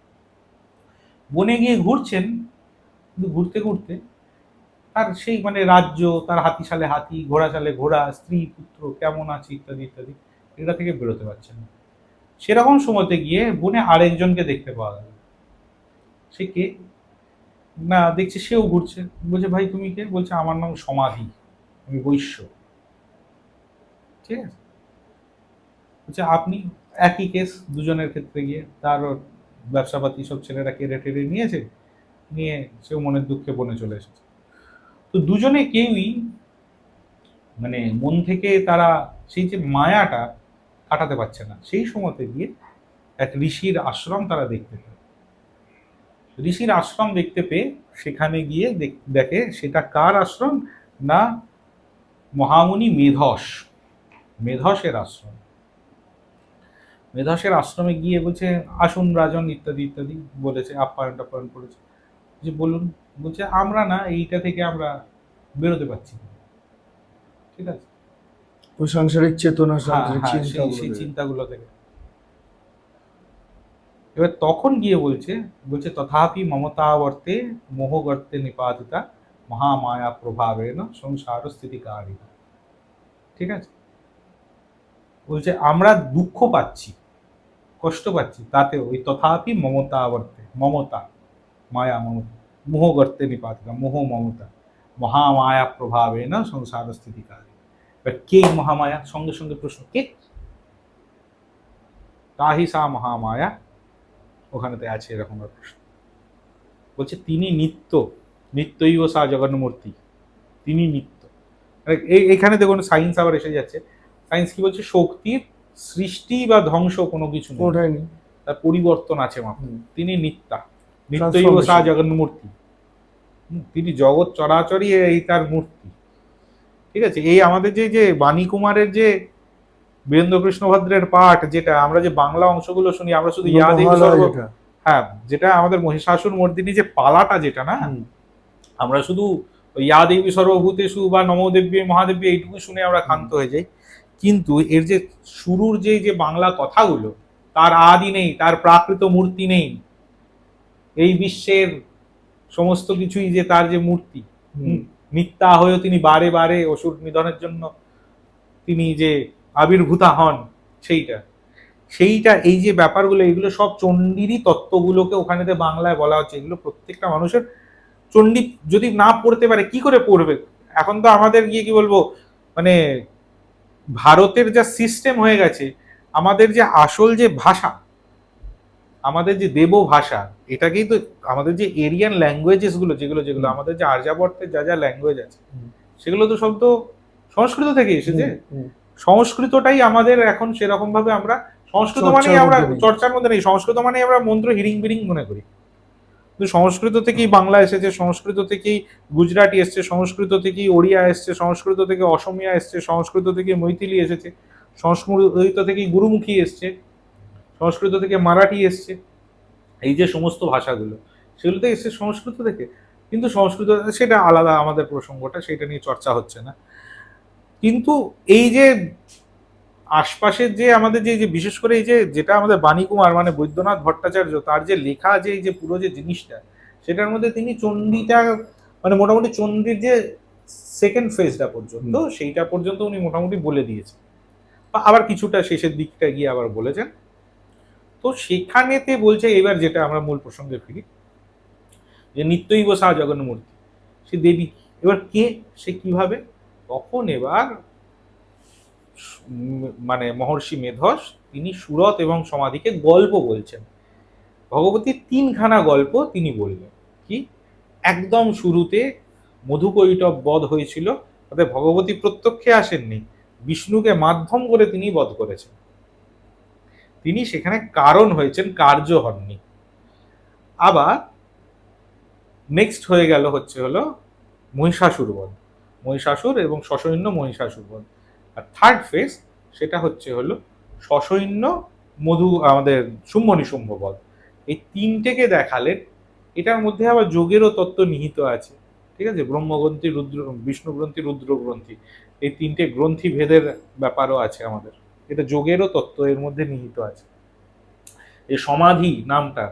বনে গিয়ে ঘুরছেন, কিন্তু ঘুরতে ঘুরতে তার সেই মানে রাজ্য, তার হাতিশালে হাতি, ঘোড়াশালে ঘোড়া, স্ত্রী পুত্র কেমন আছে ইত্যাদি ইত্যাদি, এটা থেকে বেরোতে পারছেন না। সেরকম সময়তে গিয়ে বনে আরেকজনকে দেখতে পাওয়া গেল। সে কে? না, দেখছি সেও ঘুরছে। বলছে ভাই তুমি কে? বলছে আমার নাম সমাধি, আমি বৈশ্য। ঠিক আছে, বলছে আপনি? একই কেস দুজনের ক্ষেত্রে গিয়ে তার ব্যবসাপাতি সব ছেলেরা কেড়ে টেড়ে নিয়েছে, নিয়ে সেও মনের দুঃখে বনে চলে এসেছে। তো দুজনে কেউই মানে মন থেকে তারা সেই যে মায়াটা কাটাতে পারছে না। সেই সময়তে গিয়ে এক ঋষির আশ্রম তারা দেখতে পেল। ঋষির আশ্রম দেখতে পেয়ে সেখানে গিয়ে দেখে সেটা কার আশ্রম? না, মহামুনি মেধস, মেধসের আশ্রম। মেধসের আশ্রমে গিয়ে বলছে আসুন রাজন ইত্যাদি ইত্যাদি বলেছে, আপ্যায়ন টাপ্যায়ন করেছে। যে বলুন, বলছে আমরা না এইটা থেকে আমরা বেরোতে পারছি না। ঠিক আছে, ওই সাংসারিক চেতনা, হ্যাঁ সাংসারিক হ্যাঁ, চিন্তা সেই সেই চিন্তাগুলো থেকে। এবার তখন গিয়ে বলছে, বলছে তথাপি মমতাবর্তে মোহগর্তে নিপাতিতা মহামায়া প্রভাবেন সংসার স্থিতিকারিণা। ঠিক আছে, বলছে আমরা দুঃখ পাচ্ছি, কষ্ট পাচ্ছি, তাতে ওই তথাপি মমতাবর্তে, মমতা, মায়া মমতা, মোহগর্তে নিপাতিতা, মোহ মমতা মহামায়া প্রভাবেন সংসার স্থিতিকারিণা। এবার কে মহামায়া? সঙ্গে সঙ্গে প্রশ্ন, কে? তাহি সা মহামায়া, ওখানেতে আছে এরকম একটা প্রশ্ন। বলছে তিনি নিত্য, নিত্যইব সা জগন্মূর্তি, তিনি নিত্য। এখানে দেখুন সায়েন্স আবার এসে যাচ্ছে। সায়েন্স কি বলছে? শক্তির সৃষ্টি বা ধ্বংস কোনো কিছু নেই, ওটাই নেই। তার পরিবর্তন আছে মাত্র। তিনি নিত্যা, নিত্যইব সা Transformation. জগন্মূর্তি, তিনি জগৎ চরাচরই এই তার মূর্তি। ঠিক আছে, এই আমাদের যে যে বাণী কুমারের যে বীরেন্দ্র কৃষ্ণ ভদ্রের পাঠ, যেটা আমরা যে বাংলা অংশগুলো শুনি, আমরা শুধু ইয়া দেবী মহালয়া সর্ব, যেটা। হ্যাঁ, যেটা আমাদের মহিষাসুর মর্দিনী যে পালাটা যেটা না, হুম। আমরা শুধু ওই ইয়া দেবী সর্বভূতেষু বা নমো দেবী মহাদেবী এইটুকু শুনে আমরা ক্ষান্ত হয়ে যাই। কিন্তু এর যে শুরুর যে যে বাংলা কথাগুলো, তার আদি নেই, তার প্রাকৃত মূর্তি নেই, এই বিশ্বের সমস্ত কিছুই যে তার যে মূর্তি, মিথ্যা হয়েও তিনি বারে বারে অসুর নিধনের জন্য তিনি যে আবির্ভূতা হন, সেইটা সেইটা এই যে ব্যাপারগুলো, এগুলো সব চণ্ডীরই তত্ত্বগুলোকে ওখানেতে বাংলায় বলা হচ্ছে। এগুলো প্রত্যেকটা মানুষের, চণ্ডী যদি না পড়তে পারে কি করে পড়বে? এখন তো আমাদের গিয়ে কি বলবো, মানে ভারতের যা সিস্টেম হয়ে গেছে, আমাদের যে আসল যে ভাষা, আমাদের যে দেব ভাষা, এটাকেই তো আমাদের যে এরিয়ান ল্যাঙ্গুয়েজেস গুলো, যেগুলো যেগুলো আমাদের যে আর্যাবর্তের যা যা ল্যাঙ্গুয়েজ আছে, সেগুলো তো সব তো সংস্কৃত থেকে এসেছে। সংস্কৃতটাই আমাদের এখন সেরকম ভাবে আমরা, সংস্কৃত মানেই আমরা চর্চার মধ্যে নেই, সংস্কৃত মানেই আমরা মন্ত্র হিরিং বিরিং মনে করি। কিন্তু সংস্কৃত থেকেই বাংলা এসেছে, সংস্কৃত থেকেই গুজরাটি এসছে, সংস্কৃত থেকেই ওড়িয়া এসছে, সংস্কৃত থেকে অসমিয়া এসছে, সংস্কৃত থেকে মৈথিলি এসেছে, সংস্কৃত থেকেই গুরুমুখী এসছে, সংস্কৃত থেকে মারাঠি এসছে। এই যে সমস্ত ভাষাগুলো, সেগুলো তো এসছে সংস্কৃত থেকে। কিন্তু সংস্কৃত সেটা আলাদা, আমাদের প্রসঙ্গটা সেটা নিয়ে চর্চা হচ্ছে না। কিন্তু এই যে আশপাশের যে আমাদের যে বিশেষ করে এই যে যেটা আমাদের বাণীকুমার মানে বৈদ্যনাথ ভট্টাচার্য, তার যে লেখা যে এই যে পুরো যে জিনিসটা, সেটার মধ্যে তিনি চণ্ডীটা মানে মোটামুটি চণ্ডীর যে সেকেন্ড ফেজটা পর্যন্ত, সেইটা পর্যন্ত উনি মোটামুটি বলে দিয়েছেন, বা আবার কিছুটা শেষের দিকটা গিয়ে আবার বলেছেন। তো সেখানেতে বলছে, এবার যেটা আমরা মূল প্রসঙ্গে ফিরি, যে নিত্যই সা জগন্মূর্তি, সে দেবী। এবার কে, সে কিভাবে? তখন এবার মানে মহর্ষি মেধস তিনি সুরত এবং সমাধিকে গল্প বলছেন। ভগবতীর তিনখানা গল্প তিনি বললেন। কি? একদম শুরুতে মধুকৈটব বধ হয়েছিল, তাতে ভগবতী প্রত্যক্ষে আসেননি, বিষ্ণুকে মাধ্যম করে তিনি বধ করেছেন। তিনি সেখানে কারণ হয়েছেন, কার্য হননি। আবার নেক্সট হয়ে গেল হলো মহিষাসুর বধ, মহিষাসুর এবং সসৈন্য মহিষাসুর বধ। আর থার্ড ফেজ সেটা হলো সসৈন্য আমাদের শুম্ভ নিশুম্ভ বধ। এই তিনটেকে দেখালেন। এটার মধ্যে আবার যোগেরও তত্ত্ব নিহিত আছে। ঠিক আছে, ব্রহ্মগ্রন্থি, বিষ্ণু গ্রন্থি, রুদ্র গ্রন্থি, এই তিনটে গ্রন্থি ভেদের ব্যাপারও আছে আমাদের। এটা যোগেরও তত্ত্ব এর মধ্যে নিহিত আছে। এই সমাধি নামটা,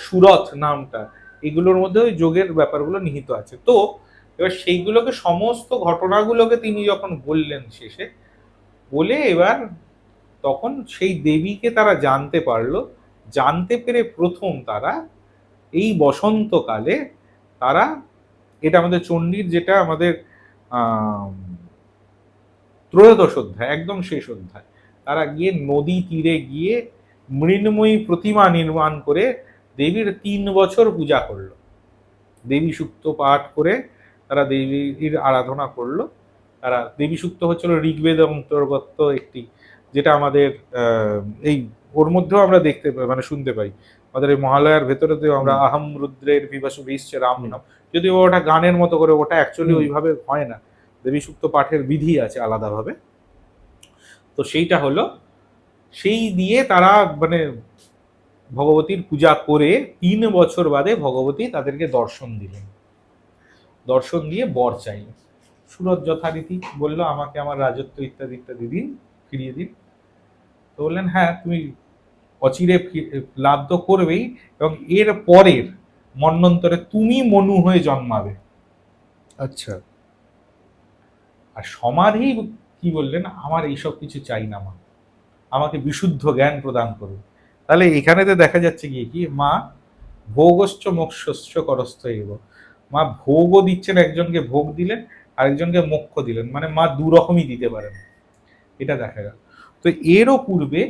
সুরথ নামটা, এগুলোর মধ্যে ওই যোগের ব্যাপারগুলো নিহিত আছে। তো এবার সেইগুলোকে, সমস্ত ঘটনাগুলোকে তিনি যখন বললেন শেষে, বলে এবার তখন সেই দেবীকে তারা জানতে পারলো। জানতে পেরে প্রথম তারা এই বসন্তকালে তারা, এটা আমাদের চণ্ডীর যেটা আমাদের আহ ত্রয়োদশ অধ্যায়, একদম শেষ অধ্যায়, তারা গিয়ে নদী তীরে গিয়ে মৃন্ময়ী প্রতিমা নির্মাণ করে দেবীর 3 বছর পূজা করলো। দেবী সূক্ত পাঠ করে তারা দেবীর আরাধনা করলো। তারা দেবী সূক্ত হচ্ছিল ঋগ্বেদ অন্তর্গত একটি, যেটা আমাদের এই ওর মধ্যেও আমরা দেখতে পাই, মানে শুনতে পাই। আমাদের এই মহালয়ার ভেতরেতেও আমরা আহম রুদ্রের বিভাসু ভীষ্মে রাম নাম, যদিও ওটা গানের মতো করে, ওটা অ্যাকচুয়ালি ওইভাবে হয় না, দেবী সূক্ত পাঠের বিধি আছে আলাদাভাবে। তো সেইটা হলো, সেই দিয়ে তারা মানে ভগবতীর পূজা করে 3 বছর বাদে ভগবতী তাদেরকে দর্শন দিলেন। দর্শন দিয়ে বর চাইলেন। সুরত যথারীতি বলল, আমাকে আমার রাজত্ব ইত্যাদি ইত্যাদি দিন, ফিরিয়ে দিন। তো বললেন, হ্যাঁ তুমি অচিরে লাভ তো করবেই, এবং এর পরের মন্বন্তরে তুমি মনু হয়ে জন্মাবে। আচ্ছা। আর সমাধি কি বললেন, আমার এইসব কিছু চাই না মা, আমাকে বিশুদ্ধ জ্ঞান প্রদান করুন। তাহলে এখানেতে দেখা যাচ্ছে কি মা ভোগশ্চ মোক্ষশ্চ করস্থ এব, মা ভোগও দিচ্ছেন, একজনকে ভোগ দিলেন, আরেকজনকে মোক্ষ দিলেন, মানে মা দুরকমই দিতে পারেন, এটা দেখা গেল। তো এরও পূর্বে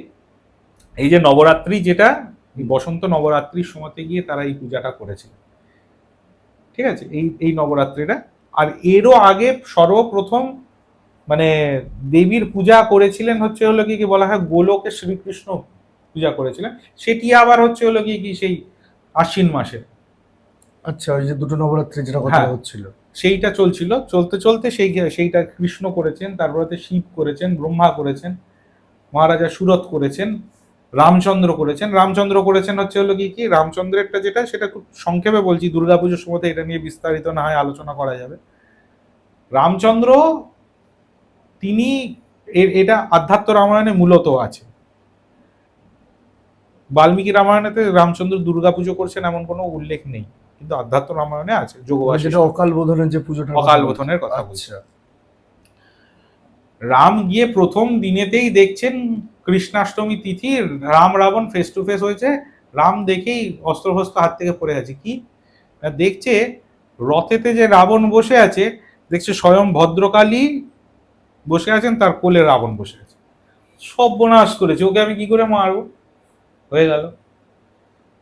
এই যে নবরাত্রি, যেটা বসন্ত নবরাত্রির সময়তে গিয়ে তারা এই পূজাটা করেছিলেন, ঠিক আছে, এই নবরাত্রিটা। আর এরও আগে সর্বপ্রথম মানে দেবীর পূজা করেছিলেন হচ্ছে হলো কি বলা হয় গোলকে শ্রীকৃষ্ণ পূজা করেছিলেন, সেটি আবার হচ্ছে হলো কি সেই আশ্বিন মাসে। আচ্ছা, ওই যে দুটো নবরাত্রি যেটা কথা হ্যাঁ, হচ্ছিল, সেইটা চলছিল, চলতে চলতে সেইটা কৃষ্ণ করেছেন, তারপরে শিব করেছেন, ব্রহ্মা করেছেন, মহারাজা সুরত করেছেন, রামচন্দ্র করেছেন। রামচন্দ্র করেছেন হচ্ছে হলো কি রামচন্দ্রেরটা যেটা, সেটা খুব সংক্ষেপে বলছি, দুর্গাপুজোর সময় এটা নিয়ে বিস্তারিত না হয় আলোচনা করা যাবে। রামচন্দ্র তিনি এটা আধ্যাত্ম রামায়ণে মূলত আছে। বাল্মীকি রামায়ণেতে রামচন্দ্র দুর্গাপুজো করছেন এমন কোনো উল্লেখ নেই, কিন্তু আধ্যাত্ম রামায়ণে আছে। মানে যেটা অকাল বোধনের যে পুজোটা, অকাল বোধনের কথা বলছে। রাম গিয়ে প্রথম দিনেতেই দেখছেন কৃষ্ণাষ্টমী তিথি, Ram Ravan face to face হয়েছে। রাম দেখেই অস্ত্রশস্ত্র হাত থেকে পড়ে আছে, কি দেখছে রথেতে যে রাবণ বসে আছে, দেখছে স্বয়ং ভদ্রকালী বসে আছেন, তার কোলে রাবণ বসে আছে। সর্বনাশ করেছে, ওকে আমি কি করে মারবো, হয়ে গেল।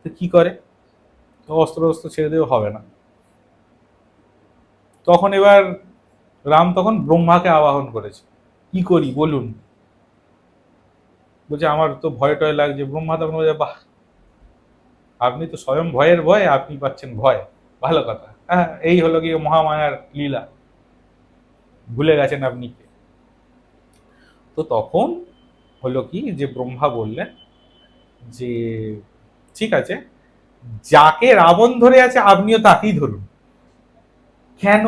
তো কি করে, অস্ত্র ছেড়ে দেওয়া হবে না। তখন এবার রাম তখন ব্রহ্মাকে আবাহন করেছে, কি করি বলুন। বলছে আমার তো ভয় টয় লাগছে। ব্রহ্মা তখন বলছে, বাহ, আপনি তো স্বয়ং ভয়ের ভয়, আপনি পাচ্ছেন ভয়, ভালো কথা। হ্যাঁ, এই হলো কি মহামায়ার লীলা, ভুলে গেছেন আপনি। তো তখন হলো কি যে ব্রহ্মা বললেন যে ঠিক আছে, যাকে রাবণ ধরে আছে আপনিও তাকেই ধরুন। কেন?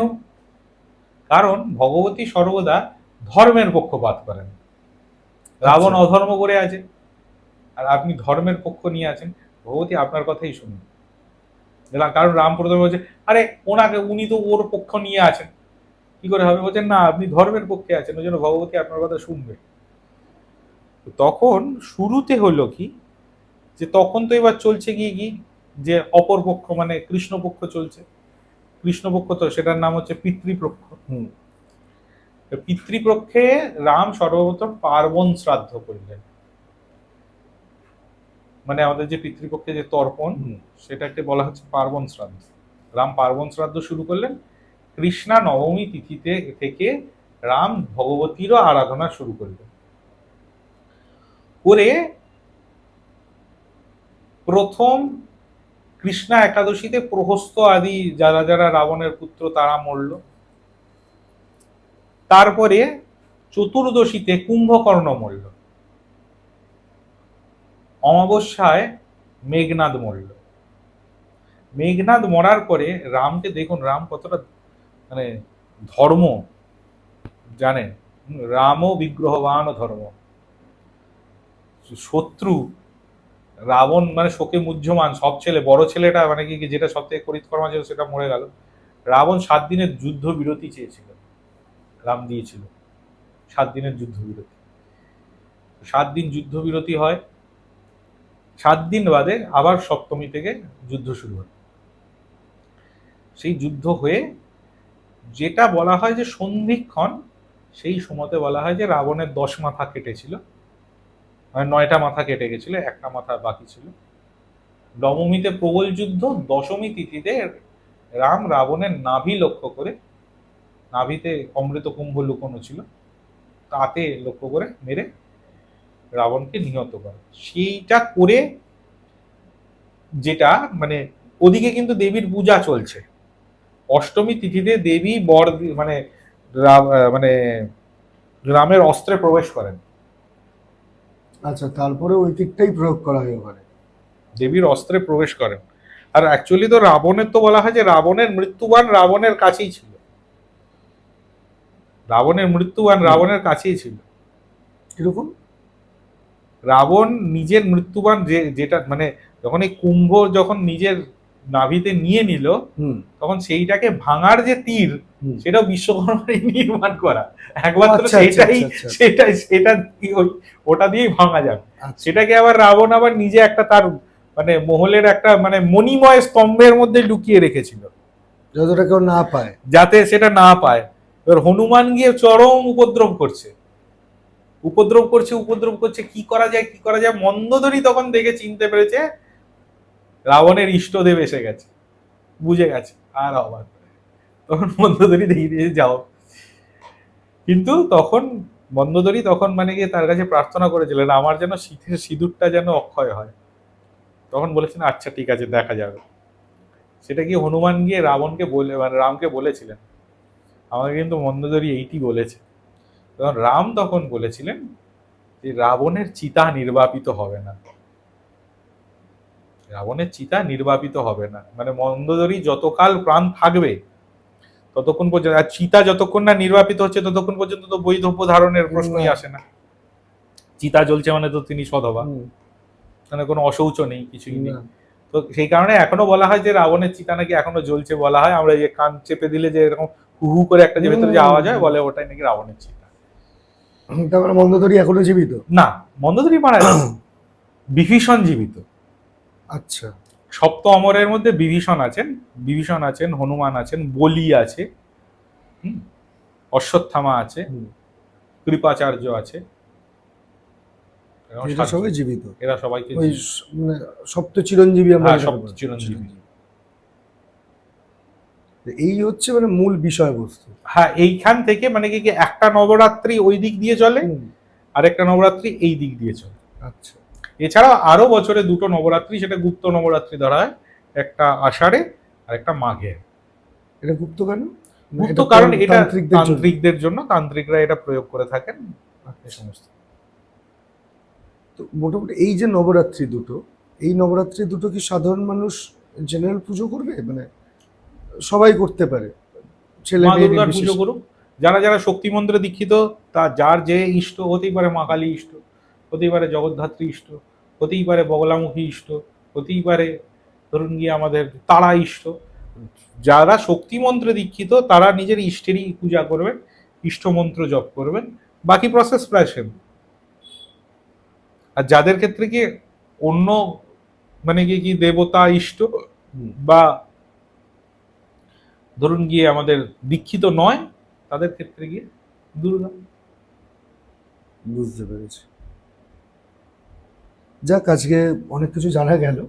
কারণ ভগবতী সর্বদা ধর্মের পক্ষপাত করেন। রাবণ অধর্ম করে আছে, আর আপনি ধর্মের পক্ষ নিয়ে আছেন, ভগবতী আপনার কথাই শুনুন। কারণ রাম প্রথমে বলছে, আরে উনি তো ওর পক্ষ নিয়ে আছেন, কি করে হবে? বলছেন না, আপনি ধর্মের পক্ষে আছেন, ওই জন্য ভগবতী আপনার কথা শুনবে। তখন শুরুতে হলো কি যে তখন তো এবার চলছে কি যে অপর পক্ষ মানে কৃষ্ণপক্ষ চলছে। কৃষ্ণপক্ষ তো সেটার নাম হচ্ছে পিতৃপক্ষ। পিতৃপক্ষে রাম সর্বপ্রথম পার্বণ শ্রাদ্ধ করলেন, মানে আমাদের যে পিতৃপক্ষে যে তর্পণ, সেটাকে বলা হচ্ছে পার্বণ শ্রাদ্ধ। রাম পার্বণ শ্রাদ্ধ শুরু করলেন। কৃষ্ণা নবমী তিথিতে থেকে রাম ভগবতীরও আরাধনা শুরু করলেন। করে প্রথম কৃষ্ণা একাদশীতে প্রহস্ত আদি যারা যারা রাবণের পুত্র তারা মরল। তারপরে চতুর্দশীতে কুম্ভকর্ণ মরল। অমাবস্যায় মেঘনাদ মরল। মেঘনাদ মরার পরে রামকে দেখুন, রাম কতটা মানে ধর্ম জানেন, রামও বিগ্রহবান ধর্ম। শত্রু রাবণ মানে শোকে মুহ্যমান, সব ছেলে, বড় ছেলেটা মানে কি যেটা সব থেকে করিতকর্মা ছিল সেটা মরে গেল। রাবণ 7 দিনের যুদ্ধ বিরতি চেয়েছিল, রাম দিয়েছিল 7 দিনের যুদ্ধ বিরতি। 7 দিন যুদ্ধ বিরতি হয়, 7 দিন বাদে আবার সপ্তমী থেকে যুদ্ধ শুরু হয়। সেই যুদ্ধ হয়ে যেটা বলা হয় যে সন্ধিক্ষণ, সেই সময়তে বলা হয় যে রাবণের 10 মাথা কেটেছিল, মানে 9টা মাথা কেটে গেছিল, একটা মাথা বাকি ছিল। নবমীতে প্রবল যুদ্ধ, দশমী তিথিতে রাম রাবণের নাভি লক্ষ্য করে, নাভিতে অমৃত কুম্ভ লুকোনো ছিল, তাতে লক্ষ্য করে মেরে রাবণকে নিহত করে। সেইটা করে যেটা মানে ওদিকে কিন্তু দেবীর পূজা চলছে, অষ্টমী তিথিতে দেবী মানে মানে রামের অস্ত্রে প্রবেশ করেন, আচ্ছা, তারপরে ওই দিকটাই প্রয়োগ করা হয় ওখানে। দেবীর অস্ত্রে প্রবেশ করেন। আর অ্যাকচুয়ালি তো রাবণের তো বলা হয় যে রাবণের মৃত্যুবান রাবণের কাছেই ছিল, রাবণের কাছেই ছিল। কিরকম? রাবণ নিজের মৃত্যুবান যেটা মানে যখন এই কুম্ভ যখন নিজের নাভিতে নিয়ে নিল, তখন সেইটাকে ভাঙার যে তীর, সেটাও বিশ্বকর্মারই নির্মাণ করা, একমাত্র সেটা ওটা দিয়েই ভাঙা যাবে। সেটাকে আবার রাবণ আবার নিজে একটা তার মানে মহলের একটা মানে মণিময় স্তম্ভের মধ্যে লুকিয়ে রেখেছিল, যতটা কেউ না পায়, যাতে সেটা না পায়। এবার হনুমান গিয়ে চরম উপদ্রব করছে, কি করা যায়। মন্দোদরী তখন দেখে চিনতে পেরেছে রাবণের ইষ্টদেব এসে গেছে, বুঝে গেছে আর হবার, তখন মন্দোদরী দেখিয়ে দিয়েছে যাও। কিন্তু তখন মন্দোদরী তখন মানে গিয়ে তার কাছে প্রার্থনা করেছিলেন আমার যেন শীতের সিঁদুরটা যেন অক্ষয় হয়। তখন বলেছেন আচ্ছা ঠিক আছে, দেখা যাবে। সেটা কি হনুমান গিয়ে রাবণকে বলে মানে রামকে বলেছিলেন, আমাকে কিন্তু মন্দোদরী এইটি বলেছে। তখন রাম তখন বলেছিলেন যে রাবণের চিতা নির্বাপিত হবে না, মানে মন্দোদরী যতকাল প্রাণ থাকবে ততক্ষণ পর্যন্ত, আর চিতা যতক্ষণ না নির্বাপিত হচ্ছে ততক্ষণ পর্যন্ত তো বৈধব্য ধারণের প্রশ্নই আসে না। চিতা জ্বলছে মানে তো তিনি সধবা, মানে কোনো অশৌচ নেই, কিছুই নেই। তো সেই কারণে এখনো বলা হয় যে রাবণের চিতা নাকি এখনো জ্বলছে, বলা হয় আমরা যে কান চেপে দিলে যে এরকম হু হু করে একটা যে ভেতরে যে আওয়াজ হয়, বলে ওটাই নাকি রাবণের চিতা। তারপরে মন্দোদরী এখনো জীবিত? না, মন্দোদরী মারা গেছে, বিভীষণ জীবিত। আচ্ছা, সপ্ত অমরের মধ্যে বিভীষণ আছেন, হনুমান আছেন, বলি আছে, অশ্বত্থামা আছে, কৃপাচার্য আছে, এরা সবাই জীবিত, এরা সবাইকে ওই মানে সপ্ত চিরঞ্জীবী আমরা, সপ্ত চিরঞ্জীবী। এই হচ্ছে মানে মূল বিষয়বস্তু। হ্যাঁ, এইখান থেকে মানে কি একটা নবরাত্রি ওই দিক দিয়ে চলে, আর একটা নবরাত্রি এই দিক দিয়ে চলে। আচ্ছা, এছাড়াও আরো বছরে দুটো নবরাত্রি, সেটা গুপ্ত নবরাত্রি ধরা হয়, একটা আষাঢ়ে আর একটা মাঘে। এটা গুপ্ত কেন? গুপ্ত কারণ এটা তান্ত্রিকদের জন্য, তান্ত্রিকরা এটা প্রয়োগ করে থাকেন এই সমস্ত। তো মোটামুটি এই যে নবরাত্রি দুটো, এই নবরাত্রি দুটো কি সাধারণ মানুষ জেনারেল পুজো করবে, মানে সবাই করতে পারে? ছেলে মেয়ে পুজো করুক, যারা যারা শক্তি মন্ত্রে দীক্ষিত, তা যার যে ইষ্ট, হতেই পারে মা কালী ইষ্ট, হতেই পারে জগদ্ধাত্রী ইষ্ট, হতেই পারে বগলামুখী ইষ্ট, হতেই পারে ধরুন গিয়ে আমাদের তারা ইষ্ট। যারা শক্তি মন্ত্রে দীক্ষিত তারা নিজের ইষ্টেরই পূজা করবেন, ইষ্ট মন্ত্র জপ করবেন, বাকি প্রসেস প্রায় সেম। আর যাদের ক্ষেত্রে কি অন্য মানে কি দেবতা ইষ্ট বা ধরুন গিয়ে আমাদের দীক্ষিত নয়, তাদের ক্ষেত্রে গিয়ে দুর্গা। বুঝতে পেরেছি। যাক, আজকে অনেক কিছু জানা গেল।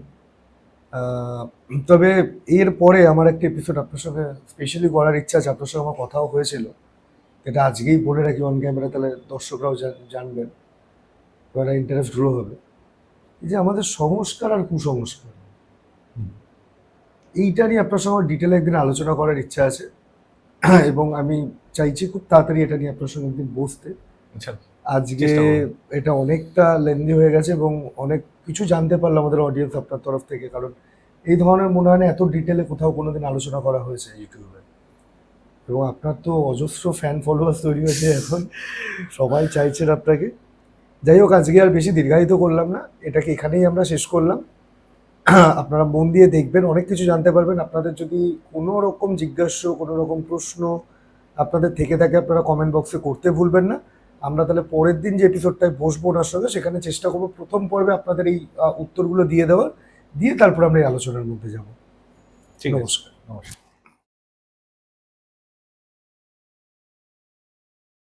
তবে এর পরে আমার একটা এপিসোড আপনার সঙ্গে স্পেশালি করার ইচ্ছা আছে, আপনার সঙ্গে আমার কথাও হয়েছিল, এটা আজকেই বলে রাখি অন ক্যামেরা, তাহলে দর্শকরাও জানবেন, একটা ইন্টারেস্ট গ্রো হবে। এই যে আমাদের সংস্কার আর কুসংস্কার, এইটা নিয়ে আপনার সঙ্গে ডিটেলে একদিন আলোচনা করার ইচ্ছা আছে, এবং আমি চাইছি খুব তাড়াতাড়ি এটা নিয়ে আপনার সঙ্গে একদিন বসতে। আজকে এটা অনেকটা লেন্দি হয়ে গেছে এবং অনেক কিছু জানতে পারলো আমাদের অডিয়েন্স আপনার তরফ থেকে, কারণ এই ধরনের মনে হয় না এত ডিটেলে কোথাও কোনোদিন আলোচনা করা হয়েছে ইউটিউবে। এবং আপনার তো অজস্র ফ্যান ফলোয়ার্স তৈরি হয়েছে এখন, সবাই চাইছেন আপনাকে। যাই হোক, আজকে আর বেশি দীর্ঘায়িত করলাম না, এটাকে এখানেই আমরা শেষ করলাম। আপনারা মন দিয়ে দেখবেন, অনেক কিছু জানতে পারবেন। আপনাদের যদি কোনো রকম জিজ্ঞাসা, কোনো রকম প্রশ্ন আপনাদের থেকে থাকে, আপনারা কমেন্ট বক্সে করতে ভুলবেন না। আমরা তাহলে পরের দিন যে এপিসোডটায় বসবো ওনার সঙ্গে, সেখানে চেষ্টা করবো প্রথম পর্বে আপনাদের এই উত্তরগুলো দিয়ে দেওয়ার, দিয়ে তারপর আমরা এই আলোচনার মধ্যে যাবো। ঠিক আছে, নমস্কার। নমস্কার।